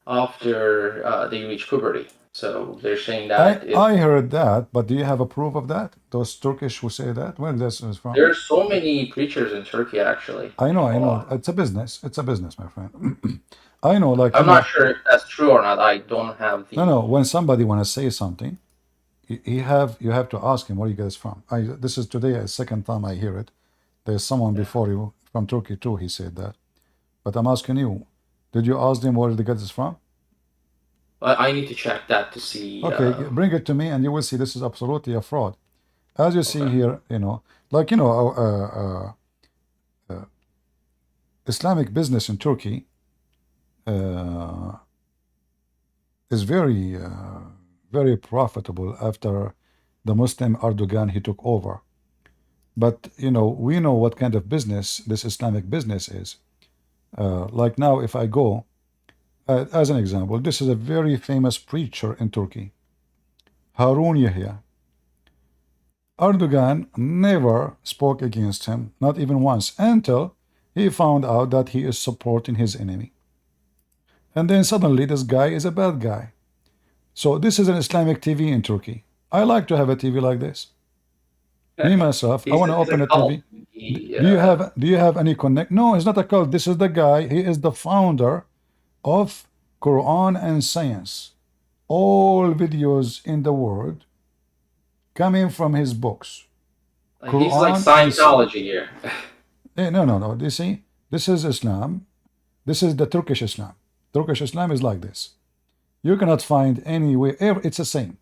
[SPEAKER 5] after they reach puberty. So they're saying that
[SPEAKER 1] I heard that, but do you have a proof of that? Those Turkish who say that? Where this is from?
[SPEAKER 5] there are so many preachers in Turkey, actually.
[SPEAKER 1] I know. It's a business. It's a business, my friend. I know, like,
[SPEAKER 5] I'm not sure if that's true or not. I don't have the.
[SPEAKER 1] No. When somebody want to say something, you have to ask him where you get this from. This is today a second time I hear it. There's someone before you from Turkey too. He said that, but I'm asking you, did you ask them where they get this from?
[SPEAKER 5] I need to check that to see.
[SPEAKER 1] Okay, bring it to me, and you will see this is absolutely a fraud. As you see here, like Islamic business in Turkey is very, very profitable after the Muslim Erdogan he took over. But we know what kind of business this Islamic business is. Like now, if I go, as an example, this is a very famous preacher in Turkey, Harun Yahya. Erdogan never spoke against him, not even once, until he found out that he is supporting his enemy. And then suddenly this guy is a bad guy. So this is an Islamic TV in Turkey. I like to have a TV like this. Me myself, I want to open a TV. Do you have any connect? No, it's not a cult. This is the guy. He is the founder of Quran and science, all videos in the world coming from his books.
[SPEAKER 5] He's like
[SPEAKER 1] Quran and
[SPEAKER 5] Scientology here.
[SPEAKER 1] no. You see, this is Islam. This is the Turkish Islam. Turkish Islam is like this. You cannot find anywhere. It's the same.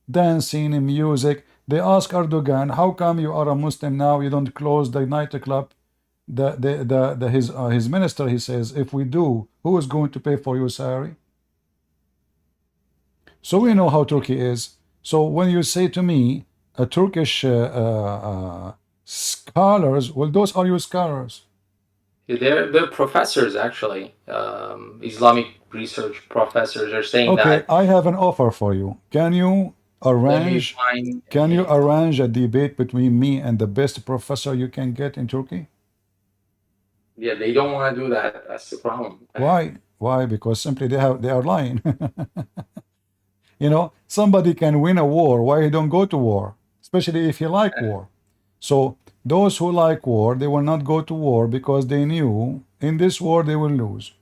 [SPEAKER 1] Dancing and music. They ask Erdogan, how come you are a Muslim now? You don't close the nightclub. His minister, he says, if we do, who is going to pay for your salary? So we know how Turkey is. So when you say to me, a Turkish scholars, well, those are your scholars.
[SPEAKER 5] They're professors, actually. Islamic research professors are saying
[SPEAKER 1] Okay,
[SPEAKER 5] that.
[SPEAKER 1] I have an offer for you. Can you
[SPEAKER 5] Let me
[SPEAKER 1] arrange?
[SPEAKER 5] find.
[SPEAKER 1] Can you arrange a debate between me and the best professor you can get in Turkey?
[SPEAKER 5] Yeah, they don't want to do that. That's the problem.
[SPEAKER 1] Why? Why? Because simply they are lying. You know, somebody can win a war. Why he don't go to war? Especially if you like war. So those who like war, they will not go to war because they knew in this war they will lose.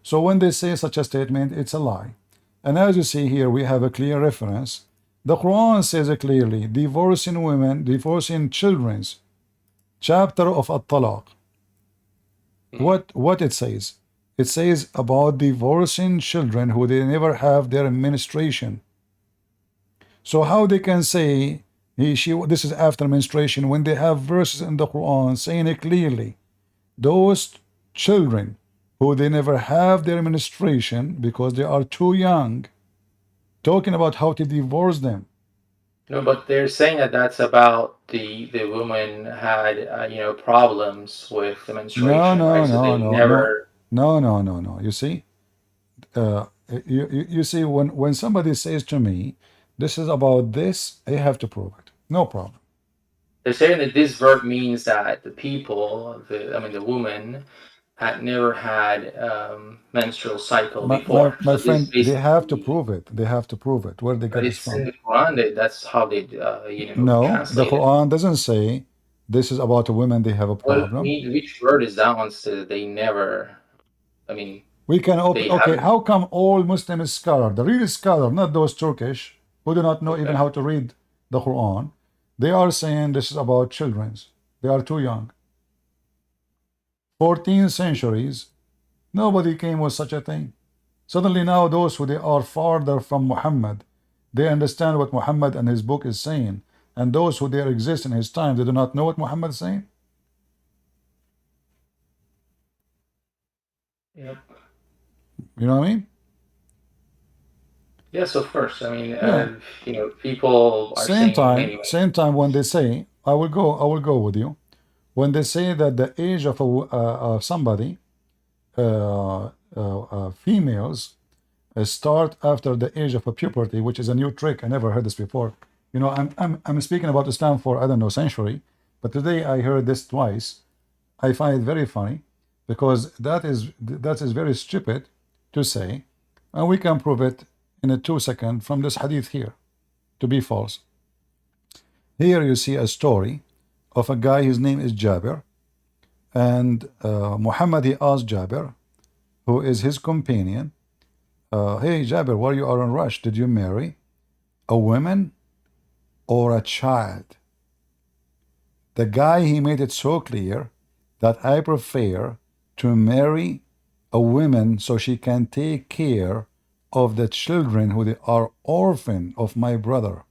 [SPEAKER 1] So when they say such a statement, it's a lie. And as you see here, we have a clear reference. The Quran says it clearly, divorcing women, divorcing children's chapter of At-Talaq. What it says? It says about divorcing children who they never have their menstruation. So how they can say this is after menstruation when they have verses in the Quran saying it clearly? Those children who they never have their menstruation because they are too young, talking about how to divorce them.
[SPEAKER 5] No, but they're saying that that's about the woman had problems with the menstruation, right? So they never.
[SPEAKER 1] No. You see, you see when somebody says to me, this is about this, I have to prove it. No problem.
[SPEAKER 5] They're saying that this verb means that the people, the woman, had never had menstrual cycle before.
[SPEAKER 1] My
[SPEAKER 5] So this
[SPEAKER 1] friend, they have to
[SPEAKER 5] basically,
[SPEAKER 1] prove it. They have to prove it. Where they
[SPEAKER 5] but
[SPEAKER 1] get this
[SPEAKER 5] it's in
[SPEAKER 1] from?
[SPEAKER 5] the Quran. That's how they,
[SPEAKER 1] No, the
[SPEAKER 5] translate it.
[SPEAKER 1] Quran doesn't say this is about a women they have a problem.
[SPEAKER 5] Which word is that one? So they never. I mean,
[SPEAKER 1] We can
[SPEAKER 5] they
[SPEAKER 1] okay,
[SPEAKER 5] haven't.
[SPEAKER 1] how come all Muslim scholar, the real scholar, not those Turkish who do not know even
[SPEAKER 5] Okay.
[SPEAKER 1] how to read the Quran, they are saying this is about children's. They are too young. 14 centuries, nobody came with such a thing. Suddenly now those who they are farther from Muhammad, they understand what Muhammad and his book is saying. And those who there exist in his time, they do not know what Muhammad is saying.
[SPEAKER 5] Yep.
[SPEAKER 1] You know what I mean?
[SPEAKER 5] Yes, of course. I mean,
[SPEAKER 1] Yeah.
[SPEAKER 5] people are saying anyway.
[SPEAKER 1] Same time when they say, I will go with you. When they say that the age of somebody, females start after the age of a puberty, which is a new trick. I never heard this before. You know, I'm speaking about Islam for I don't know century, but today I heard this twice. I find it very funny because that is very stupid to say, and we can prove it in a 2 second from this hadith here to be false. Here you see a story of a guy, his name is Jabir, and Muhammad, he asked Jabir, who is his companion, hey Jabir, why you are in rush? Did you marry a woman or a child? The guy, he made it so clear that I prefer to marry a woman so she can take care of the children who they are orphan of my brother.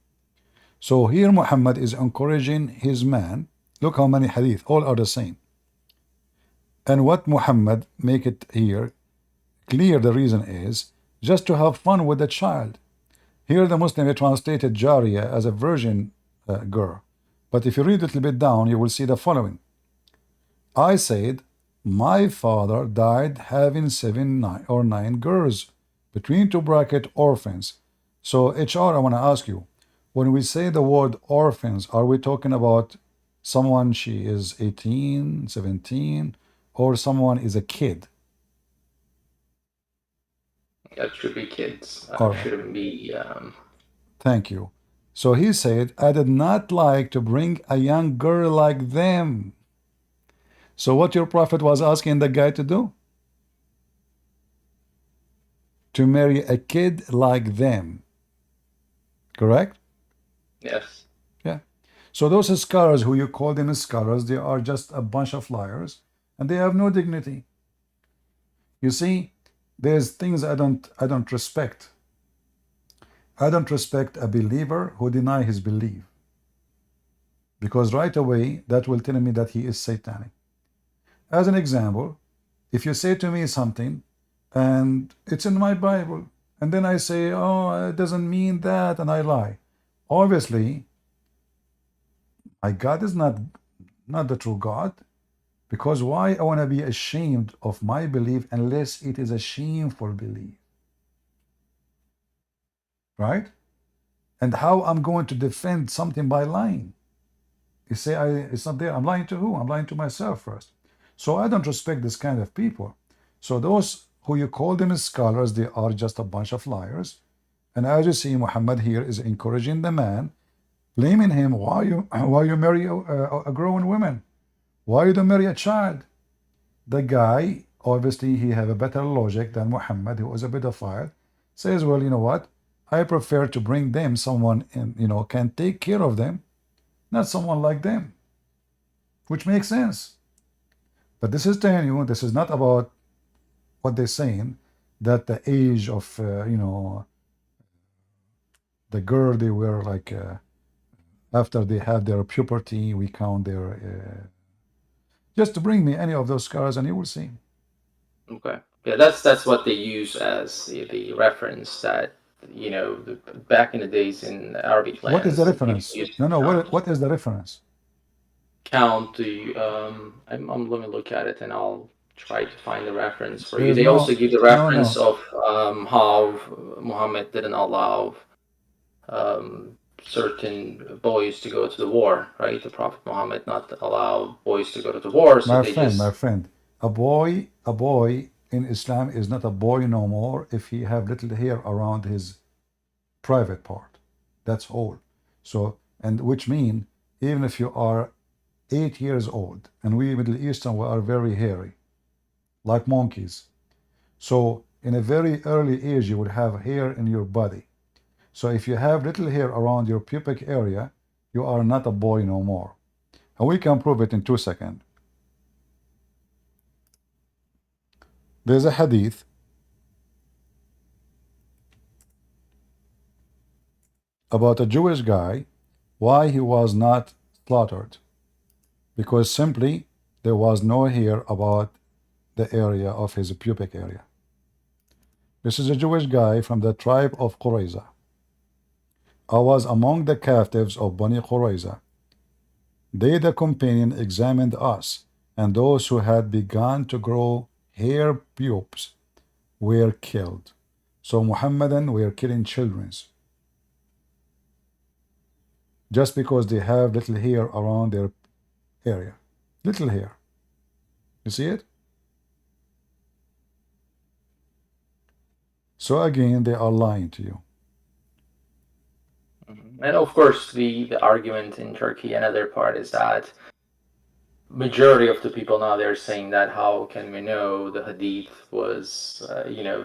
[SPEAKER 1] So here Muhammad is encouraging his man. Look how many hadith, all are the same. And what Muhammad make it here clear, the reason is just to have fun with the child. Here the Muslim translated Jariya as a virgin girl. But if you read a little bit down, you will see the following. I said, my father died having 7 or 9 girls, between two bracket orphans. So HR, I want to ask you, when we say the word orphans, are we talking about someone she is 18, 17, or someone is a kid?
[SPEAKER 5] That should be kids.
[SPEAKER 1] All right.
[SPEAKER 5] Shouldn't be.
[SPEAKER 1] Thank you. So he said, I did not like to bring a young girl like them. So what your prophet was asking the guy to do? to marry a kid like them. Correct?
[SPEAKER 5] Yes.
[SPEAKER 1] Yeah. So those scholars who you call them scholars, they are just a bunch of liars, and they have no dignity. You see, there's things I don't respect. I don't respect a believer who deny his belief, because right away that will tell me that he is satanic. As an example, if you say to me something and it's in my Bible, and then I say, oh, it doesn't mean that, and I lie, obviously my God is not the true God, because why I want to be ashamed of my belief unless it is a shameful belief, right? And how I'm going to defend something by lying? You say it's not there. I'm lying to who? I'm lying to myself first. So I don't respect this kind of people. So those who you call them scholars, they are just a bunch of liars. And as you see, Muhammad here is encouraging the man, blaming him, why you marry a grown woman? Why you don't marry a child? The guy, obviously, he have a better logic than Muhammad, who was a pedophile, says, well, you know what? I prefer to bring them someone and can take care of them, not someone like them, which makes sense. But this is telling you, this is not about what they're saying, that the age of, the girl, they were like, after they have their puberty, we count their, just to bring me any of those scars and you will see.
[SPEAKER 5] Okay. Yeah, that's what they use as the reference that, back in the days in Arabic lands.
[SPEAKER 1] What is the reference? No, what is the reference?
[SPEAKER 5] Count the let me look at it and I'll try to find the reference for you.
[SPEAKER 1] There's
[SPEAKER 5] They
[SPEAKER 1] no,
[SPEAKER 5] also give the reference of how Muhammad didn't allow certain boys to go to the war, right? The Prophet Muhammad not allow boys to go to the war, so
[SPEAKER 1] my friend, a boy in Islam is not a boy no more if he have little hair around his private part. That's all. So, and which mean even if you are 8 years old, and we Middle Eastern we are very hairy, like monkeys. So in a very early age you would have hair in your body. So if you have little hair around your pubic area, you are not a boy no more. And we can prove it in 2 seconds. There's a hadith about a Jewish guy, why he was not slaughtered. Because simply there was no hair about the area of his pubic area. This is a Jewish guy from the tribe of Qurayza. I was among the captives of Bani Qurayza. They, the companion, examined us, and those who had begun to grow hair pubes were killed. So Muhammadan were killing children just because they have little hair around their area. Little hair. You see it? So again, they are lying to you.
[SPEAKER 5] And of course, the argument in Turkey, another part is that majority of the people now they're saying that how can we know the hadith was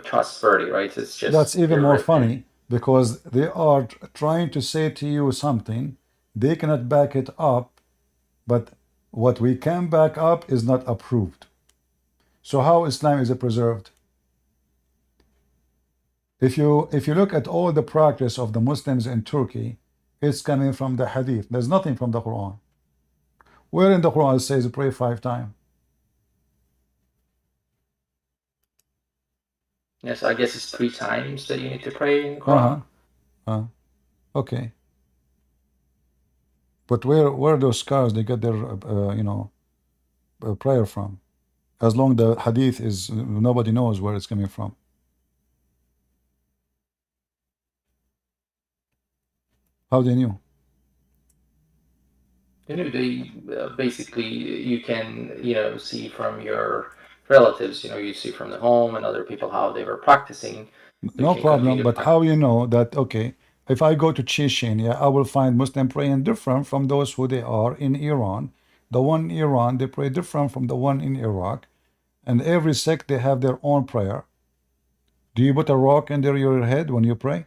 [SPEAKER 5] trustworthy, right? It's just
[SPEAKER 1] that's even more funny because they are trying to say to you something, they cannot back it up, but what we can back up is not approved. So how Islam is preserved? If you look at all the practice of the Muslims in Turkey, it's coming from the hadith. There's nothing from the Quran. Where in the Quran it says pray 5 times?
[SPEAKER 5] Yes, I guess it's 3 times that you need to pray in the Quran.
[SPEAKER 1] Okay. But where those scars they get their prayer from? As long the hadith is nobody knows where it's coming from. How they knew?
[SPEAKER 5] They basically you can see from your relatives. You see from the home and other people how they were practicing.
[SPEAKER 1] No problem. But how you know that? Okay, if I go to Chechnya, I will find Muslim praying different from those who they are in Iran. The one in Iran they pray different from the one in Iraq, and every sect they have their own prayer. Do you put a rock under your head when you pray?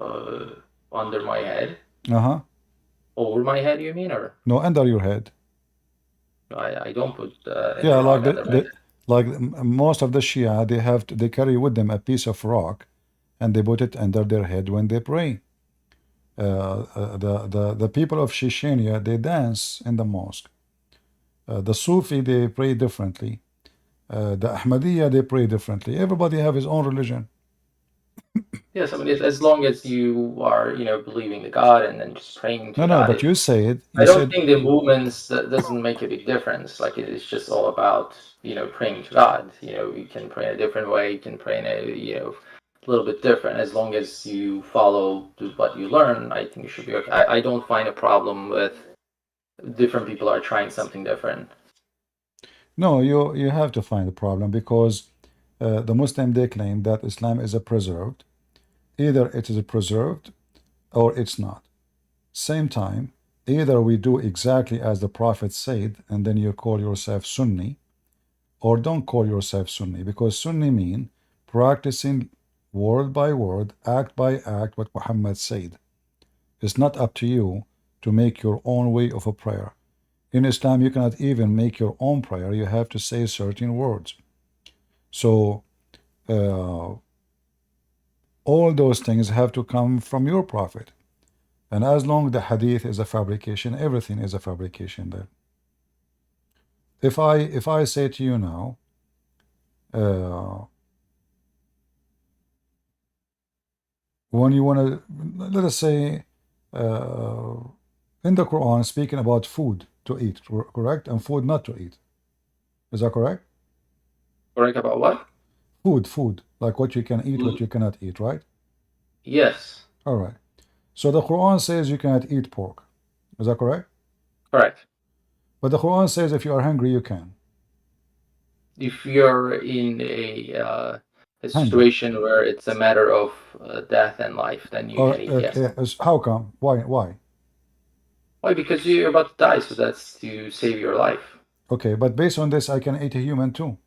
[SPEAKER 5] Under my head?
[SPEAKER 1] Uh-huh.
[SPEAKER 5] Over my head, you mean, or?
[SPEAKER 1] No, under your head.
[SPEAKER 5] I don't put any
[SPEAKER 1] Yeah,
[SPEAKER 5] rock
[SPEAKER 1] like
[SPEAKER 5] under my head.
[SPEAKER 1] most of the Shia, they carry with them a piece of rock, and they put it under their head when they pray. The people of Chechnya, they dance in the mosque. The Sufi, they pray differently. The Ahmadiyya, they pray differently. Everybody have his own religion.
[SPEAKER 5] Yes, I mean, as long as you are, believing the God and then just praying to
[SPEAKER 1] No,
[SPEAKER 5] God.
[SPEAKER 1] but you said
[SPEAKER 5] I don't think the movements that doesn't make a big difference. Like it's just all about, praying to God. You can pray in a different way. You can pray in a little bit different. As long as you follow what you learn, I think you should be okay. I don't find a problem with different people are trying something different.
[SPEAKER 1] No, you have to find the problem because the Muslim, they claim that Islam is a preserved. Either it is preserved or it's not. Same time, either we do exactly as the Prophet said, and then you call yourself Sunni, or don't call yourself Sunni, because Sunni mean practicing word by word, act by act what Muhammad said. It's not up to you to make your own way of a prayer. In Islam, you cannot even make your own prayer. You have to say certain words. So all those things have to come from your Prophet. And as long the hadith is a fabrication, everything is a fabrication there. If I say to you now, when you want to, let us say, in the Quran, speaking about food to eat, correct? And food not to eat. Is that correct?
[SPEAKER 5] Correct about what?
[SPEAKER 1] Food, like what you can eat, what you cannot eat, right?
[SPEAKER 5] Yes.
[SPEAKER 1] All right. So the Quran says you cannot eat pork. Is that correct?
[SPEAKER 5] Correct.
[SPEAKER 1] But the Quran says if you are hungry, you can.
[SPEAKER 5] If you're in a situation where it's a matter of death and life, then you can eat, yes.
[SPEAKER 1] How come? Why?
[SPEAKER 5] Why? Because you're about to die, so that's to save your life.
[SPEAKER 1] Okay, but based on this, I can eat a human too.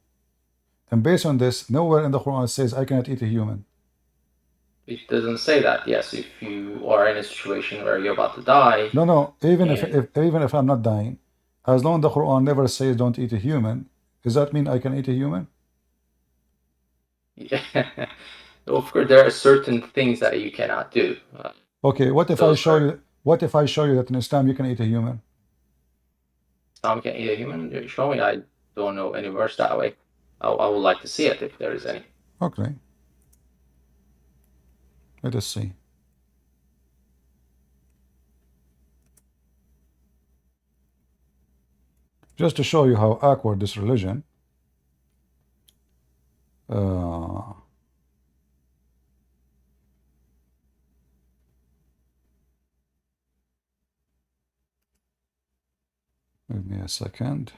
[SPEAKER 1] And based on this, nowhere in the Quran says I cannot eat a human.
[SPEAKER 5] It doesn't say that. Yes, if you are in a situation where you're about to die.
[SPEAKER 1] No. Even if I'm not dying, as long as the Quran never says don't eat a human, does that mean I can eat a human?
[SPEAKER 5] Yeah. Of course, there are certain things that you cannot do.
[SPEAKER 1] Okay, what if I show you? What if I show you that in Islam you can eat a human?
[SPEAKER 5] Islam can eat a human? Show me. I don't know any verse that way. I would like to see it if there is any.
[SPEAKER 1] Okay. Let us see. Just to show you how awkward this religion. Give me a second.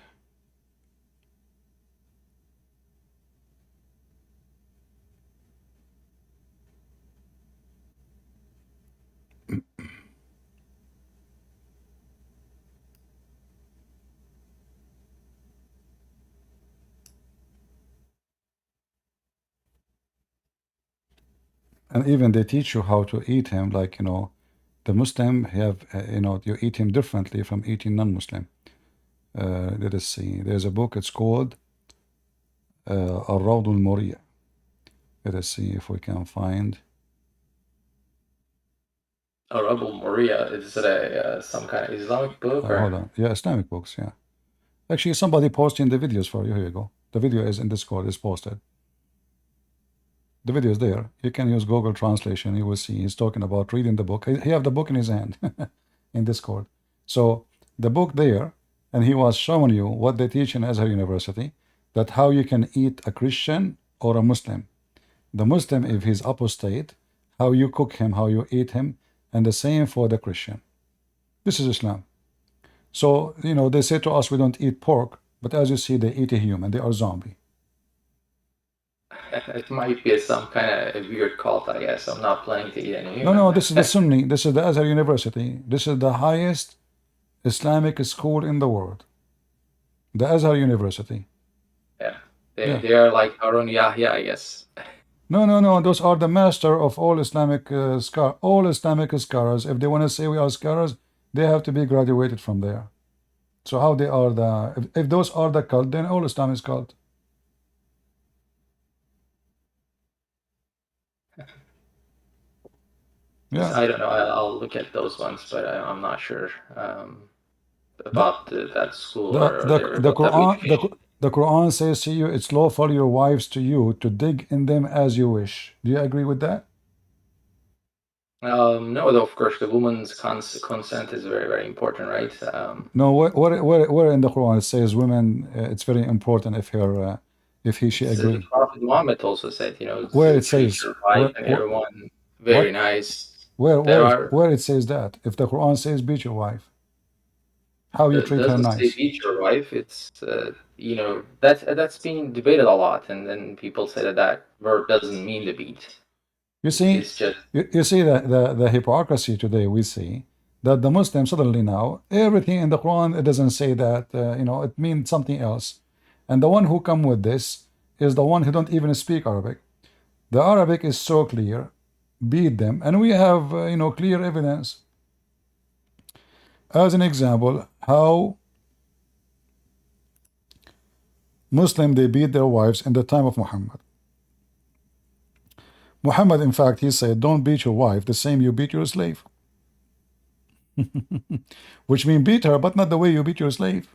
[SPEAKER 1] And even they teach you how to eat him, like, the Muslim have, you eat him differently from eating non-Muslim. Let us see. There's a book, it's called Al-Rawd al-Muriya. Let us see if we can find.
[SPEAKER 5] Al-Rawd al-Muriya, is it some kind of Islamic book? Or?
[SPEAKER 1] Hold on. Yeah, Islamic books, yeah. Actually, somebody posting the videos for you. Here you go. The video is in Discord, it's posted. The video is there. You can use Google Translation. You will see he's talking about reading the book. He have the book in his hand in Discord. So the book there, and he was showing you what they teach in Azhar University, that how you can eat a Christian or a Muslim. The Muslim, if he's apostate, how you cook him, how you eat him, and the same for the Christian. This is Islam. So, they say to us we don't eat pork, but as you see, they eat a human. They are zombie.
[SPEAKER 5] It might be some kind of weird cult, I guess. I'm not planning to eat any human.
[SPEAKER 1] No, this is the Sunni. This is the Azhar University. This is the highest Islamic school in the world. The Azhar University.
[SPEAKER 5] Yeah.
[SPEAKER 1] Yeah.
[SPEAKER 5] They are like Harun Yahya, I guess.
[SPEAKER 1] No. Those are the master of all Islamic all Islamic scholars. If they want to say we are scholars, they have to be graduated from there. So how they are if those are the cult, then all Islam is cult. Yeah.
[SPEAKER 5] I don't know. I'll look at those ones, but I'm not sure about that school or their
[SPEAKER 1] The Quran
[SPEAKER 5] education.
[SPEAKER 1] the Quran says to you, it's lawful your wives to you to dig in them as you wish. Do you agree with that?
[SPEAKER 5] No, though, of course, the woman's consent is very, very important, right?
[SPEAKER 1] No, where in the Quran it says women, it's very important if she
[SPEAKER 5] The
[SPEAKER 1] agree.
[SPEAKER 5] Prophet Muhammad also said, you know,
[SPEAKER 1] Where
[SPEAKER 5] to
[SPEAKER 1] it
[SPEAKER 5] treat
[SPEAKER 1] says
[SPEAKER 5] your wife and
[SPEAKER 1] what
[SPEAKER 5] everyone very
[SPEAKER 1] what
[SPEAKER 5] nice. There are
[SPEAKER 1] where it says that if the Quran says beat your wife, how you treat her
[SPEAKER 5] doesn't say
[SPEAKER 1] nice.
[SPEAKER 5] beat your wife. It's you know, that's being debated a lot, and then people say that that verb doesn't mean to beat.
[SPEAKER 1] You see,
[SPEAKER 5] It's just
[SPEAKER 1] you see the hypocrisy today. We see that the Muslims suddenly now everything in the Quran it doesn't say that it means something else, and the one who come with this is the one who don't even speak Arabic. The Arabic is so clear, beat them, and we have clear evidence. As an example, how Muslim they beat their wives in the time of Muhammad. Muhammad, in fact, he said, "Don't beat your wife the same you beat your slave." Which means beat her, but not the way you beat your slave.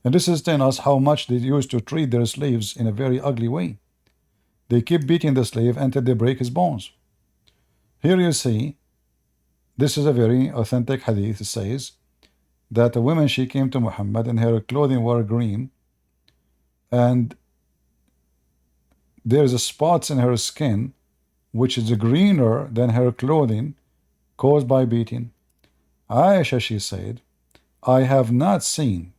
[SPEAKER 1] And this is telling us how much they used to treat their slaves in a very ugly way. They keep beating the slave until they break his bones. Here you see, this is a very authentic hadith. It says that a woman, she came to Muhammad and her clothing were green, and there's a spots in her skin which is greener than her clothing caused by beating. Aisha, she said, I have not seen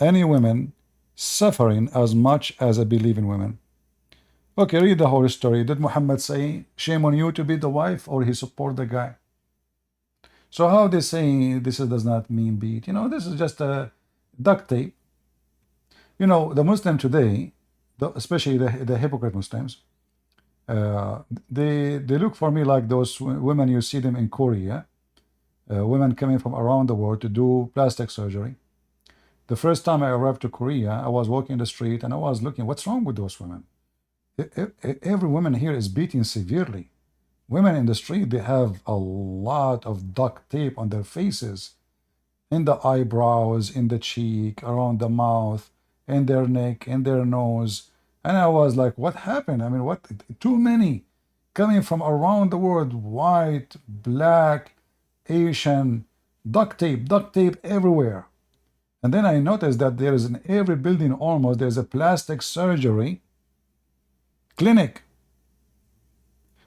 [SPEAKER 1] any women suffering as much as I believe in women. Okay, read the whole story. Did Muhammad say, shame on you to beat the wife, or he support the guy? So how they say this does not mean beat? This is just a duct tape. The Muslim today, especially the hypocrite Muslims, they look for me like those women you see them in Korea, women coming from around the world to do plastic surgery. The first time I arrived to Korea, I was walking the street and I was looking, what's wrong with those women? Every woman here is beaten severely. Women in the street, they have a lot of duct tape on their faces, in the eyebrows, in the cheek, around the mouth, in their neck, in their nose. And I was like, what happened? I mean, what? Too many coming from around the world, white, black, Asian, duct tape everywhere. And then I noticed that there is in every building almost, there's a plastic surgery clinic.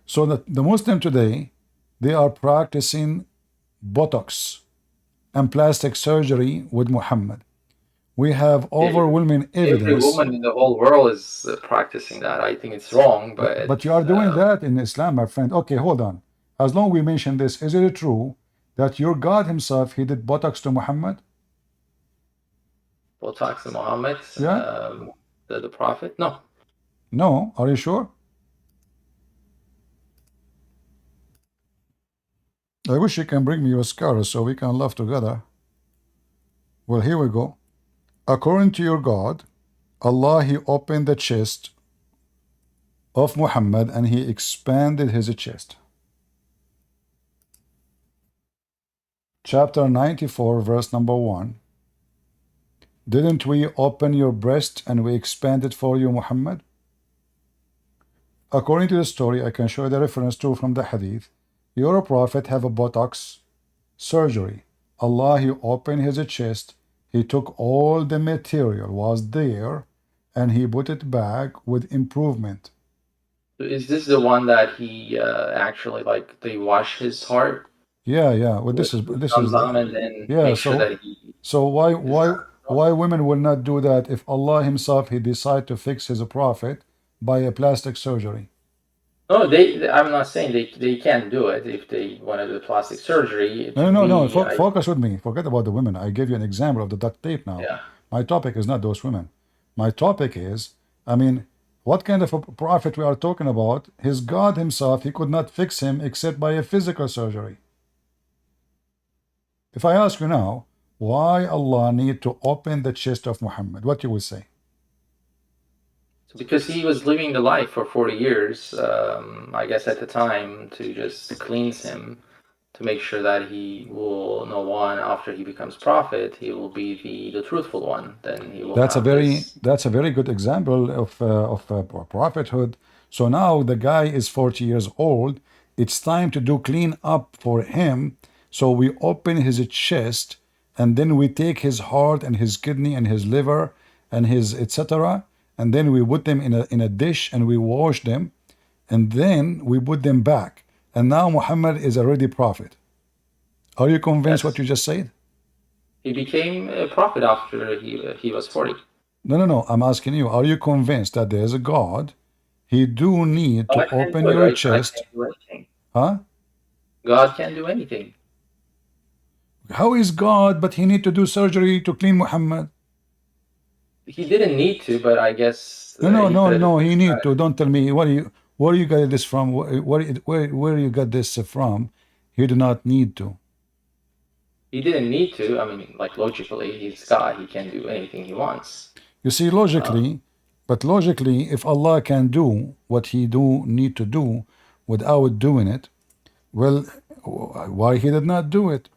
[SPEAKER 1] So that the Muslim today, they are practicing Botox and plastic surgery with Muhammad. We have overwhelming
[SPEAKER 5] every
[SPEAKER 1] evidence.
[SPEAKER 5] woman in the whole world is practicing that. I think it's wrong,
[SPEAKER 1] But you are doing that in Islam, my friend. Okay, hold on. As long we mention this, is it true that your God himself, he did Botox to Muhammad?
[SPEAKER 5] Botox to Muhammad,
[SPEAKER 1] Yeah?
[SPEAKER 5] the Prophet? No.
[SPEAKER 1] No? Are you sure? I wish you can bring me your scars so we can laugh together. Well, here we go. According to your God, Allah, he opened the chest of Muhammad and he expanded his chest. Chapter 94, verse number 1. Didn't we open your breast and we expanded for you, Muhammad? According to the story, I can show you the reference to from the hadith. Your prophet have a Botox surgery. Allah, he opened his chest. He took all the material was there and he put it back with improvement.
[SPEAKER 5] Is this the one that he actually like they wash his heart?
[SPEAKER 1] Yeah. Well,
[SPEAKER 5] with
[SPEAKER 1] this is
[SPEAKER 5] Zamzam and then
[SPEAKER 1] yeah.
[SPEAKER 5] make sure that he
[SPEAKER 1] So why women will not do that if Allah himself he decide to fix his prophet by a plastic surgery?
[SPEAKER 5] No, I'm not saying they can't do it if they want to do plastic surgery.
[SPEAKER 1] No. Focus with me. Forget about the women. I gave you an example of the duct tape now.
[SPEAKER 5] Yeah.
[SPEAKER 1] My topic is not those women. My topic is I mean, what kind of a prophet we are talking about? His God himself, he could not fix him except by a physical surgery. If I ask you now, why Allah need to open the chest of Muhammad, what you will say?
[SPEAKER 5] Because he was living the life for 40 years, I guess at the time, to just cleanse him, to make sure that he will, no one, after he becomes prophet, he will be the truthful one. Then he will
[SPEAKER 1] That's a
[SPEAKER 5] have this.
[SPEAKER 1] very good example of prophethood. So now the guy is 40 years old. It's time to do clean up for him. So we open his chest, and then we take his heart and his kidney and his liver and his etc. And then we put them in a dish and we wash them, and then we put them back. And now Muhammad is already prophet. Are you convinced what
[SPEAKER 5] Yes.
[SPEAKER 1] you just said?
[SPEAKER 5] He became a prophet after he was 40.
[SPEAKER 1] No. I'm asking you, are you convinced that there is a God? He do need to
[SPEAKER 5] God can't
[SPEAKER 1] open
[SPEAKER 5] do it,
[SPEAKER 1] your
[SPEAKER 5] right? God
[SPEAKER 1] chest.
[SPEAKER 5] can't do anything.
[SPEAKER 1] Huh?
[SPEAKER 5] God can't do anything.
[SPEAKER 1] How is God, but he need to do surgery to clean Muhammad?
[SPEAKER 5] He didn't need to, but I guess he put it.
[SPEAKER 1] No. He need to. Don't tell me where you got this from. Where you got this from? He do not need to.
[SPEAKER 5] He didn't need to. I mean, like logically, he's God. He can do anything he wants.
[SPEAKER 1] You see, logically, but logically, if Allah can do what he do need to do without doing it, well, why he did not do it?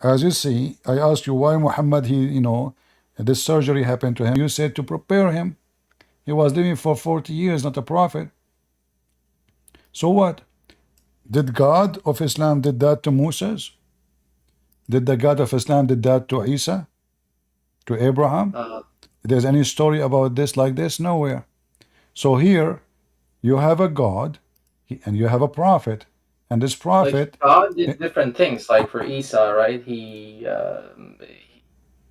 [SPEAKER 1] As you see, I asked you why Muhammad, this surgery happened to him. You said to prepare him. He was living for 40 years, not a prophet. So what? Did God of Islam did that to Moses? Did the God of Islam did that to Isa? To Abraham? If there's any story about this like this? Nowhere. So here you have a God and you have a prophet. And this
[SPEAKER 5] Like
[SPEAKER 1] prophet,
[SPEAKER 5] God did different things. Like for Isa, right?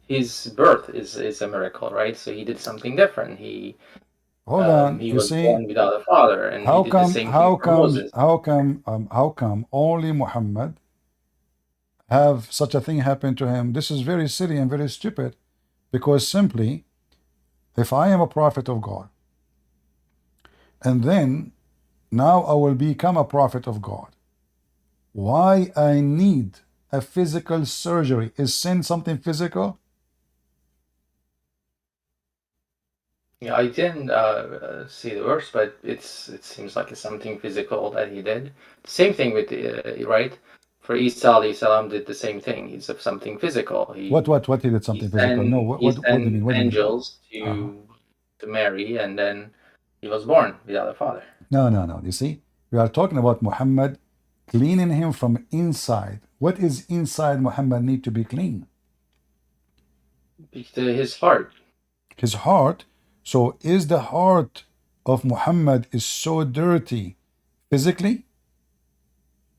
[SPEAKER 5] His birth is a miracle, right? So he did something different.
[SPEAKER 1] hold on,
[SPEAKER 5] He
[SPEAKER 1] you
[SPEAKER 5] was
[SPEAKER 1] see,
[SPEAKER 5] born without a father, and he
[SPEAKER 1] how
[SPEAKER 5] did the
[SPEAKER 1] come,
[SPEAKER 5] same thing
[SPEAKER 1] how
[SPEAKER 5] for
[SPEAKER 1] come,
[SPEAKER 5] Moses.
[SPEAKER 1] how come only Muhammad have such a thing happen to him? This is very silly and very stupid, because simply, if I am a prophet of God, and then now I will become a prophet of God, why I need a physical surgery? Is sin something physical?
[SPEAKER 5] Yeah, I didn't see the verse, but it seems like it's something physical that he did. Same thing with right? For Isa alayhi salam did the same thing. He's of something physical.
[SPEAKER 1] What he did something physical? No,
[SPEAKER 5] He
[SPEAKER 1] what do you
[SPEAKER 5] sent
[SPEAKER 1] mean? What do you mean?
[SPEAKER 5] angels to Mary, and then he was born without a father.
[SPEAKER 1] No. You see, we are talking about Muhammad cleaning him from inside. What is inside Muhammad need to be clean?
[SPEAKER 5] His heart.
[SPEAKER 1] His heart. So is the heart of Muhammad is so dirty physically?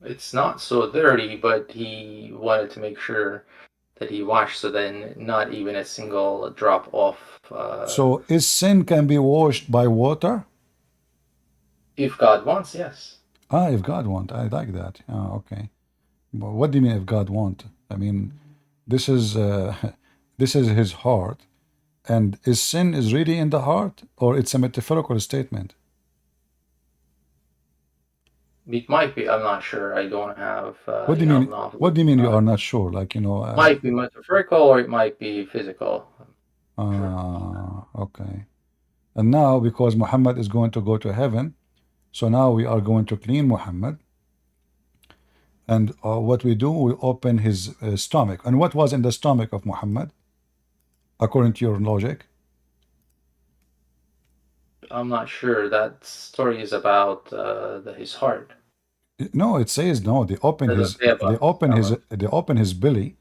[SPEAKER 5] It's not so dirty, but he wanted to make sure that he washed, so then not even a single drop off.
[SPEAKER 1] So is sin can be washed by water?
[SPEAKER 5] If God wants, yes.
[SPEAKER 1] If God want, I like that. Okay. But what do you mean if God want? I mean, this is this is his heart, and is sin is really in the heart, or it's a metaphorical statement?
[SPEAKER 5] It might be. I'm not sure. I don't have
[SPEAKER 1] What do you
[SPEAKER 5] enough
[SPEAKER 1] mean?
[SPEAKER 5] knowledge.
[SPEAKER 1] What do you mean you are not sure? Like
[SPEAKER 5] Might be metaphorical, or it might be physical.
[SPEAKER 1] Okay. And now because Muhammad is going to go to heaven, so now we are going to clean Muhammad. And what we do, we open his stomach. And what was in the stomach of Muhammad, according to your logic?
[SPEAKER 5] I'm not sure. That story is about his heart.
[SPEAKER 1] No, it says no. They open his. They open his. They open his belly.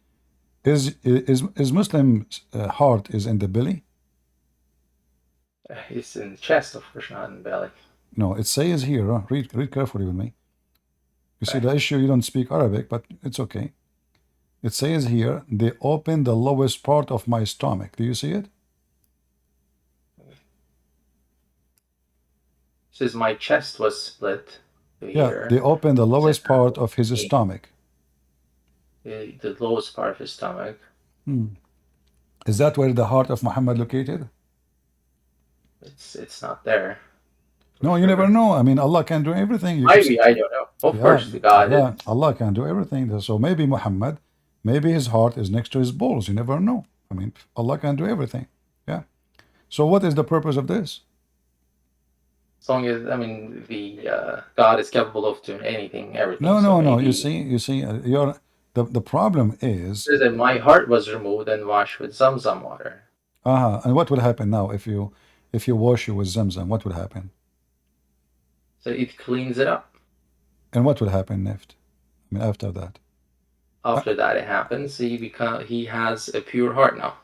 [SPEAKER 1] Is Muslim heart is in the belly?
[SPEAKER 5] It's in the chest, of course, not in the belly.
[SPEAKER 1] No, it says here. Read carefully with me. You see the issue. You don't speak Arabic, but it's okay. It says here they open the lowest part of my stomach. Do you see it?
[SPEAKER 5] It says my chest was split.
[SPEAKER 1] Yeah, they open the lowest part of his stomach.
[SPEAKER 5] The lowest part of his stomach.
[SPEAKER 1] Is that where the heart of Muhammad located?
[SPEAKER 5] It's not there.
[SPEAKER 1] No, you never know. I mean, Allah can do everything. You keep saying,
[SPEAKER 5] Maybe, I don't know. Of
[SPEAKER 1] yeah,
[SPEAKER 5] course, God is.
[SPEAKER 1] yeah, Allah can do everything. So maybe Muhammad, maybe his heart is next to his balls. You never know. I mean, Allah can do everything. Yeah. So what is the purpose of this?
[SPEAKER 5] As long as, I mean, the God is capable of doing anything, everything.
[SPEAKER 1] No,
[SPEAKER 5] So
[SPEAKER 1] no, no. You
[SPEAKER 5] maybe
[SPEAKER 1] see, you're the problem is,
[SPEAKER 5] says that my heart was removed and washed with Zamzam water.
[SPEAKER 1] and what will happen now if you wash you with Zamzam? What will happen?
[SPEAKER 5] So it cleans it up.
[SPEAKER 1] And what will happen next? I mean, after that.
[SPEAKER 5] After that, it happens. He has a pure heart now.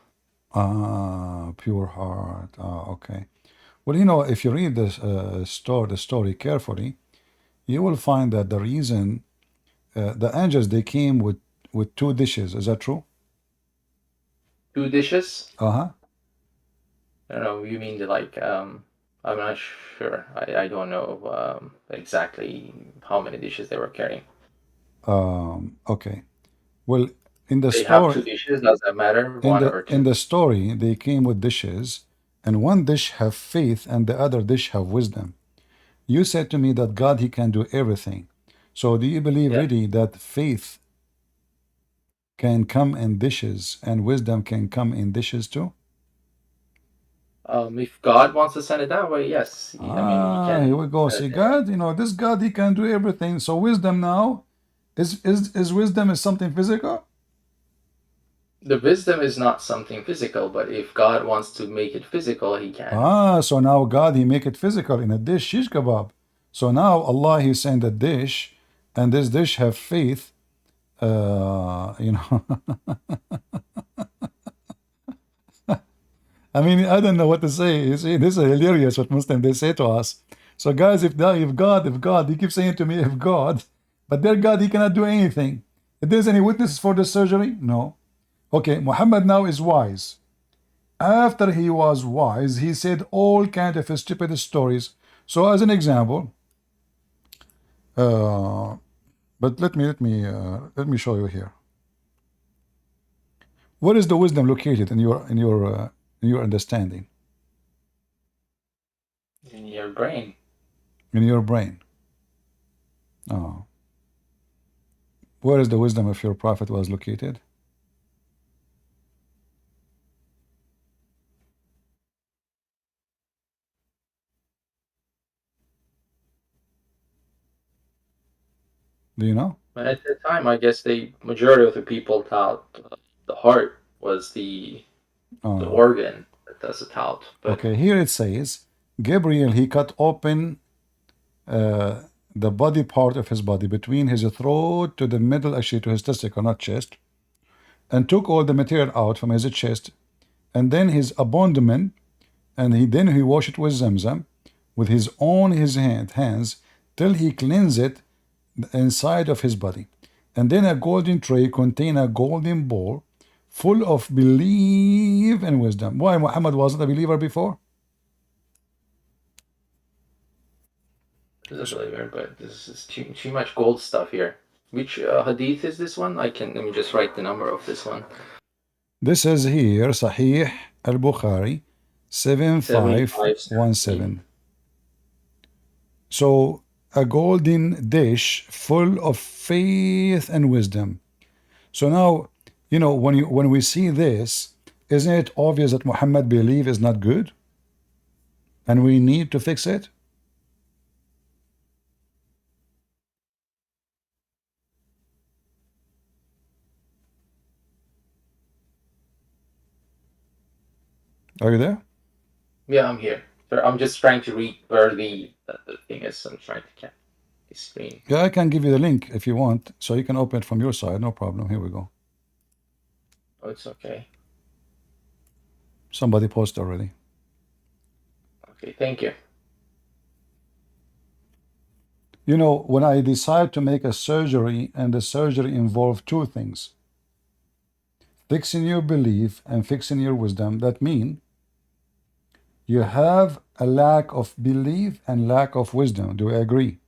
[SPEAKER 1] Pure heart. Okay. Well, you know, if you read this the story carefully, you will find that the reason the angels they came with two dishes. Is that true?
[SPEAKER 5] 2 dishes.
[SPEAKER 1] Uh-huh.
[SPEAKER 5] I don't know. You mean I'm not sure. I don't know exactly how many dishes they were carrying.
[SPEAKER 1] Okay. Well, in the
[SPEAKER 5] They have 2
[SPEAKER 1] story,
[SPEAKER 5] dishes. Does that matter?
[SPEAKER 1] in
[SPEAKER 5] One or
[SPEAKER 1] in
[SPEAKER 5] 2?
[SPEAKER 1] the story, they came with dishes, and one dish have faith, and the other dish have wisdom. You said to me that God he can do everything. So do you believe
[SPEAKER 5] Yeah.
[SPEAKER 1] really that faith can come in dishes and wisdom can come in dishes too?
[SPEAKER 5] If God wants to send it that way, yes. I mean, He can
[SPEAKER 1] Here we go.
[SPEAKER 5] send
[SPEAKER 1] See,
[SPEAKER 5] it in that.
[SPEAKER 1] God, you know, this God he can do everything. So wisdom now is wisdom is something physical?
[SPEAKER 5] The wisdom is not something physical, but if God wants to make it physical, He can.
[SPEAKER 1] So now God he make it physical in a dish, shish kebab. So now Allah he send a dish, and this dish have faith. You know, I mean, I don't know what to say. You see, this is hilarious what Muslim they say to us. So guys, if God, he keeps saying to me, if God, but their God, he cannot do anything. If there's any witnesses for the surgery, no. Okay, Muhammad now is wise. After he was wise, he said all kind of stupid stories. So as an example, but let me show you here. Where is the wisdom located in your understanding,
[SPEAKER 5] In your brain.
[SPEAKER 1] in your brain? Oh, where is the wisdom of your prophet was located? Do you know?
[SPEAKER 5] But at the time, I guess the majority of the people thought the heart was the organ that does it out. But
[SPEAKER 1] Okay, here it says Gabriel he cut open the body part of his body between his throat to the middle, actually to his testicle, not chest, and took all the material out from his chest, and then his abdomen, and he washed it with Zamzam, with his own hands, till he cleansed it inside of his body. And then a golden tray contained a golden bowl full of belief and wisdom. Why Muhammad wasn't a believer before?
[SPEAKER 5] this is a believer, but this is too much gold stuff here. Which hadith is this one? Let me just write the number of this one.
[SPEAKER 1] This is here Sahih al-Bukhari 7517. So a golden dish full of faith and wisdom. So now, you know, when we see this, isn't it obvious that Muhammad belief is not good? And we need to fix it? Are you there?
[SPEAKER 5] Yeah, I'm here. I'm just trying to read where the thing is. I'm trying to get the screen.
[SPEAKER 1] Yeah, I can give you the link if you want, so you can open it from your side. No problem. Here we go.
[SPEAKER 5] Oh, it's okay.
[SPEAKER 1] Somebody posted already.
[SPEAKER 5] Okay, thank you.
[SPEAKER 1] You know, when I decide to make a surgery, and the surgery involved two things, fixing your belief and fixing your wisdom, that mean you have a lack of belief and lack of wisdom. Do I agree?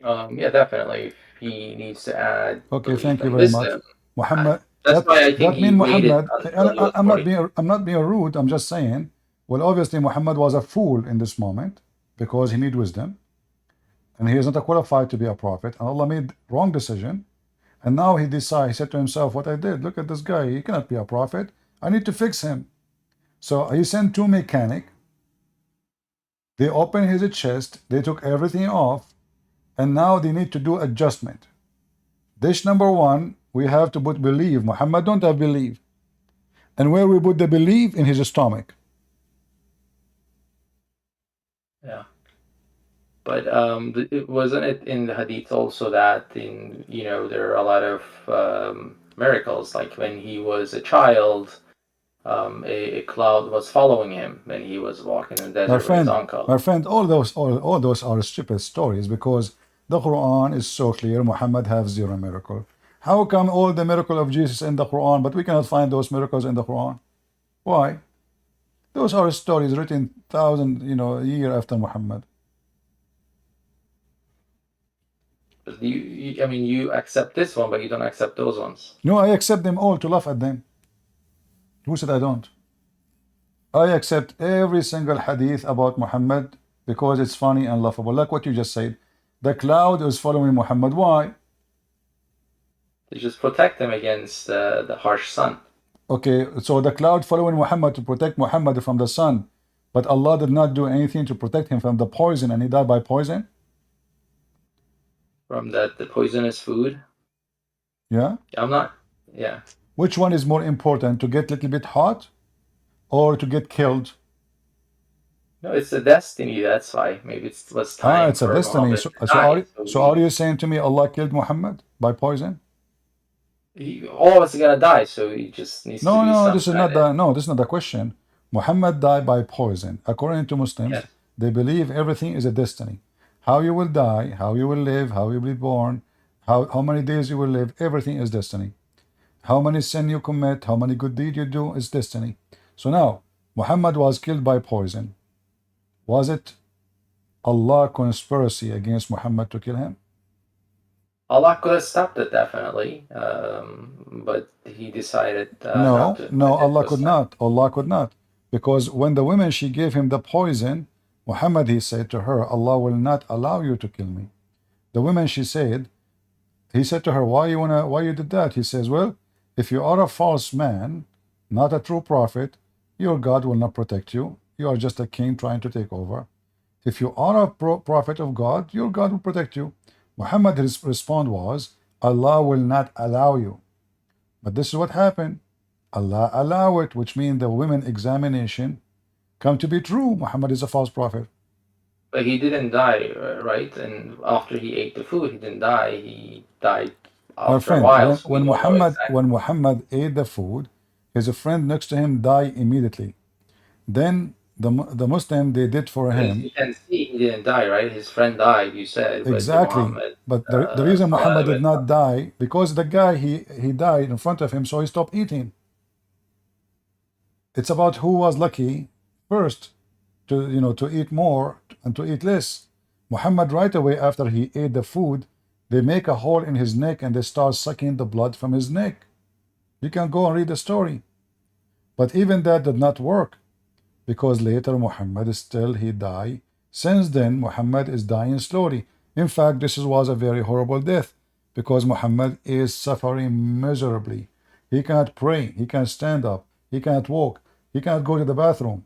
[SPEAKER 5] Yeah, definitely. If he needs to add
[SPEAKER 1] Okay,
[SPEAKER 5] belief
[SPEAKER 1] thank you
[SPEAKER 5] and
[SPEAKER 1] very much.
[SPEAKER 5] wisdom,
[SPEAKER 1] Muhammad,
[SPEAKER 5] that's why I think
[SPEAKER 1] that
[SPEAKER 5] he
[SPEAKER 1] mean
[SPEAKER 5] waited
[SPEAKER 1] Muhammad,
[SPEAKER 5] until he was
[SPEAKER 1] I'm
[SPEAKER 5] 40.
[SPEAKER 1] not being rude, I'm just saying Well, obviously Muhammad was a fool in this moment because he needed wisdom, and he is not qualified to be a prophet, and Allah made wrong decision, and now he said to himself, what I did, look at this guy, he cannot be a prophet, I need to fix him. So he sent two mechanics. They opened his chest, they took everything off, and now they need to do adjustment. Dish number one, we have to put believe. Muhammad don't have believe. And where we put the believe? In his stomach.
[SPEAKER 5] Yeah. But wasn't it in the hadith also that there are a lot of miracles, like when he was a child, a cloud was following him when he was walking in the desert with his uncle.
[SPEAKER 1] My friend, all those are stupid stories because the Quran is so clear. Muhammad have zero miracle. How come all the miracle of Jesus in the Quran, but we cannot find those miracles in the Quran? Why? Those are stories written thousand, year after Muhammad.
[SPEAKER 5] I mean, you accept this one, but you don't accept those ones.
[SPEAKER 1] No, I accept them all to laugh at them. Who said I don't? I accept every single hadith about Muhammad because it's funny and laughable. Like what you just said. The cloud is following Muhammad. Why?
[SPEAKER 5] To just protect him against the harsh sun.
[SPEAKER 1] Okay, so the cloud following Muhammad to protect Muhammad from the sun, but Allah did not do anything to protect him from the poison, and he died by poison?
[SPEAKER 5] From the poisonous food?
[SPEAKER 1] Yeah?
[SPEAKER 5] Yeah.
[SPEAKER 1] Which one is more important, to get a little bit hot or to get killed?
[SPEAKER 5] No, it's a destiny, that's why. Maybe it was time
[SPEAKER 1] it's a
[SPEAKER 5] for
[SPEAKER 1] destiny.
[SPEAKER 5] Muhammad to die.
[SPEAKER 1] So are you saying to me Allah killed Muhammad by poison?
[SPEAKER 5] All of us are gonna die, so he just needs to be
[SPEAKER 1] No,
[SPEAKER 5] some
[SPEAKER 1] this is not the question. Muhammad died by poison. According to Muslims,
[SPEAKER 5] Yes.
[SPEAKER 1] they believe everything is a destiny. How you will die, how you will live, how you will be born, how many days you will live, everything is destiny. How many sin you commit, how many good deed you do is destiny. So now, Muhammad was killed by poison. Was it Allah conspiracy against Muhammad to kill him?
[SPEAKER 5] Allah could have stopped it, definitely, but he decided not to.
[SPEAKER 1] No,
[SPEAKER 5] It
[SPEAKER 1] Allah
[SPEAKER 5] was
[SPEAKER 1] could
[SPEAKER 5] time.
[SPEAKER 1] not. Allah could not. Because when the woman, she gave him the poison, Muhammad, he said to her, Allah will not allow you to kill me. The woman, she said, he said to her, why you did that? He says, well, if you are a false man, not a true prophet, your God will not protect you. You are just a king trying to take over. If you are a prophet of God, your God will protect you. Muhammad's response was, Allah will not allow you. But this is what happened. Allah allow it, which means the women examination come to be true. Muhammad is a false prophet.
[SPEAKER 5] But he didn't die, right? And after he ate the food, he didn't die. He died
[SPEAKER 1] My
[SPEAKER 5] after a
[SPEAKER 1] friend,
[SPEAKER 5] while, so we don't know exactly.
[SPEAKER 1] when Muhammad ate the food, his friend next to him died immediately. Then the Muslim, they did for
[SPEAKER 5] But as
[SPEAKER 1] him
[SPEAKER 5] you can see, he didn't die, right? His friend died, you said, but
[SPEAKER 1] exactly.
[SPEAKER 5] Muhammad
[SPEAKER 1] But the reason Muhammad did
[SPEAKER 5] went
[SPEAKER 1] not die, because the guy, he died in front of him, so he stopped eating. It's about who was lucky first to eat more and to eat less. Muhammad, right away after he ate the food, they make a hole in his neck and they start sucking the blood from his neck. You can go and read the story. But even that did not work, because later Muhammad still, he died. Since then, Muhammad is dying slowly. In fact, this was a very horrible death, because Muhammad is suffering miserably. He cannot pray, he can't stand up, he cannot walk, he cannot go to the bathroom.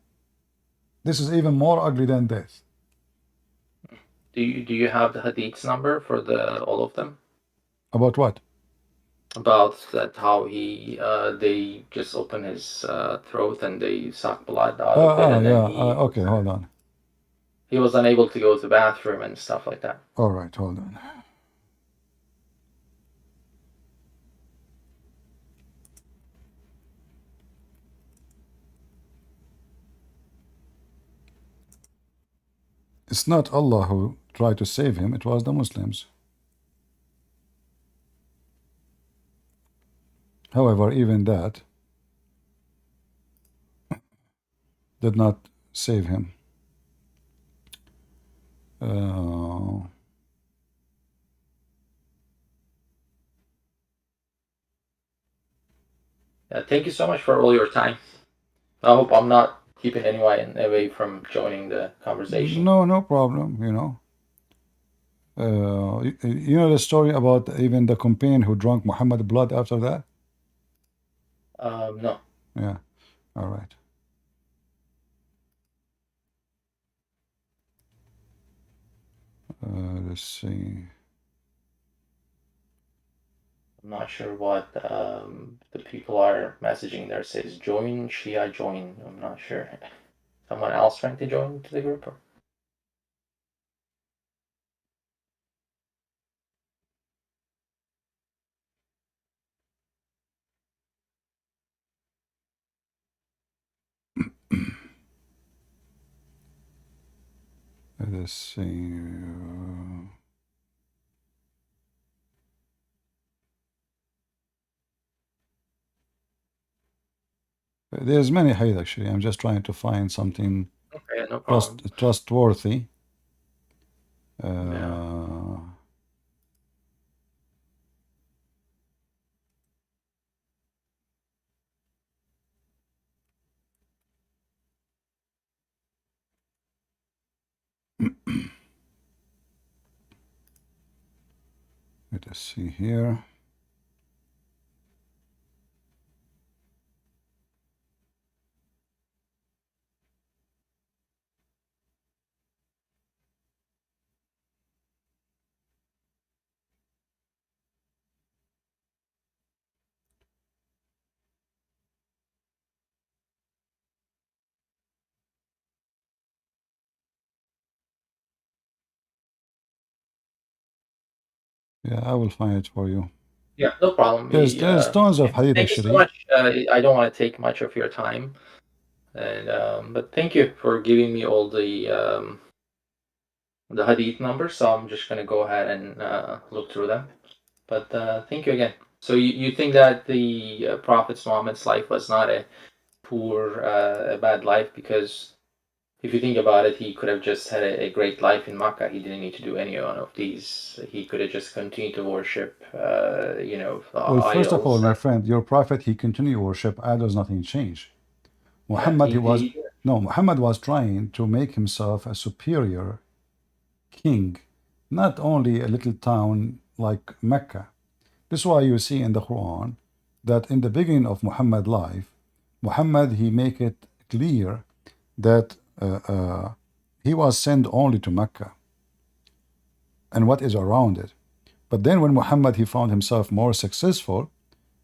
[SPEAKER 1] This is even more ugly than death.
[SPEAKER 5] Do you have the hadiths number for all of them?
[SPEAKER 1] About what?
[SPEAKER 5] About that, how they just open his throat and they suck blood out of it, and then
[SPEAKER 1] okay, hold on.
[SPEAKER 5] he was unable to go to the bathroom and stuff like that.
[SPEAKER 1] All right, hold on. It's not Allah who tried to save him, it was the Muslims. However, even that did not save him.
[SPEAKER 5] Yeah, thank you so much for all your time. I hope I'm not keeping anyone away from joining the conversation.
[SPEAKER 1] No problem, you know. You know the story about even the companion who drank Muhammad's blood after that?
[SPEAKER 5] No.
[SPEAKER 1] Yeah, all right. Let's see.
[SPEAKER 5] I'm not sure what the people are messaging there. Says join Shia join. I'm not sure. Someone else trying to join to the group? Or?
[SPEAKER 1] Let's see. There's many hadith actually. I'm just trying to find something
[SPEAKER 5] Okay, no problem.
[SPEAKER 1] trustworthy.
[SPEAKER 5] Yeah.
[SPEAKER 1] Let us see here. Yeah, I will find it for you.
[SPEAKER 5] Yeah, no problem.
[SPEAKER 1] There's tons of hadith
[SPEAKER 5] thank you so
[SPEAKER 1] actually.
[SPEAKER 5] much. I don't want to take much of your time, and but thank you for giving me all the hadith numbers. So I'm just gonna go ahead and look through them. But thank you again. So you think that the Prophet Muhammad's life was not a poor, a bad life, because if you think about it, he could have just had a great life in Makkah. He didn't need to do any one of these. He could have just continued to worship,
[SPEAKER 1] Well, first of all,
[SPEAKER 5] idols.
[SPEAKER 1] my friend, your prophet, he continued worship. Idols, nothing changed.
[SPEAKER 5] Yeah,
[SPEAKER 1] Muhammad was trying to make himself a superior king, not only a little town like Mecca. This is why you see in the Quran that in the beginning of Muhammad's life, Muhammad, he make it clear that he was sent only to Mecca and what is around it. But then when Muhammad, he found himself more successful,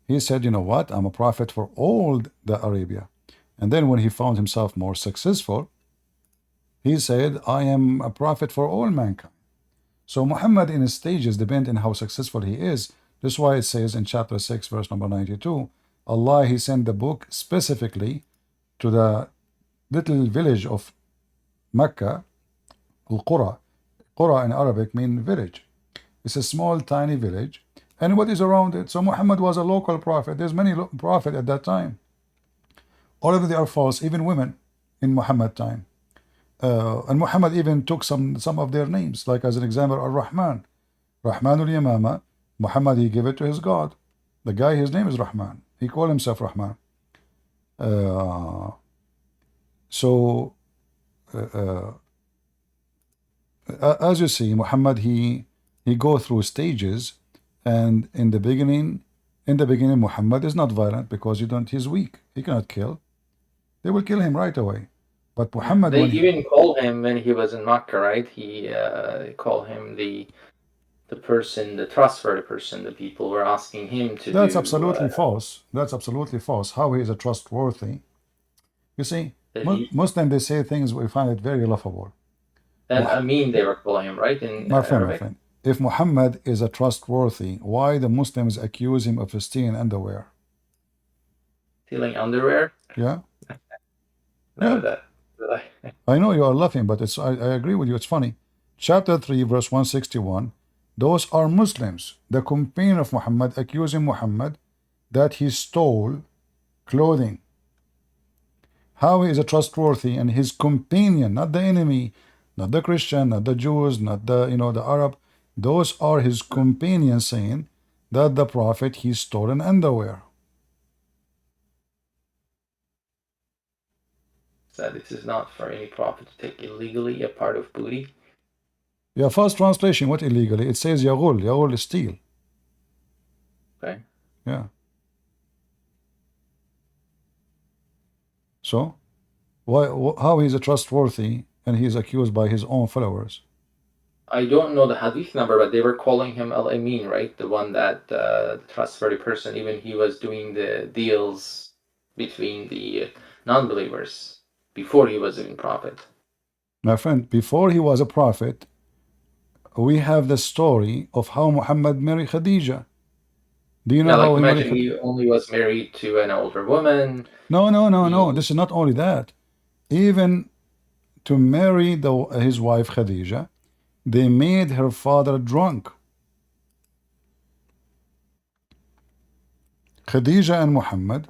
[SPEAKER 1] he said, you know what, I'm a prophet for all the Arabia. And then when he found himself more successful, he said, I am a prophet for all mankind. So Muhammad in his stages depend on how successful he is. This is why it says in chapter 6, verse number 92, Allah, he sent the book specifically to the little village of Mecca, Al-Qura. Qura in Arabic means village. It's a small, tiny village. And what is around it? So Muhammad was a local prophet. There's many prophets at that time. All of them are false, even women in Muhammad time. And Muhammad even took some of their names, like as an example, Ar-Rahman. Rahmanul Yamama, Muhammad, he gave it to his God. The guy, his name is Rahman. He called himself Rahman. So, as you see, Muhammad, he go through stages, and in the beginning, Muhammad is not violent because he's weak. He cannot kill. They will kill him right away. But Muhammad,
[SPEAKER 5] they
[SPEAKER 1] when
[SPEAKER 5] even called him when he was in Makkah, right? He called him the person, the trustworthy person. The people were asking him to
[SPEAKER 1] that's
[SPEAKER 5] do.
[SPEAKER 1] absolutely false. That's absolutely false. How he is a trustworthy? You see, Muslim, they say things we find it very laughable.
[SPEAKER 5] Amin, they were calling him, right? In Arabic.
[SPEAKER 1] My friend, if Muhammad is a trustworthy, why the Muslims accuse him of stealing underwear?
[SPEAKER 5] Stealing underwear?
[SPEAKER 1] Yeah.
[SPEAKER 5] No,
[SPEAKER 1] Yeah. I know you are laughing, but I agree with you. It's funny. Chapter 3, verse 161. Those are Muslims. The companion of Muhammad accusing Muhammad that he stole clothing. How he is a trustworthy and his companion, not the enemy, not the Christian, not the Jews, not the the Arab. Those are his companions saying that the Prophet he stolen underwear.
[SPEAKER 5] that this is not for any prophet to take illegally a part of booty.
[SPEAKER 1] Yeah, first translation, what illegally? It says yaghul. Yaghul is steal.
[SPEAKER 5] Okay.
[SPEAKER 1] Yeah. So, why? How he's a trustworthy and he's accused by his own followers?
[SPEAKER 5] I don't know the hadith number, but they were calling him Al-Amin, right? The one that trustworthy person. Even he was doing the deals between the non-believers before he was even prophet.
[SPEAKER 1] My friend, before he was a prophet, we have the story of how Muhammad married Khadija. Do you know
[SPEAKER 5] Yeah, like
[SPEAKER 1] how he married
[SPEAKER 5] imagine
[SPEAKER 1] Khadija?
[SPEAKER 5] he only was married to an older woman.
[SPEAKER 1] No, no, no, no.
[SPEAKER 5] He,
[SPEAKER 1] This is not only that. Even to marry his wife Khadija, they made her father drunk. Khadija and Muhammad,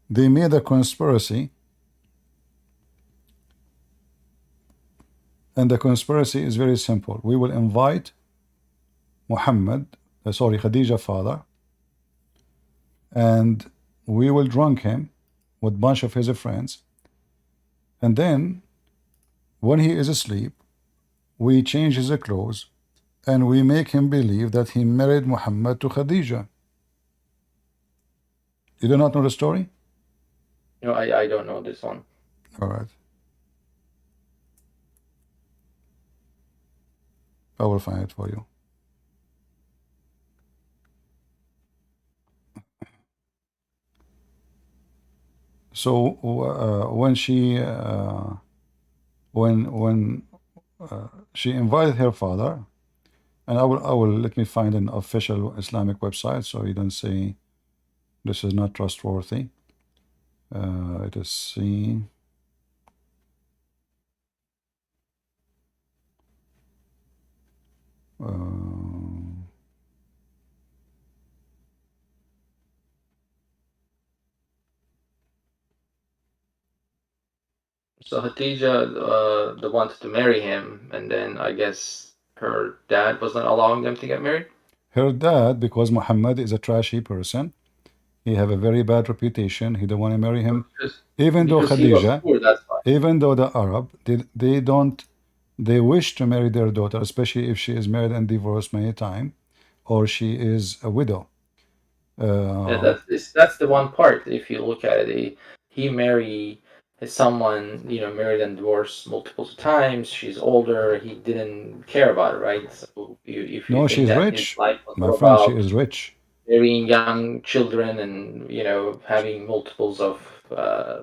[SPEAKER 1] they made a conspiracy, and the conspiracy is very simple. We will invite Khadija father, and we will drunk him with a bunch of his friends, and then when he is asleep, we change his clothes and we make him believe that he married Muhammad to Khadija. You do not know the story?
[SPEAKER 5] I don't know this one.
[SPEAKER 1] All right. I will find it for you. So when she invited her father, and I will let me find an official Islamic website so you don't say this is not trustworthy. Let us see.
[SPEAKER 5] So Khadija, the wanted to marry him, and then I guess her dad was not allowing them to get married.
[SPEAKER 1] Her dad, because Muhammad is a trashy person, he have a very bad reputation. He don't want to marry him, even though
[SPEAKER 5] Because he was
[SPEAKER 1] Khadija,
[SPEAKER 5] poor, that's why.
[SPEAKER 1] even though the Arab, they don't, they wish to marry their daughter, especially if she is married and divorced many times, or she is a widow.
[SPEAKER 5] Yeah, that's the one part. If you look at it, he married someone, married and divorced multiple times. She's older. He didn't care about it, right? So if you
[SPEAKER 1] No,
[SPEAKER 5] think
[SPEAKER 1] she's
[SPEAKER 5] that his
[SPEAKER 1] rich,
[SPEAKER 5] life was
[SPEAKER 1] my
[SPEAKER 5] all
[SPEAKER 1] friend. She
[SPEAKER 5] about
[SPEAKER 1] is rich.
[SPEAKER 5] marrying young children and having multiples of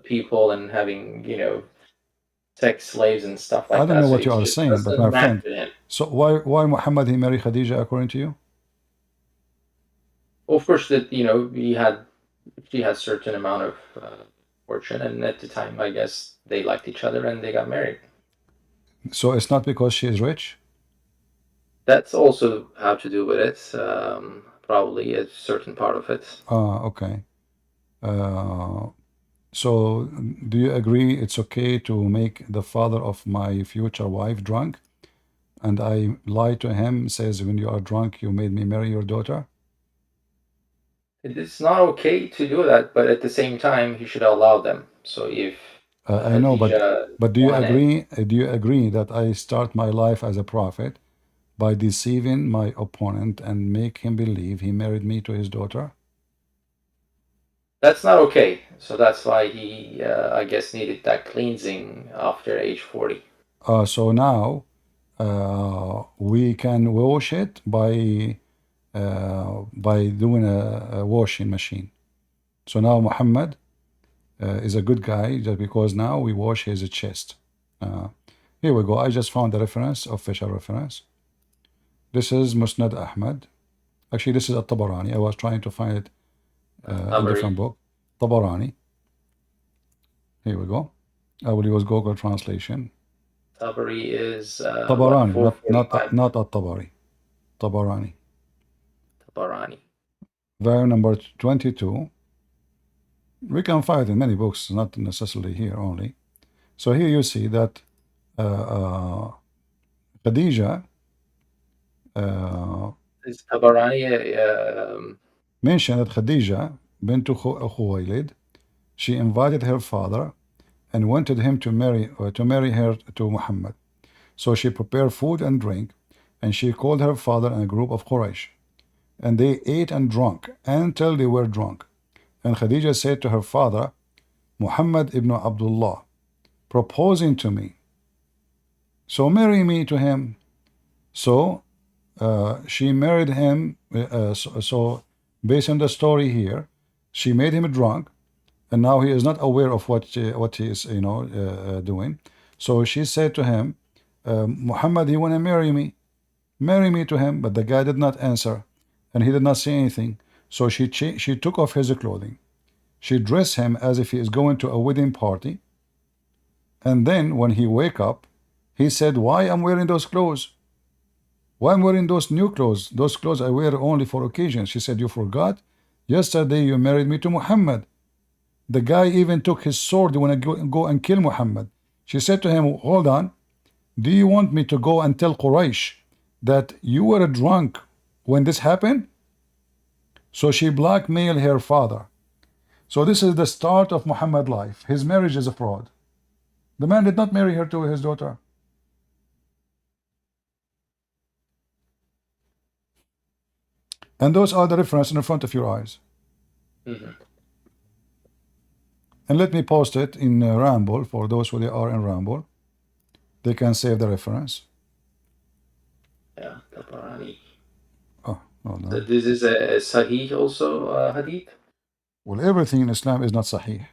[SPEAKER 5] people and having sex slaves and stuff
[SPEAKER 1] I
[SPEAKER 5] like
[SPEAKER 1] don't
[SPEAKER 5] that.
[SPEAKER 1] know
[SPEAKER 5] So
[SPEAKER 1] what you
[SPEAKER 5] it
[SPEAKER 1] are
[SPEAKER 5] just
[SPEAKER 1] saying, but
[SPEAKER 5] doesn't
[SPEAKER 1] my
[SPEAKER 5] match
[SPEAKER 1] friend.
[SPEAKER 5] to him.
[SPEAKER 1] So why Muhammad he married Khadija according to you?
[SPEAKER 5] Well, of course, that she had certain amount of fortune, and at the time, I guess they liked each other and they got married.
[SPEAKER 1] So it's not because she is rich?
[SPEAKER 5] That's also have to do with it. Probably a certain part of it.
[SPEAKER 1] Okay. So do you agree it's okay to make the father of my future wife drunk? And I lie to him, says, when you are drunk, you made me marry your daughter?
[SPEAKER 5] It's not okay to do that, but at the same time, he should allow them. So if
[SPEAKER 1] I know, but do you
[SPEAKER 5] wanted,
[SPEAKER 1] agree? Do you agree that I start my life as a prophet by deceiving my opponent and make him believe he married me to his daughter?
[SPEAKER 5] that's not okay. So that's why he, I guess, needed that cleansing after age 40.
[SPEAKER 1] So now we can wash it by doing a washing machine. So now Muhammad is a good guy just because now we wash his chest. Here we go. I just found the reference, official reference. This is Musnad Ahmad. Actually, this is a Tabarani. I was trying to find it in different book. Tabarani. Here we go. I will use Google Translation.
[SPEAKER 5] Tabari is
[SPEAKER 1] Tabarani, not
[SPEAKER 5] 445.
[SPEAKER 1] At-Tabari. Tabarani.
[SPEAKER 5] Tabarani.
[SPEAKER 1] Volume number 22. We can find it in many books, not necessarily here only. So here you see that Khadija
[SPEAKER 5] Is Tabarani
[SPEAKER 1] mentioned that Khadija bint Khuwaylid, she invited her father and wanted him to marry her to Muhammad. So she prepared food and drink, and she called her father and a group of Quraysh. And they ate and drank until they were drunk. And Khadija said to her father, Muhammad ibn Abdullah, proposing to me, so marry me to him. So she married him. So based on the story here, she made him drunk, and now he is not aware of what he is, doing. So she said to him, Muhammad, you want to marry me to him. But the guy did not answer, and he did not say anything. So she took off his clothing. She dressed him as if he is going to a wedding party. And then when he wake up, he said, why I'm wearing those clothes? Why I'm wearing those new clothes? Those clothes I wear only for occasions. She said, you forgot? Yesterday you married me to Muhammad. The guy even took his sword when I go and kill Muhammad. She said to him, hold on. Do you want me to go and tell Quraysh that you were drunk when this happened? So she blackmailed her father. So this is the start of Muhammad's life. His marriage is a fraud. The man did not marry her to his daughter. And those are the references in front of your eyes.
[SPEAKER 5] Mm-hmm.
[SPEAKER 1] And let me post it in Ramble for those who they are in Ramble. They can save the reference.
[SPEAKER 5] Yeah, Tabarani.
[SPEAKER 1] Oh, no.
[SPEAKER 5] So this is a Sahih also, Hadith?
[SPEAKER 1] Well, everything in Islam is not Sahih.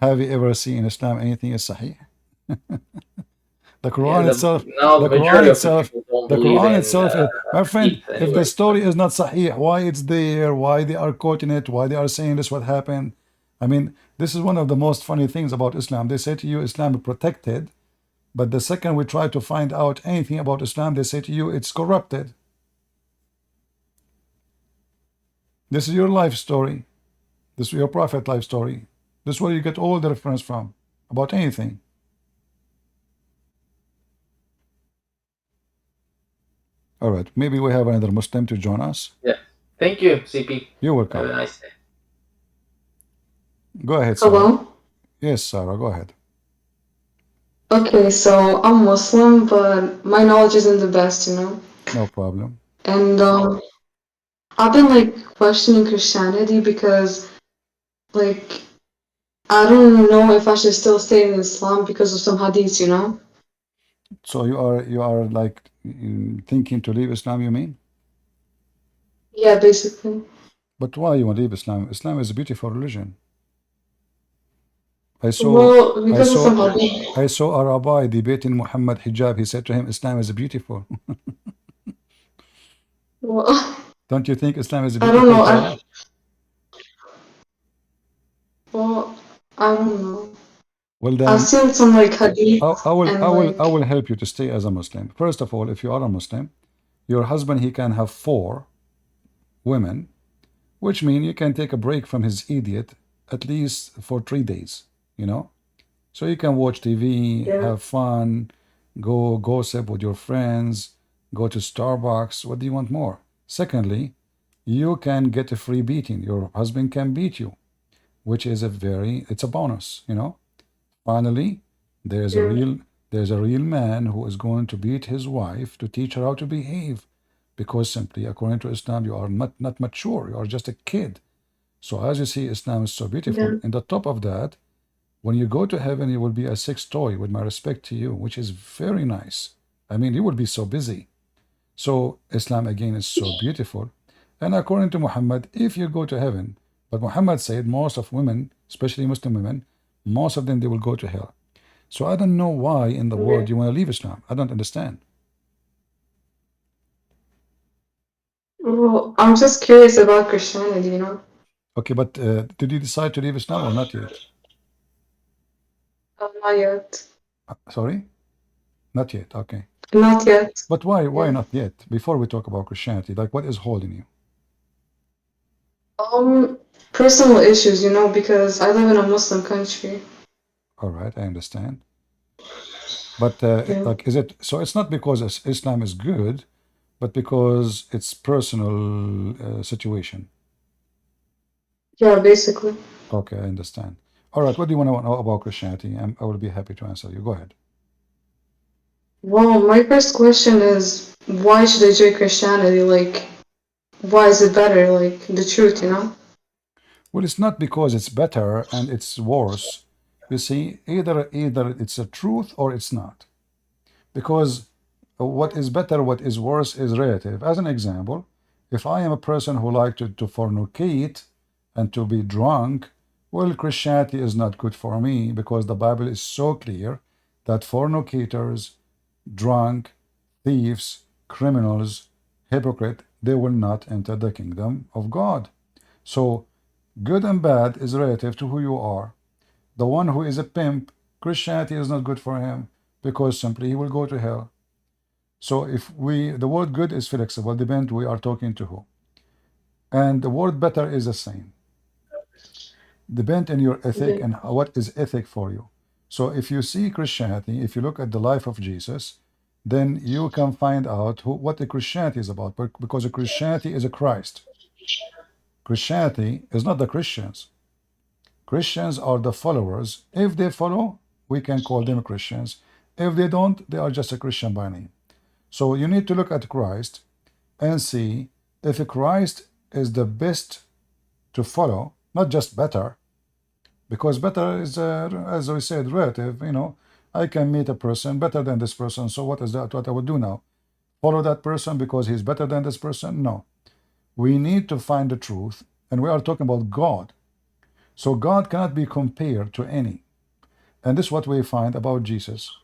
[SPEAKER 1] Have you ever seen in Islam anything is Sahih? The Quran itself,
[SPEAKER 5] now
[SPEAKER 1] the
[SPEAKER 5] the
[SPEAKER 1] Quran
[SPEAKER 5] majority of the
[SPEAKER 1] itself,
[SPEAKER 5] people don't
[SPEAKER 1] the
[SPEAKER 5] believe
[SPEAKER 1] Quran
[SPEAKER 5] in
[SPEAKER 1] itself, my friend,
[SPEAKER 5] Hadith
[SPEAKER 1] if
[SPEAKER 5] anyway.
[SPEAKER 1] the story is not Sahih, why it's there, why they are quoting it, why they are saying this, what happened? I mean, this is one of the most funny things about Islam. They say to you, Islam is protected, but the second we try to find out anything about Islam, they say to you, it's corrupted. This is your life story. This is your prophet life story. This is where you get all the reference from about anything. All right, maybe we have another Muslim to join us.
[SPEAKER 5] Yeah. Thank you, CP.
[SPEAKER 1] You're
[SPEAKER 5] Have
[SPEAKER 1] welcome.
[SPEAKER 5] a nice day.
[SPEAKER 1] Go ahead, Sarah.
[SPEAKER 6] Hello?
[SPEAKER 1] Yes, Sarah, go ahead.
[SPEAKER 6] Okay, so I'm Muslim, but my knowledge isn't the best, you know?
[SPEAKER 1] No problem.
[SPEAKER 6] And I've been like questioning Christianity because like I don't know if I should still stay in Islam because of some hadiths, you know?
[SPEAKER 1] So you are like thinking to leave Islam, you mean?
[SPEAKER 6] Yeah, basically.
[SPEAKER 1] But why you want to leave Islam? Islam is a beautiful religion. I saw
[SPEAKER 6] Well, because of some hadith.
[SPEAKER 1] I saw a rabbi debating Muhammad hijab. He said to him, Islam is beautiful.
[SPEAKER 6] Well,
[SPEAKER 1] Don't you think Islam is
[SPEAKER 6] I don't
[SPEAKER 1] beautiful,
[SPEAKER 6] know.
[SPEAKER 1] Sarah?
[SPEAKER 6] I don't know.
[SPEAKER 1] Well
[SPEAKER 6] I've
[SPEAKER 1] then,
[SPEAKER 6] seen some like hadith and
[SPEAKER 1] I
[SPEAKER 6] like
[SPEAKER 1] will help you to stay as a Muslim. First of all, if you are a Muslim, your husband he can have 4 women, which means you can take a break from his idiot at least for 3 days, you know? So you can watch TV,
[SPEAKER 6] yeah,
[SPEAKER 1] have fun, go gossip with your friends, go to Starbucks. What do you want more? Secondly, you can get a free beating. Your husband can beat you, which is it's a bonus, you know? Finally, there's a
[SPEAKER 6] yeah,
[SPEAKER 1] real man who is going to beat his wife to teach her how to behave. Because simply, according to Islam, you are not mature, you are just a kid. So as you see, Islam is so beautiful.
[SPEAKER 6] yeah,
[SPEAKER 1] And the top of that, when you go to heaven, you will be a sex toy, with my respect to you, which is very nice. I mean, you will be so busy. So Islam again is so beautiful. And according to Muhammad, if you go to heaven, but Muhammad said most of women, especially Muslim women, most of them they will go to hell. So I don't know why in the
[SPEAKER 6] yeah.
[SPEAKER 1] world you want to leave Islam. I don't understand.
[SPEAKER 6] Well, I'm just curious about Christianity, you know?
[SPEAKER 1] Okay, but did you decide to leave Islam or not yet?
[SPEAKER 6] Not yet.
[SPEAKER 1] Sorry? Not yet. Okay.
[SPEAKER 6] Not yet.
[SPEAKER 1] But why
[SPEAKER 6] Yeah.
[SPEAKER 1] not yet? Before we talk about Christianity, like what is holding you?
[SPEAKER 6] Personal issues, you know, because I live in a Muslim country.
[SPEAKER 1] All right, I understand. But
[SPEAKER 6] Yeah.
[SPEAKER 1] like, is it so? It's not because Islam is good, but because it's personal situation.
[SPEAKER 6] Yeah, basically.
[SPEAKER 1] Okay, I understand. All right, what do you want to know about Christianity? I will be happy to answer you. Go ahead.
[SPEAKER 6] Well, my first question is, why should I join Christianity? Like, why is it better? Like, the truth, you know?
[SPEAKER 1] Well, it's not because it's better and it's worse. You see, either it's a truth or it's not. Because what is better, what is worse is relative. As an example, if I am a person who like to fornicate and to be drunk, well, Christianity is not good for me because the Bible is so clear that fornicators, drunk, thieves, criminals, hypocrite, they will not enter the kingdom of God. So good and bad is relative to who you are. The one who is a pimp, Christianity is not good for him because simply he will go to hell. So the word good is flexible, depend we are talking to who. And the word better is the same. Depend on your ethic
[SPEAKER 6] Okay.
[SPEAKER 1] and what is ethic for you. So if you see Christianity, if you look at the life of Jesus, then you can find out what the Christianity is about. Because the Christianity is a Christ. Christianity is not the Christians. Christians are the followers. If they follow, we can call them Christians. If they don't, they are just a Christian by name. So you need to look at Christ and see if Christ is the best to follow, not just better, because better is, as we said, relative. You know, I can meet a person better than this person. So what is that? What I would do now? Follow that person because he's better than this person? No. We need to find the truth, and we are talking about God. So God cannot be compared to any. And this is what we find about Jesus.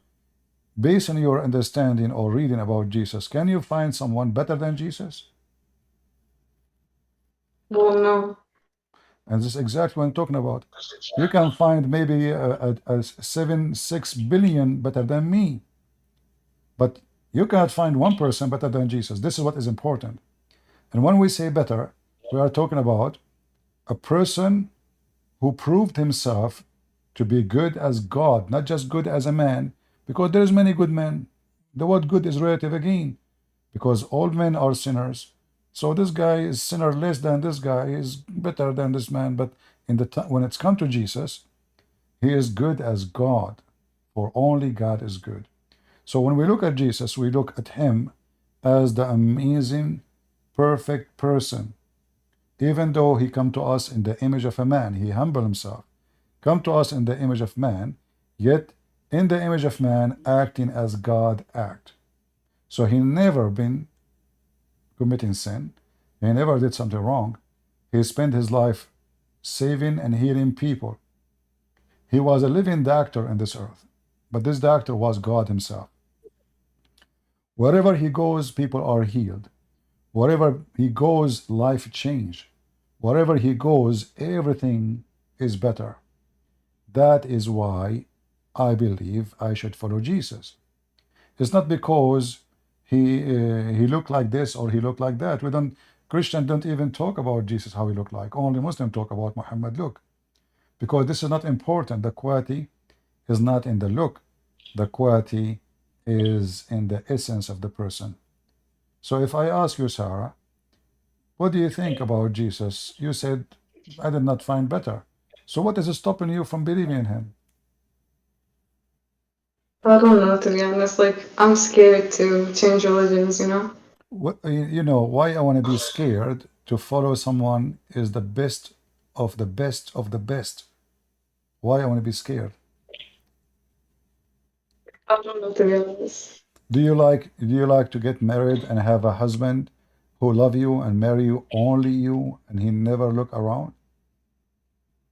[SPEAKER 1] Based on your understanding or reading about Jesus, can you find someone better than Jesus?
[SPEAKER 6] Well, no.
[SPEAKER 1] And this is exactly what I'm talking about. You can find maybe a 6 billion better than me, but you cannot find one person better than Jesus. This is what is important. And when we say better, we are talking about a person who proved himself to be good as God, not just good as a man, because there's many good men. The word good is relative again, because all men are sinners. So this guy is sinner less than this guy, is better than this man. But when it's come to Jesus, he is good as God, for only God is good. So when we look at Jesus, we look at him as the amazing, perfect person. Even though he come to us in the image of a man, he humbled himself, come to us in the image of man, yet in the image of man, acting as God act. So he never been committing sin. He never did something wrong. He spent his life saving and healing people. He was a living doctor in this earth, but this doctor was God himself. Wherever he goes, people are healed. Wherever he goes, life change. Wherever he goes, everything is better. That is why I believe I should follow Jesus. It's not because he looked like this or he looked like that. We don't Christians don't even talk about Jesus how he looked like. Only Muslims talk about Muhammad look. Because this is not important. The quality is not in the look. The quality is in the essence of the person. So if I ask you, Sarah, what do you think about Jesus? You said, I did not find better. So what is stopping you from believing in him?
[SPEAKER 6] I don't know, to be honest. Like, I'm scared to change religions, you know?
[SPEAKER 1] What you know why I want to be scared to follow someone is the best of the best of the best. Why I want to be scared?
[SPEAKER 6] I don't know, to be honest.
[SPEAKER 1] Do you like to get married and have a husband who love you and marry you only you and he never look around?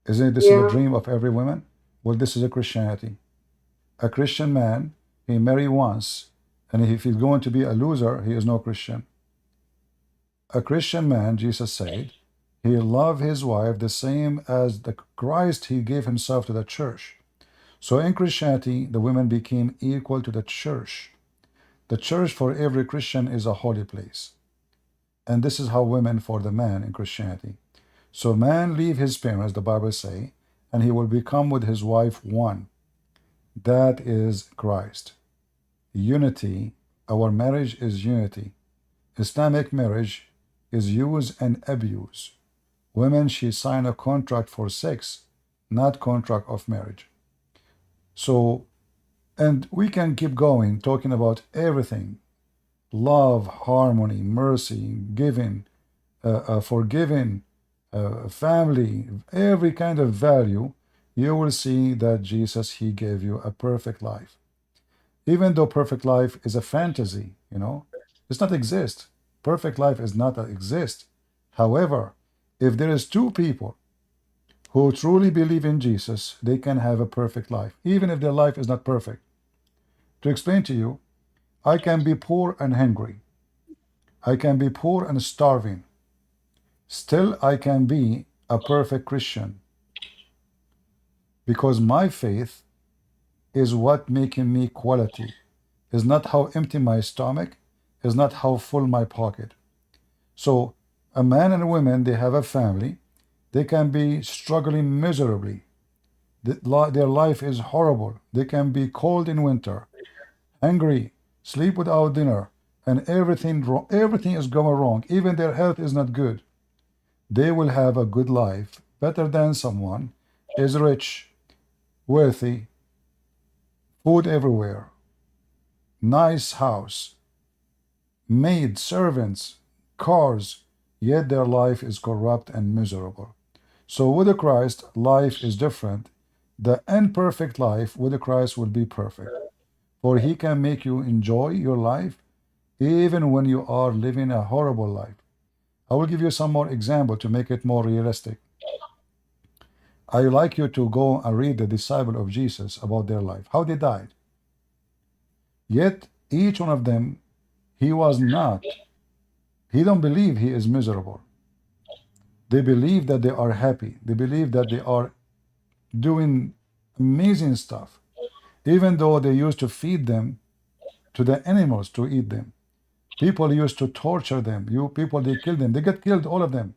[SPEAKER 1] Isn't this the
[SPEAKER 6] Yeah.
[SPEAKER 1] dream of every woman? Well, this is a Christianity. A Christian man, he marry once, and if he's going to be a loser, he is no Christian. A Christian man, Jesus said, he loved his wife the same as the Christ he gave himself to the church. So in Christianity, the women became equal to the church. The church for every Christian is a holy place. And this is how women for the man in Christianity. So man leave his parents, the Bible say, and he will become with his wife one. That is Christ. Unity, our marriage is unity. Islamic marriage is use and abuse. Women, she sign a contract for sex, not contract of marriage. So, and we can keep going talking about everything: love, harmony, mercy, giving, forgiving, family, every kind of value. You will see that Jesus, he gave you a perfect life. Even though perfect life is a fantasy, it's not exist. Perfect life is not exist. However, if there is two people who truly believe in Jesus, they can have a perfect life, even if their life is not perfect. To explain to you, I can be poor and hungry. I can be poor and starving. Still, I can be a perfect Christian because my faith is what making me quality. Is not how empty my stomach, is not how full my pocket. So a man and a woman, they have a family, they can be struggling miserably. Their life is horrible. They can be cold in winter, hungry, sleep without dinner, and everything is going wrong. Even their health is not good. They will have a good life, better than someone is rich, wealthy, food everywhere, nice house, maid, servants, cars, yet their life is corrupt and miserable. So with the Christ, life is different. The imperfect life with the Christ will be perfect. For he can make you enjoy your life even when you are living a horrible life. I will give you some more example to make it more realistic. I like you to go and read the disciple of Jesus about their life, how they died. Yet each one of them, he was not, he don't believe he is miserable. They believe that they are happy. They believe that they are doing amazing stuff, even though they used to feed them to the animals to eat them. People used to torture them. People, they killed them. They get killed, all of them.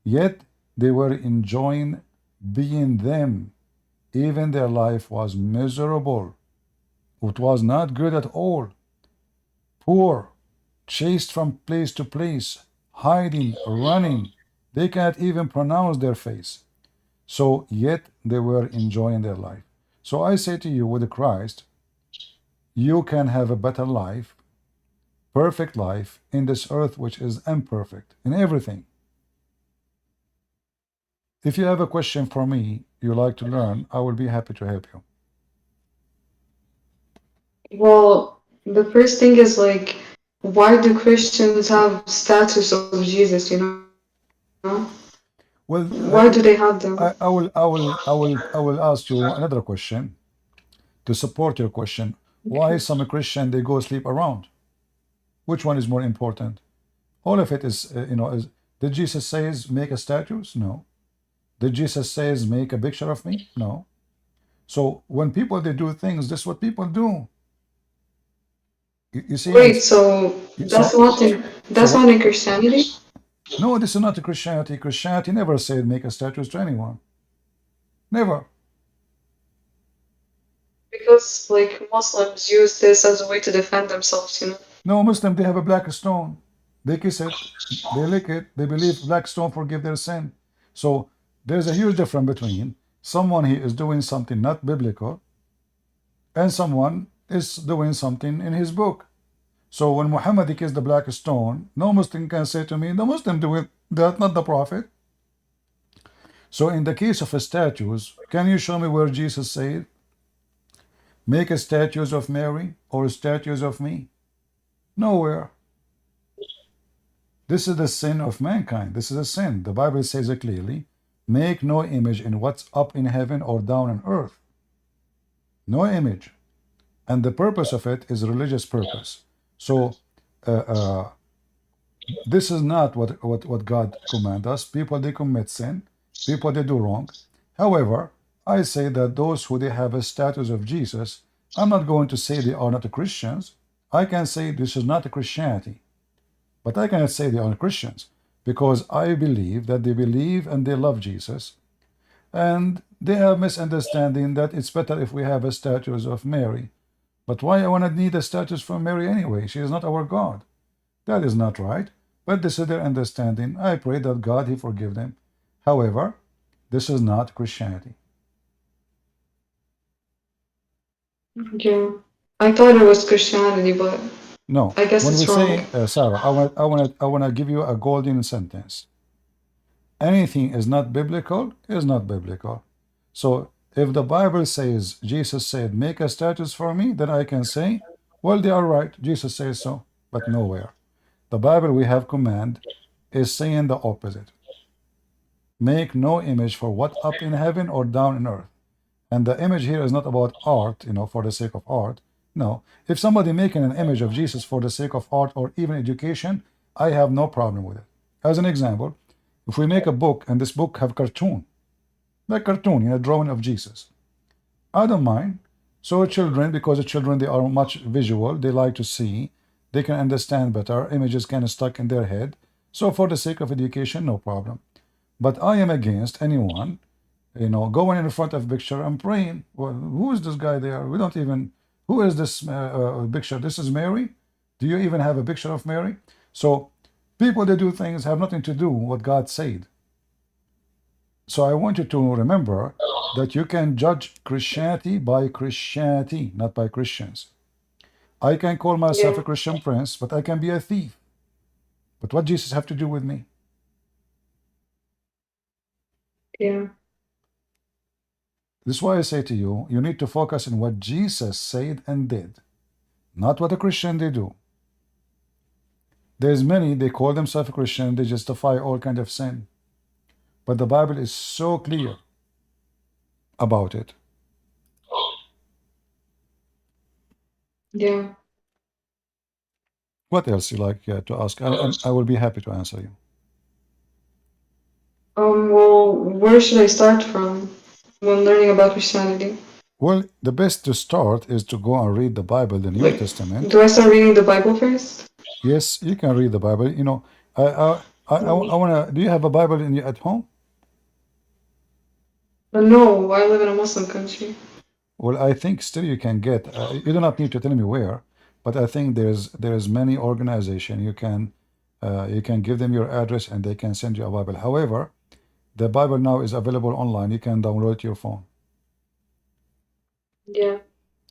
[SPEAKER 1] Yet they were enjoying being them. Even their life was miserable. It was not good at all. Poor, chased from place to place, hiding, running. They can't even pronounce their face. So yet they were enjoying their life. So I say to you, with Christ, you can have a better life, perfect life in this earth, which is imperfect in everything. If you have a question for me, you like to learn, I will be happy to help you.
[SPEAKER 6] Well, the first thing is like, why do Christians have statues of Jesus, you know?
[SPEAKER 1] Well,
[SPEAKER 6] Why do they have them?
[SPEAKER 1] I will ask you another question to support your question. Why some Christian they go sleep around? Which one is more important? All of it is, is. Did Jesus says make a statues? No. Did Jesus says make a picture of me? No. So when people they do things, this is what people do. You see, and
[SPEAKER 6] Wait, so
[SPEAKER 1] so so
[SPEAKER 6] that's
[SPEAKER 1] what?
[SPEAKER 6] not in Christianity?
[SPEAKER 1] No, this is not a Christianity. Christianity never said make a statues to anyone. Never.
[SPEAKER 6] Because like Muslims use this as a way to defend themselves, you know?
[SPEAKER 1] No, Muslim, they have a black stone. They kiss it, they lick it, they believe black stone forgive their sin. So there's a huge difference between someone who is doing something not biblical and someone is doing something in his book. So when Muhammad kissed the black stone, no Muslim can say to me, the Muslim doing that, not the Prophet. So in the case of statues, can you show me where Jesus said, make a statues of Mary or statues of me? Nowhere. This is the sin of mankind. This is a sin. The Bible says it clearly. Make no image in what's up in heaven or down on earth. No image. And the purpose of it is religious purpose. So this is not what God command us. People, they commit sin. People, they do wrong. However, I say that those who they have a status of Jesus, I'm not going to say they are not Christians. I can say this is not a Christianity. But I cannot say they are Christians because I believe that they believe and they love Jesus. And they have misunderstanding that it's better if we have a statues of Mary. But why I want to need a statues for Mary anyway? She is not our God. That is not right. But this is their understanding. I pray that God, He forgive them. However, This is not Christianity.
[SPEAKER 6] Yeah. I thought it was Christianity, but
[SPEAKER 1] No.
[SPEAKER 6] I guess
[SPEAKER 1] When we
[SPEAKER 6] it's wrong.
[SPEAKER 1] say, Sarah, I want to give you a golden sentence. Anything is not biblical is not biblical. So if the Bible says, Jesus said, make a status for me, then I can say, well, they are right. Jesus says so, but nowhere. The Bible we have command is saying the opposite. Make no image for what up in heaven or down in earth. And the image here is not about art, for the sake of art. No. If somebody making an image of Jesus for the sake of art or even education, I have no problem with it. As an example, if we make a book and this book have cartoon, like cartoon, drawing of Jesus, I don't mind. So children, because the children, they are much visual, they like to see, they can understand better, images kind of stuck in their head. So for the sake of education, no problem. But I am against anyone, going in front of picture and praying. Well, who is this guy there? We don't even, who is this picture? This is Mary? Do you even have a picture of Mary? So people that do things have nothing to do with what God said. So I want you to remember that you can judge Christianity by Christianity, not by Christians. I can call myself
[SPEAKER 6] Yeah.
[SPEAKER 1] a Christian prince, but I can be a thief. But what Jesus have to do with me?
[SPEAKER 6] Yeah.
[SPEAKER 1] This is why I say to you, you need to focus on what Jesus said and did, not what a Christian they do. There's many, they call themselves a Christian, they justify all kind of sin. But the Bible is so clear about it.
[SPEAKER 6] Yeah.
[SPEAKER 1] What else you like to ask? And I will be happy to answer you.
[SPEAKER 6] Well, where should I start from when learning about Christianity?
[SPEAKER 1] Well, the best to start is to go and read the Bible, the New
[SPEAKER 6] Like,
[SPEAKER 1] Testament.
[SPEAKER 6] do I start reading the Bible first?
[SPEAKER 1] Yes, you can read the Bible. I wanna. Do you have a Bible at home?
[SPEAKER 6] No, I live in a Muslim country.
[SPEAKER 1] Well, I think still you can get. You do not need to tell me where, but I think there's many organization you can give them your address and they can send you a Bible. However, the Bible now is available online. You can download it to your phone
[SPEAKER 6] Yeah.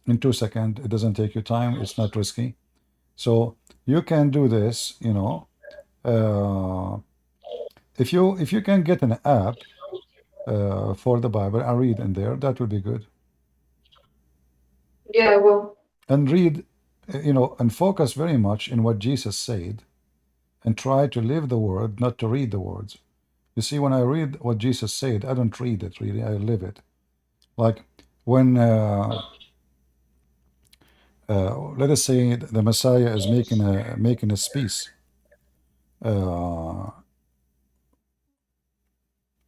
[SPEAKER 1] in 2 seconds. It doesn't take you time. It's not risky. So you can do this. If you can get an app for the Bible and read in there, that would be good.
[SPEAKER 6] Yeah, I will.
[SPEAKER 1] And read, and focus very much in what Jesus said, and try to live the word, not to read the words. You see, when I read what Jesus said, I don't read it really, I live it. Like when, let us say, the Messiah is making a speech.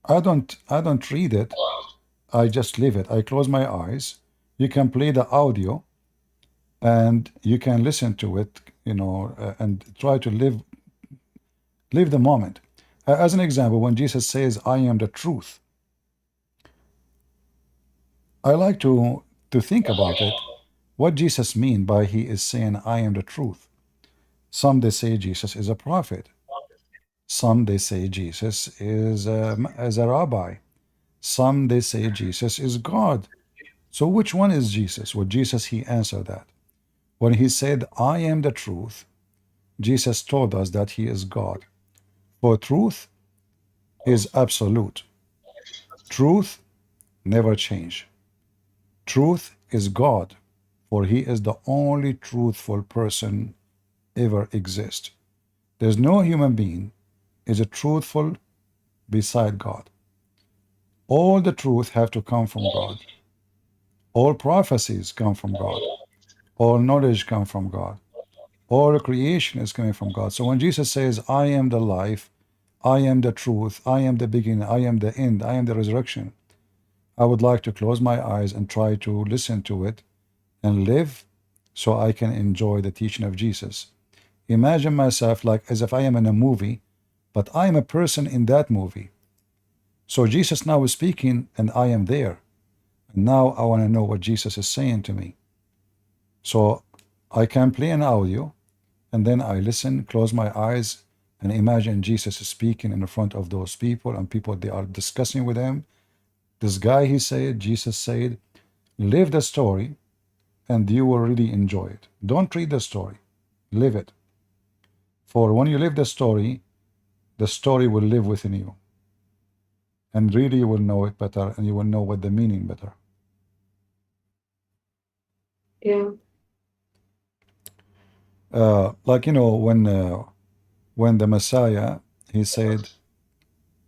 [SPEAKER 1] I don't read it. I just live it. I close my eyes. You can play the audio, and you can listen to it, and try to live the moment. As an example, when Jesus says, "I am the truth," I like to think about it. What Jesus mean by he is saying, "I am the truth"? Some they say Jesus is a prophet. Some they say Jesus is a rabbi. Some they say Jesus is God. So which one is Jesus? Well, Jesus, he answered that. When he said, "I am the truth," Jesus told us that he is God. For truth is absolute. Truth never change. Truth is God, for he is the only truthful person ever exist. There's no human being is a truthful beside God. All the truth have to come from God. All prophecies come from God. All knowledge come from God. All creation is coming from God. So when Jesus says, "I am the life, I am the truth, I am the beginning, I am the end, I am the resurrection," I would like to close my eyes and try to listen to it and live so I can enjoy the teaching of Jesus. Imagine myself like as if I am in a movie, but I am a person in that movie. So Jesus now is speaking and I am there. And now I want to know what Jesus is saying to me. So I can play an audio and then I listen, close my eyes, and imagine Jesus is speaking in front of those people and people they are discussing with him. This guy, he said, Jesus said, live the story and you will really enjoy it. Don't read the story, live it. For when you live the story will live within you. And really you will know it better and you will know what the meaning better.
[SPEAKER 6] Yeah.
[SPEAKER 1] Like, you know, when the Messiah, he said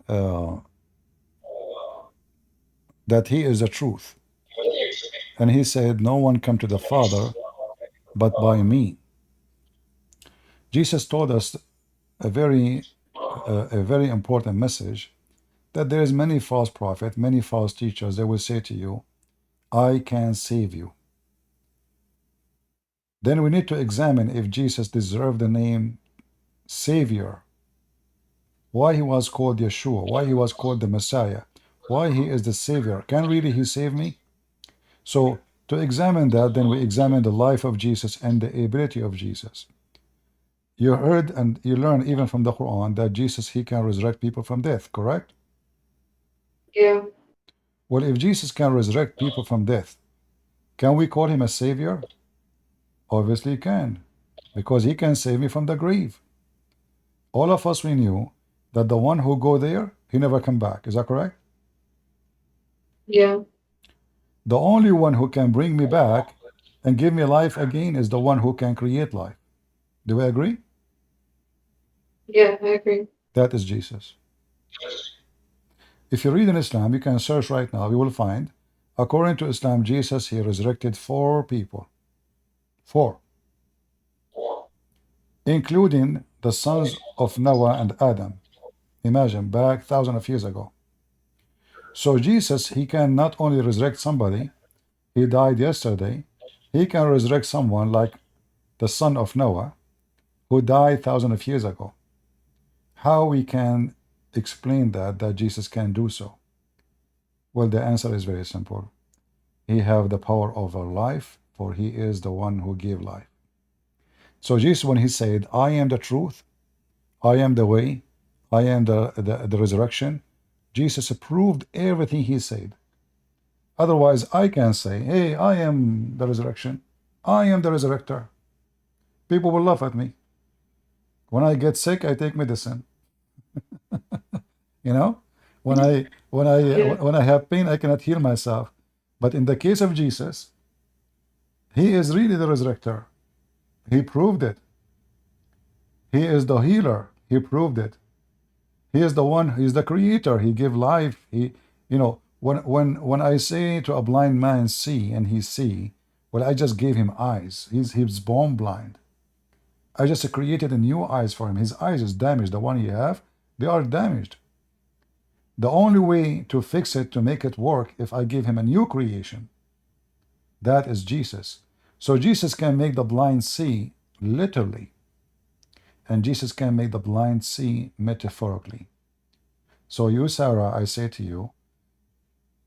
[SPEAKER 1] that he is the truth. And he said, no one come to the Father but by me. Jesus told us a very important message, that there is many false prophets, many false teachers. They will say to you, I can save you. Then we need to examine if Jesus deserved the name Savior, why he was called Yeshua, why he was called the Messiah, why he is the Savior. Can really he save me? So to examine that, then we examine the life of Jesus and the ability of Jesus. You heard and you learn even from the Quran that Jesus, he can resurrect people from death, correct?
[SPEAKER 6] Yeah.
[SPEAKER 1] Well, if Jesus can resurrect people from death, can we call him a savior? Obviously he can, because he can save me from the grave. All of us, we knew that the one who go there, he never come back. Is that correct?
[SPEAKER 6] Yeah.
[SPEAKER 1] The only one who can bring me back and give me life again is the one who can create life. Do we agree?
[SPEAKER 6] Yeah, I agree.
[SPEAKER 1] That is Jesus. If you read in Islam, you can search right now, you will find, according to Islam, Jesus, he resurrected 4 people. 4. Including the sons of Noah and Adam. Imagine, back thousands of years ago. So Jesus, he can not only resurrect somebody, he died yesterday, he can resurrect someone like the son of Noah, who died thousands of years ago. How we can explain that Jesus can do so? Well, the answer is very simple. He have the power over life, for he is the one who gave life. So Jesus, when he said, I am the truth, I am the way, I am the resurrection, Jesus proved everything he said. Otherwise, I can say, hey, I am the resurrection. I am the resurrector. People will laugh at me. When I get sick, I take medicine. You know, when I have pain, I cannot heal myself. But in the case of Jesus, he is really the resurrector. He proved it. He is the healer. He proved it. He is the one. He is the creator. He gave life. He, you know, when I say to a blind man, see, and he see, well, I just gave him eyes. He's born blind. I just created a new eyes for him. His eyes is damaged. The one he have, they are damaged. The only way to fix it, to make it work, if I give him a new creation. That is Jesus. So Jesus can make the blind see literally, and Jesus can make the blind see metaphorically. So you, Sarah, I say to you,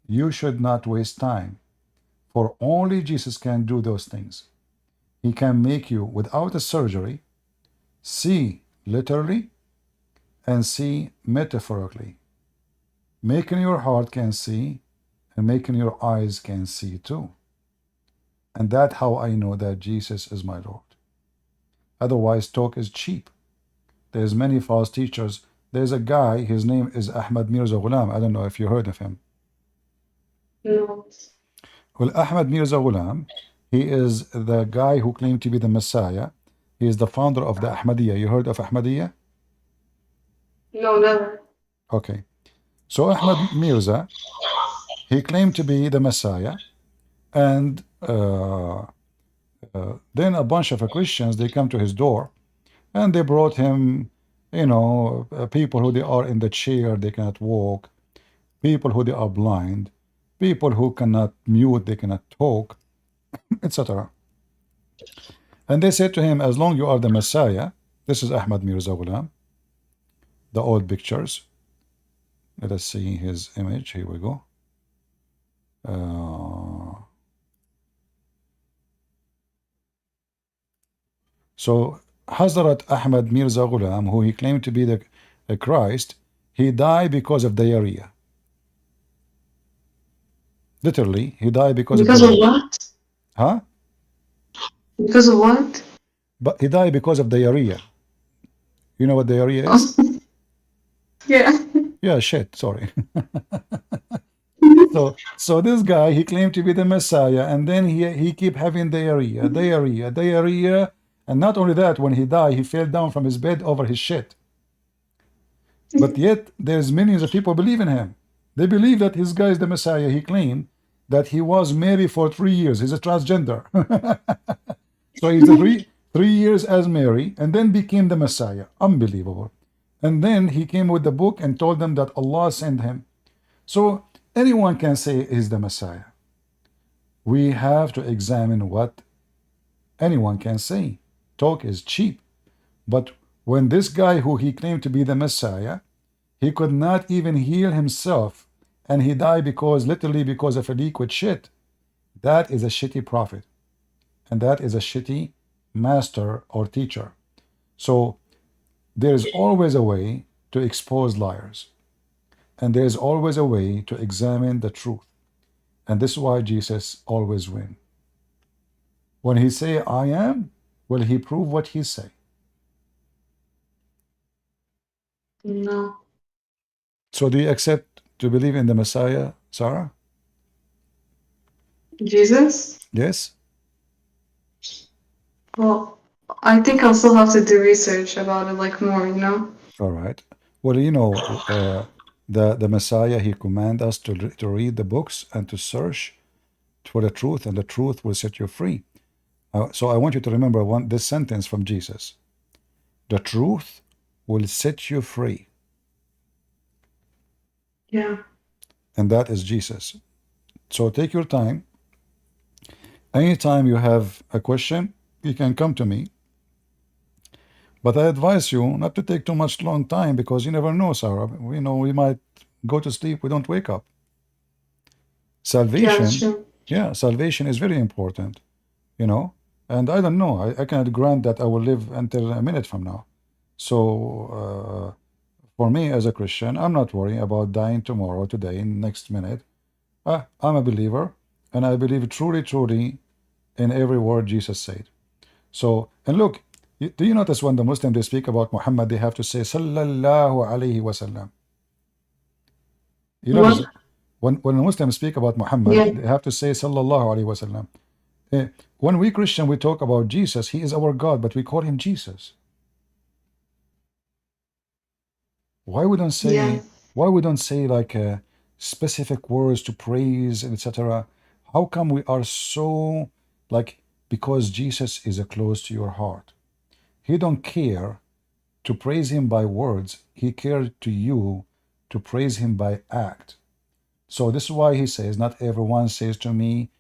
[SPEAKER 1] you should not waste time, for only Jesus can do those things. He can make you, without a surgery, see literally and see metaphorically. Making your heart can see, and making your eyes can see too. And that's how I know that Jesus is my Lord. Otherwise, talk is cheap. There's many false teachers. There's a guy, his name is Ahmad Mirza Ghulam. I don't know if you heard of him.
[SPEAKER 6] No.
[SPEAKER 1] Well, Ahmad Mirza Ghulam, he is the guy who claimed to be the Messiah. He is the founder of the Ahmadiyya. You heard of Ahmadiyya?
[SPEAKER 6] No, never.
[SPEAKER 1] Okay. So Ahmad Mirza, he claimed to be the Messiah, and then a bunch of Christians, they come to his door, and they brought him, you know, people who they are in the chair, they cannot walk, people who they are blind, people who cannot mute, they cannot talk, etc. And they said to him, as long you are the Messiah, this is Ahmad Mirza Ghulam, the old pictures. Let us see his image. Here we go. So Hazrat Ahmad Mirza Ghulam, who he claimed to be the Christ, he died because of diarrhea. Literally, he died because of
[SPEAKER 6] Because of
[SPEAKER 1] the
[SPEAKER 6] what?
[SPEAKER 1] huh?
[SPEAKER 6] Because of what?
[SPEAKER 1] But he died because of diarrhea. You know what diarrhea is?
[SPEAKER 6] Oh, yeah.
[SPEAKER 1] Yeah, shit. Sorry. So this guy, he claimed to be the Messiah, and then he keep having diarrhea, and not only that, when he died, he fell down from his bed over his shit. But yet, there's millions of people believe in him. They believe that his guy is the Messiah. He claimed that he was married for 3 years. He's a transgender. So he's a three years as Mary, and then became the Messiah. Unbelievable. And then he came with the book and told them that Allah sent him. So anyone can say he's the Messiah. We have to examine what anyone can say. Talk is cheap. But when this guy who he claimed to be the Messiah, he could not even heal himself, and he died because literally because of a liquid shit. That is a shitty prophet, and that is a shitty master or teacher. So there is always a way to expose liars, and there is always a way to examine the truth. And this is why Jesus always wins. When he say I am, will he prove what he say?
[SPEAKER 6] No.
[SPEAKER 1] So do you accept to believe in the Messiah, Sarah?
[SPEAKER 6] Jesus?
[SPEAKER 1] Yes?
[SPEAKER 6] Well, I think I'll still have to do research about it, like more, you know?
[SPEAKER 1] All right. Well, the Messiah, he command us to read the books and to search for the truth, and the truth will set you free. So I want you to remember this sentence from Jesus. The truth will set you free.
[SPEAKER 6] Yeah.
[SPEAKER 1] And that is Jesus. So take your time. Anytime you have a question, you can come to me. But I advise you not to take too much long time, because you never know, Sarah. We might go to sleep, we don't wake up.
[SPEAKER 6] Yeah, that's
[SPEAKER 1] Salvation,
[SPEAKER 6] true.
[SPEAKER 1] yeah, salvation is very important, you know. And I don't know, I cannot grant that I will live until a minute from now. So for me as a Christian, I'm not worrying about dying tomorrow, today, next minute. I'm a believer, and I believe truly, truly in every word Jesus said. So, and look, do you notice when the Muslims they speak about Muhammad, they have to say Sallallahu Alaihi Wasallam. You notice
[SPEAKER 6] What?
[SPEAKER 1] when Muslims speak about Muhammad,
[SPEAKER 6] Yeah.
[SPEAKER 1] they have to say Sallallahu Alaihi Wasallam. When we Christian, we talk about Jesus, he is our God, but we call him Jesus. Why we don't
[SPEAKER 6] Yeah.
[SPEAKER 1] say like specific words to praise, etc.? How come we are so like, because Jesus is close to your heart? He don't care to praise him by words. He cares to you to praise him by act. So this is why he says, not everyone says to me,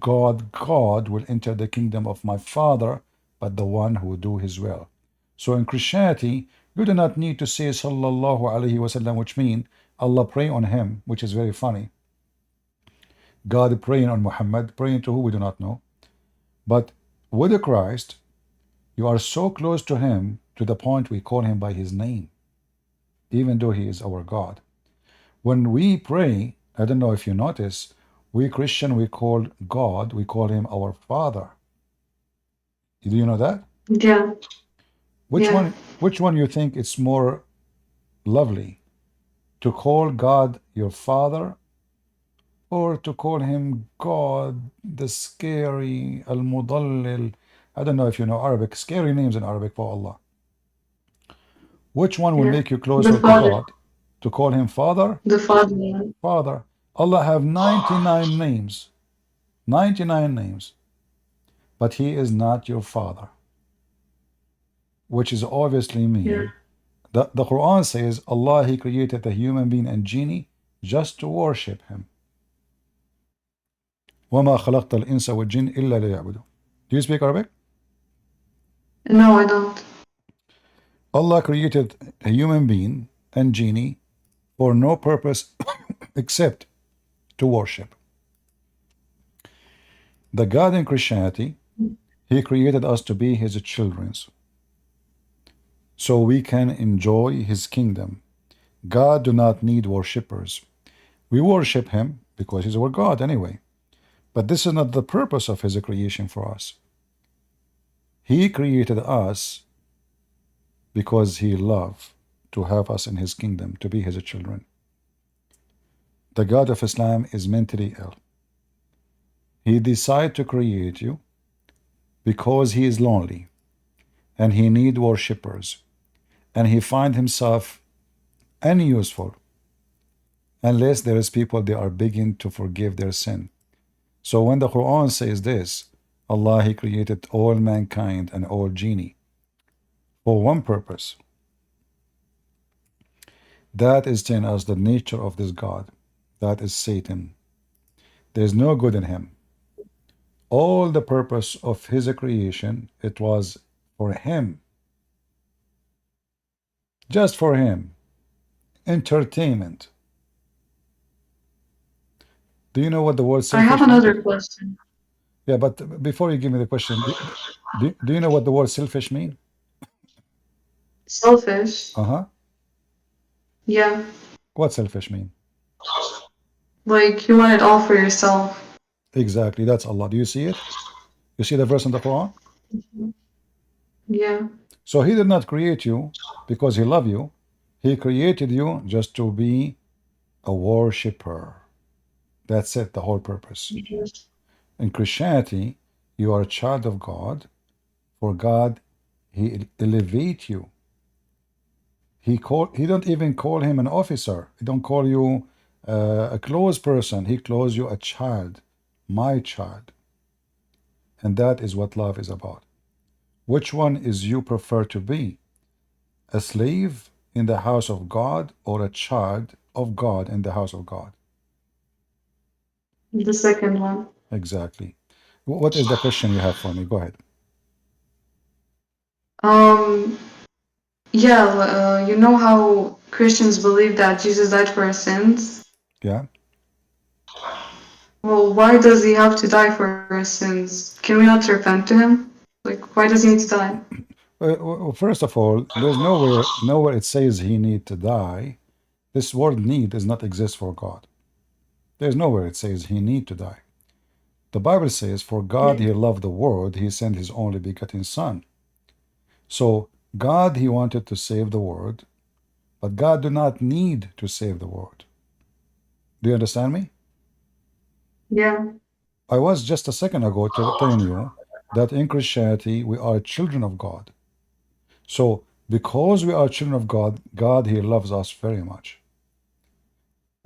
[SPEAKER 1] God, God will enter the kingdom of my Father, but the one who do his will. So in Christianity, you do not need to say Sallallahu Alaihi Wasallam, which means Allah pray on him, which is very funny. God praying on Muhammad, praying to who we do not know. But with Christ, you are so close to him to the point we call him by his name, even though he is our God. When we pray, I don't know if you notice, we Christian, we call God, we call him our Father. Do you know that?
[SPEAKER 6] Yeah.
[SPEAKER 1] Which
[SPEAKER 6] Yeah.
[SPEAKER 1] one you think it's more lovely? To call God your Father, or to call him God, the scary, Al-Mudallil? I don't know if you know Arabic, scary names in Arabic for Allah. Which one will
[SPEAKER 6] Yeah.
[SPEAKER 1] make you
[SPEAKER 6] The
[SPEAKER 1] closer to
[SPEAKER 6] Father.
[SPEAKER 1] God? To call him Father?
[SPEAKER 6] The Father. Yeah.
[SPEAKER 1] Father. Allah have 99 names. 99 names. But he is not your father, which is obviously
[SPEAKER 6] Yeah.
[SPEAKER 1] mean. The Quran says Allah, he created the human being and genie just to worship him. وَمَا خَلَقْتَ الْإِنسَ وَالْجِنَّ إِلَّا لِيَعْبُدُونَ. Do you speak Arabic?
[SPEAKER 6] No, I don't.
[SPEAKER 1] Allah created a human being and genie for no purpose except to worship. The God in Christianity, he created us to be his children, so we can enjoy his kingdom. God do not need worshippers. We worship him because he's our God anyway. But this is not the purpose of his creation for us. He created us because he loved to have us in his kingdom, to be his children. The God of Islam is mentally ill. He decided to create you because he is lonely and he need worshippers, and he find himself unuseful unless there is people they are begging to forgive their sin. So when the Quran says this, Allah, he created all mankind and all genie for one purpose. That is telling us the nature of this God. That is Satan. There is no good in him. All the purpose of his creation, it was for him. Just for him. Entertainment. Do you know what the word
[SPEAKER 6] I have
[SPEAKER 1] selfish means?
[SPEAKER 6] another question.
[SPEAKER 1] Yeah, but before you give me the question, do you know what the word selfish means?
[SPEAKER 6] Selfish?
[SPEAKER 1] Uh-huh.
[SPEAKER 6] Yeah.
[SPEAKER 1] What selfish mean?
[SPEAKER 6] Like you want it all for yourself.
[SPEAKER 1] Exactly, that's Allah. Do you see it? You see the verse in the Quran?
[SPEAKER 6] Yeah.
[SPEAKER 1] So he did not create you because he loved you. He created you just to be a worshipper. That's it, the whole purpose. In Christianity, you are a child of God. For God, he elevate you. He don't even call him an officer. He don't call you a close person. He calls you a child, my child. And that is what love is about. Which one is you prefer to be? A slave in the house of God or a child of God in the house of God?
[SPEAKER 6] The second one.
[SPEAKER 1] Exactly. What is the question you have for me? Go ahead.
[SPEAKER 6] Um, yeah, you know how Christians believe that Jesus died for our sins?
[SPEAKER 1] Yeah.
[SPEAKER 6] Well, why does he have to die for our sins? Can we not repent to him? Like, why does he need to die?
[SPEAKER 1] Well, first of all, there's nowhere it says he need to die. This word need does not exist for God. There's nowhere it says he need to die. The Bible says, for God he loved the world, he sent his only begotten son. So God, he wanted to save the world, but God do not need to save the world. Do you understand me?
[SPEAKER 6] Yeah.
[SPEAKER 1] I was just a second ago telling you that in Christianity we are children of God. So because we are children of God, God he loves us very much.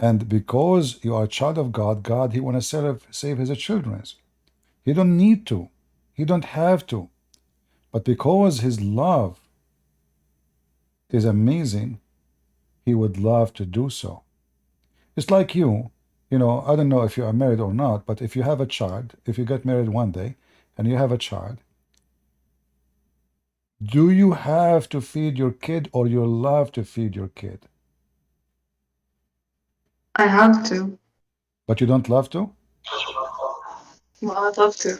[SPEAKER 1] And because you are a child of God, God he want to save his children. He don't need to. He don't have to. But because his love is amazing, he would love to do so. It's like you know, I don't know if you are married or not, but if you have a child, if you get married one day and you have a child, do you have to feed your kid or you love to feed your kid?
[SPEAKER 6] I have to.
[SPEAKER 1] But you don't love to?
[SPEAKER 6] Well, I'd love to.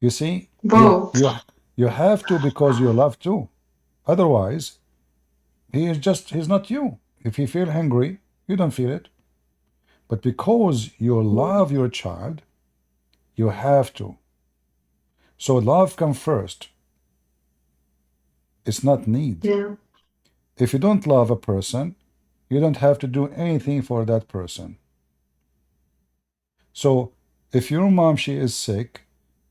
[SPEAKER 1] You see,
[SPEAKER 6] Both.
[SPEAKER 1] you have to because you love to. Otherwise, he's not you. If he feel hungry, you don't feel it. But because you love your child, you have to. So love comes first. It's not need.
[SPEAKER 6] Yeah.
[SPEAKER 1] If you don't love a person, you don't have to do anything for that person. So if your mom, she is sick,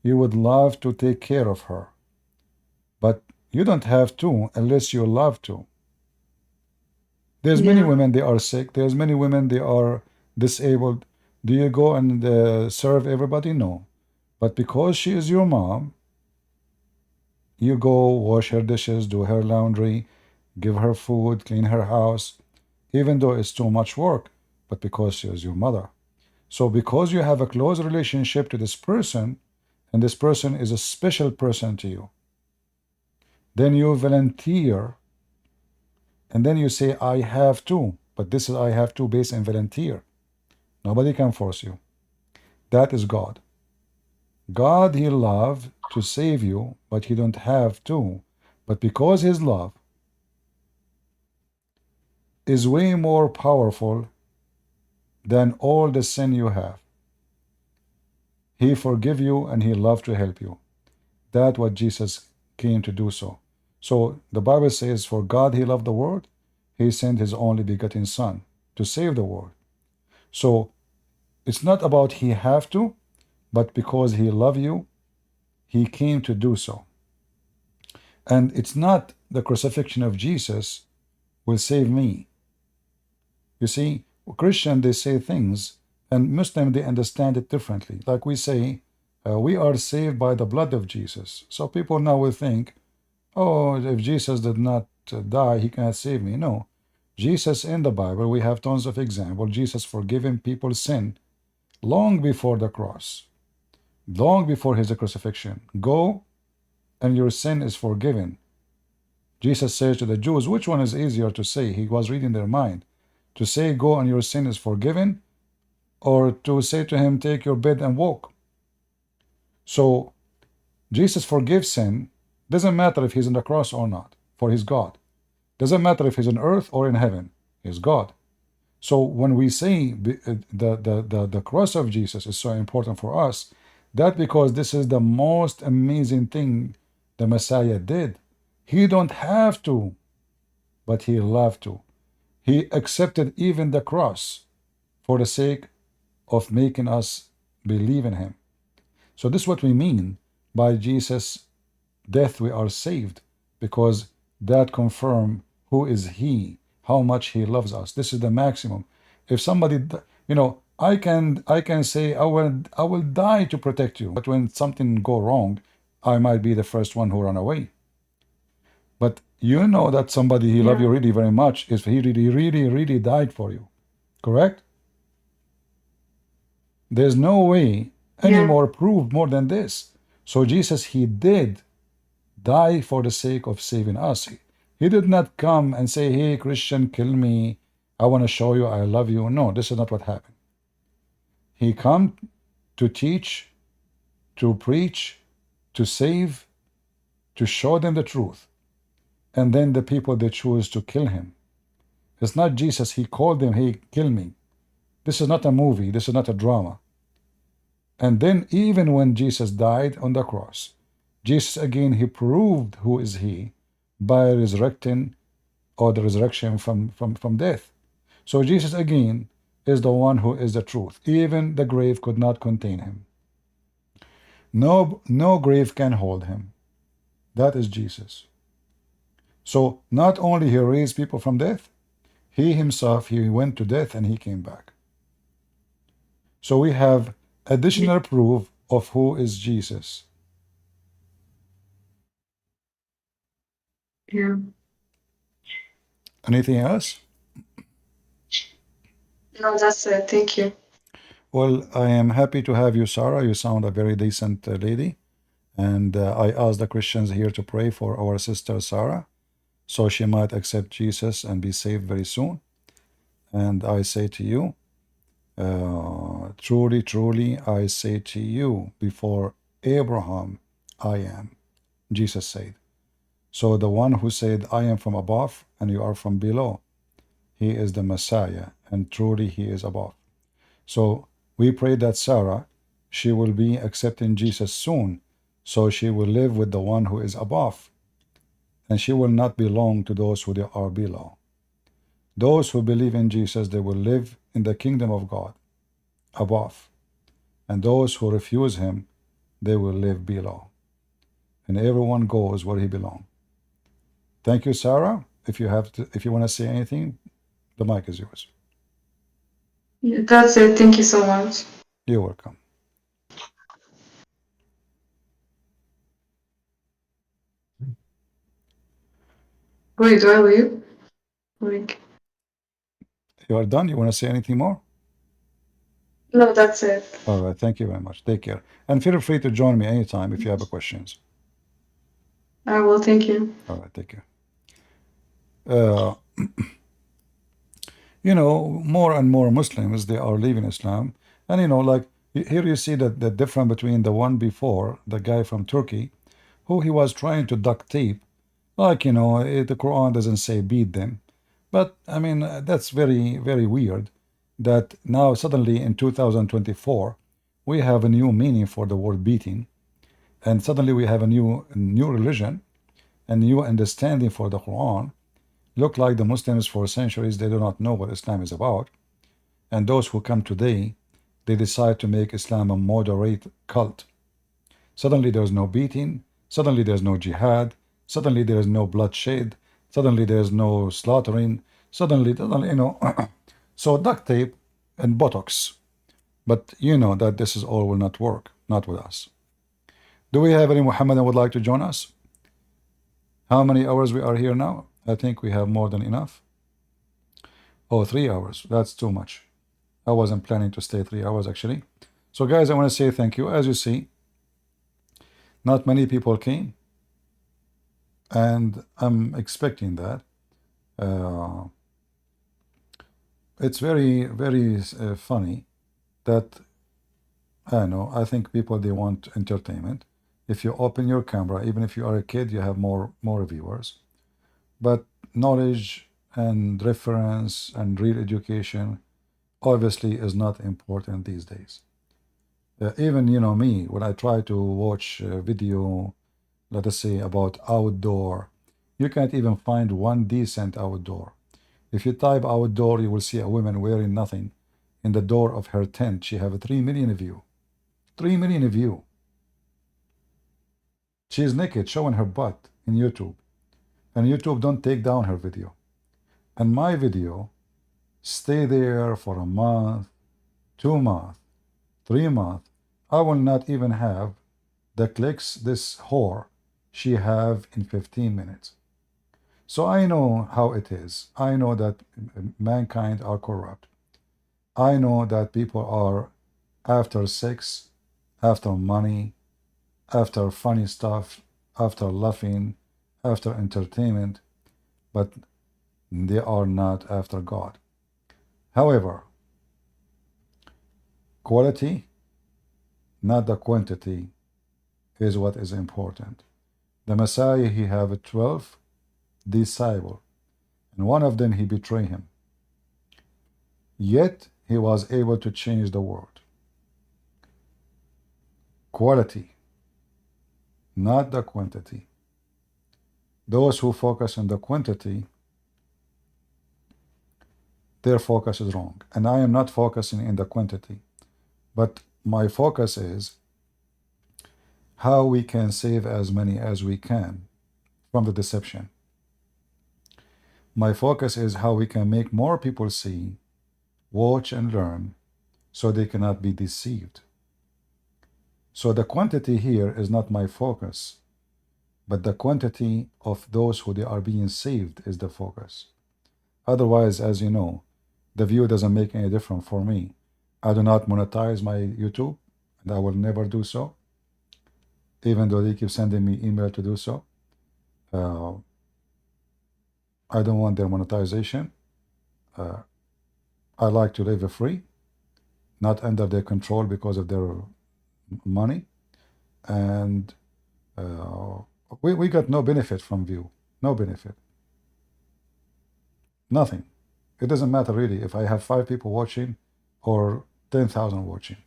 [SPEAKER 1] you would love to take care of her. But you don't have to unless you love to. There's many
[SPEAKER 6] Yeah.
[SPEAKER 1] women, they are sick. There's many women, they are disabled. Do you go and serve everybody? No. But because she is your mom, you go wash her dishes, do her laundry, give her food, clean her house, even though it's too much work, but because she is your mother. So because you have a close relationship to this person, and this person is a special person to you, then you volunteer, and then you say, I have to, but this is I have to based on volunteer. Nobody can force you. That is God. God, he love to save you, but he don't have to. But because his love is way more powerful than all the sin you have. He forgive you and he love to help you. That's what Jesus came to do so. So the Bible says, for God he loved the world, he sent his only begotten son to save the world. So it's not about he have to, but because he love you, he came to do so. And it's not the crucifixion of Jesus will save me. You see, Christian, they say things, and Muslim, they understand it differently. Like we say, we are saved by the blood of Jesus. So people now will think, oh, if Jesus did not die, he cannot save me. No. Jesus in the Bible, we have tons of examples. Jesus forgiving people's sin long before the cross, long before his crucifixion. Go and your sin is forgiven. Jesus says to the Jews, which one is easier to say? He was reading their mind. To say, go and your sin is forgiven, or to say to him, take your bed and walk. So Jesus forgives sin. Doesn't matter if he's on the cross or not, for he's God. Doesn't matter if he's on earth or in heaven, he's God. So when we say the cross of Jesus is so important for us, that's because this is the most amazing thing the Messiah did. He don't have to, but he loved to. He accepted even the cross for the sake of making us believe in him. So this is what we mean by Jesus' death we are saved, because that confirm who is he, how much he loves us. This is the maximum. If somebody, I can say I will die to protect you, but when something go wrong, I might be the first one who run away. But you know that somebody he love you really very much is he really died for you, correct? There's no way any more proof more than this. So Jesus, he did die for the sake of saving us. He did not come and say, hey, Christian, kill me. I want to show you I love you. No, this is not what happened. He come to teach, to preach, to save, to show them the truth. And then the people, they choose to kill him. It's not Jesus. He called them, hey, kill me. This is not a movie. This is not a drama. And then even when Jesus died on the cross, Jesus again, he proved who is he by resurrecting, or the resurrection from death. So Jesus again is the one who is the truth. Even the grave could not contain him. No grave can hold him. That is Jesus. So not only he raised people from death, he himself, he went to death and he came back. So we have additional proof of who is Jesus.
[SPEAKER 6] Yeah.
[SPEAKER 1] Anything else?
[SPEAKER 6] No, that's it. Thank you.
[SPEAKER 1] Well, I am happy to have you, Sarah. You sound a very decent lady. And I asked the Christians here to pray for our sister Sarah, so she might accept Jesus and be saved very soon. And I say to you, truly, truly, I say to you, before Abraham, I am. Jesus said. So the one who said, I am from above and you are from below, he is the Messiah, and truly he is above. So we pray that Sarah, she will be accepting Jesus soon, so she will live with the one who is above, and she will not belong to those who are below. Those who believe in Jesus, they will live in the kingdom of God above, and those who refuse him, they will live below, and everyone goes where he belongs. Thank you, Sarah. If you want to say anything, the mic is yours.
[SPEAKER 6] Yeah, that's it. Thank you so much.
[SPEAKER 1] You're welcome.
[SPEAKER 6] Wait, do I leave? Like,
[SPEAKER 1] You are done? You want to say anything more?
[SPEAKER 6] no, that's it.
[SPEAKER 1] All right. Thank you very much. Take care. And feel free to join me anytime if you have questions.
[SPEAKER 6] I will. Thank you.
[SPEAKER 1] All right. Take care. More and more Muslims, they are leaving Islam. And, like here you see that the difference between the one before, the guy from Turkey, who he was trying to duct tape. Like, the Quran doesn't say beat them. But, I mean, that's very, very weird. that now suddenly in 2024 we have a new meaning for the word beating, and suddenly we have a new religion, a new understanding for the Quran. Look like the Muslims for centuries, they do not know what Islam is about. And those who come today, they decide to make Islam a moderate cult. Suddenly there's no beating, suddenly there's no jihad, suddenly there is no bloodshed, suddenly there's no slaughtering, suddenly you know, so duct tape and Botox. But you know that this is all will not work, not with us. Do we have any Muhammadan would like to join us? How many hours we are here now? I think we have more than enough. Oh, 3 hours. That's too much. I wasn't planning to stay 3 hours actually. So guys, I want to say thank you. As you see, not many people came, and I'm expecting that. It's very, very funny that I know. I think people, they want entertainment. If you open your camera, even if you are a kid, you have more viewers. But knowledge and reference and real education obviously is not important these days. Even me, when I try to watch a video, let us say about outdoor, you can't even find one decent outdoor. If you type outdoor, you will see a woman wearing nothing in the door of her tent. She have 3 million view. 3 million view. She is naked, showing her butt in YouTube. And YouTube don't take down her video. And my video stay there for a month, 2 months, 3 months. I will not even have the clicks this whore she have in 15 minutes. So I know how it is. I know that mankind are corrupt. I know that people are after sex, after money, after funny stuff, after laughing, after entertainment, but they are not after God. However, quality, not the quantity, is what is important. The Messiah, he have 12 disciples, and one of them he betrayed him. Yet he was able to change the world. Quality, not the quantity. Those who focus on the quantity, their focus is wrong. And I am not focusing in the quantity, but my focus is how we can save as many as we can from the deception. My focus is how we can make more people see, watch, and learn so they cannot be deceived. So the quantity here is not my focus, but the quantity of those who they are being saved is the focus. Otherwise, as you know, the view doesn't make any difference for me. I do not monetize my YouTube, and I will never do so, even though they keep sending me email to do so. I don't want their monetization. I like to live free, not under their control because of their money. And we got no benefit from view. No benefit. Nothing. It doesn't matter really if I have 5 people watching or 10,000 watching.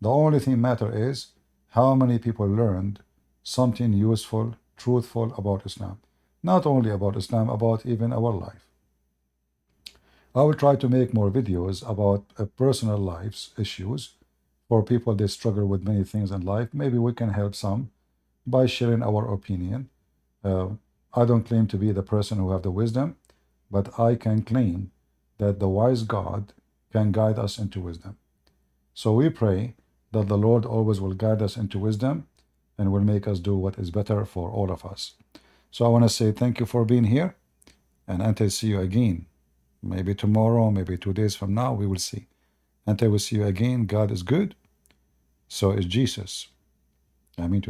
[SPEAKER 1] The only thing matter is how many people learned something useful, truthful about Islam. Not only about Islam, about even our life. I will try to make more videos about personal lives issues for people that struggle with many things in life. Maybe we can help some by sharing our opinion. I don't claim to be the person who have the wisdom, but I can claim that the wise God can guide us into wisdom. So we pray that the Lord always will guide us into wisdom and will make us do what is better for all of us. So I want to say thank you for being here, and until see you again, maybe tomorrow, maybe 2 days from now, we will see. Until we see you again, God is good, so is Jesus. I mean to that.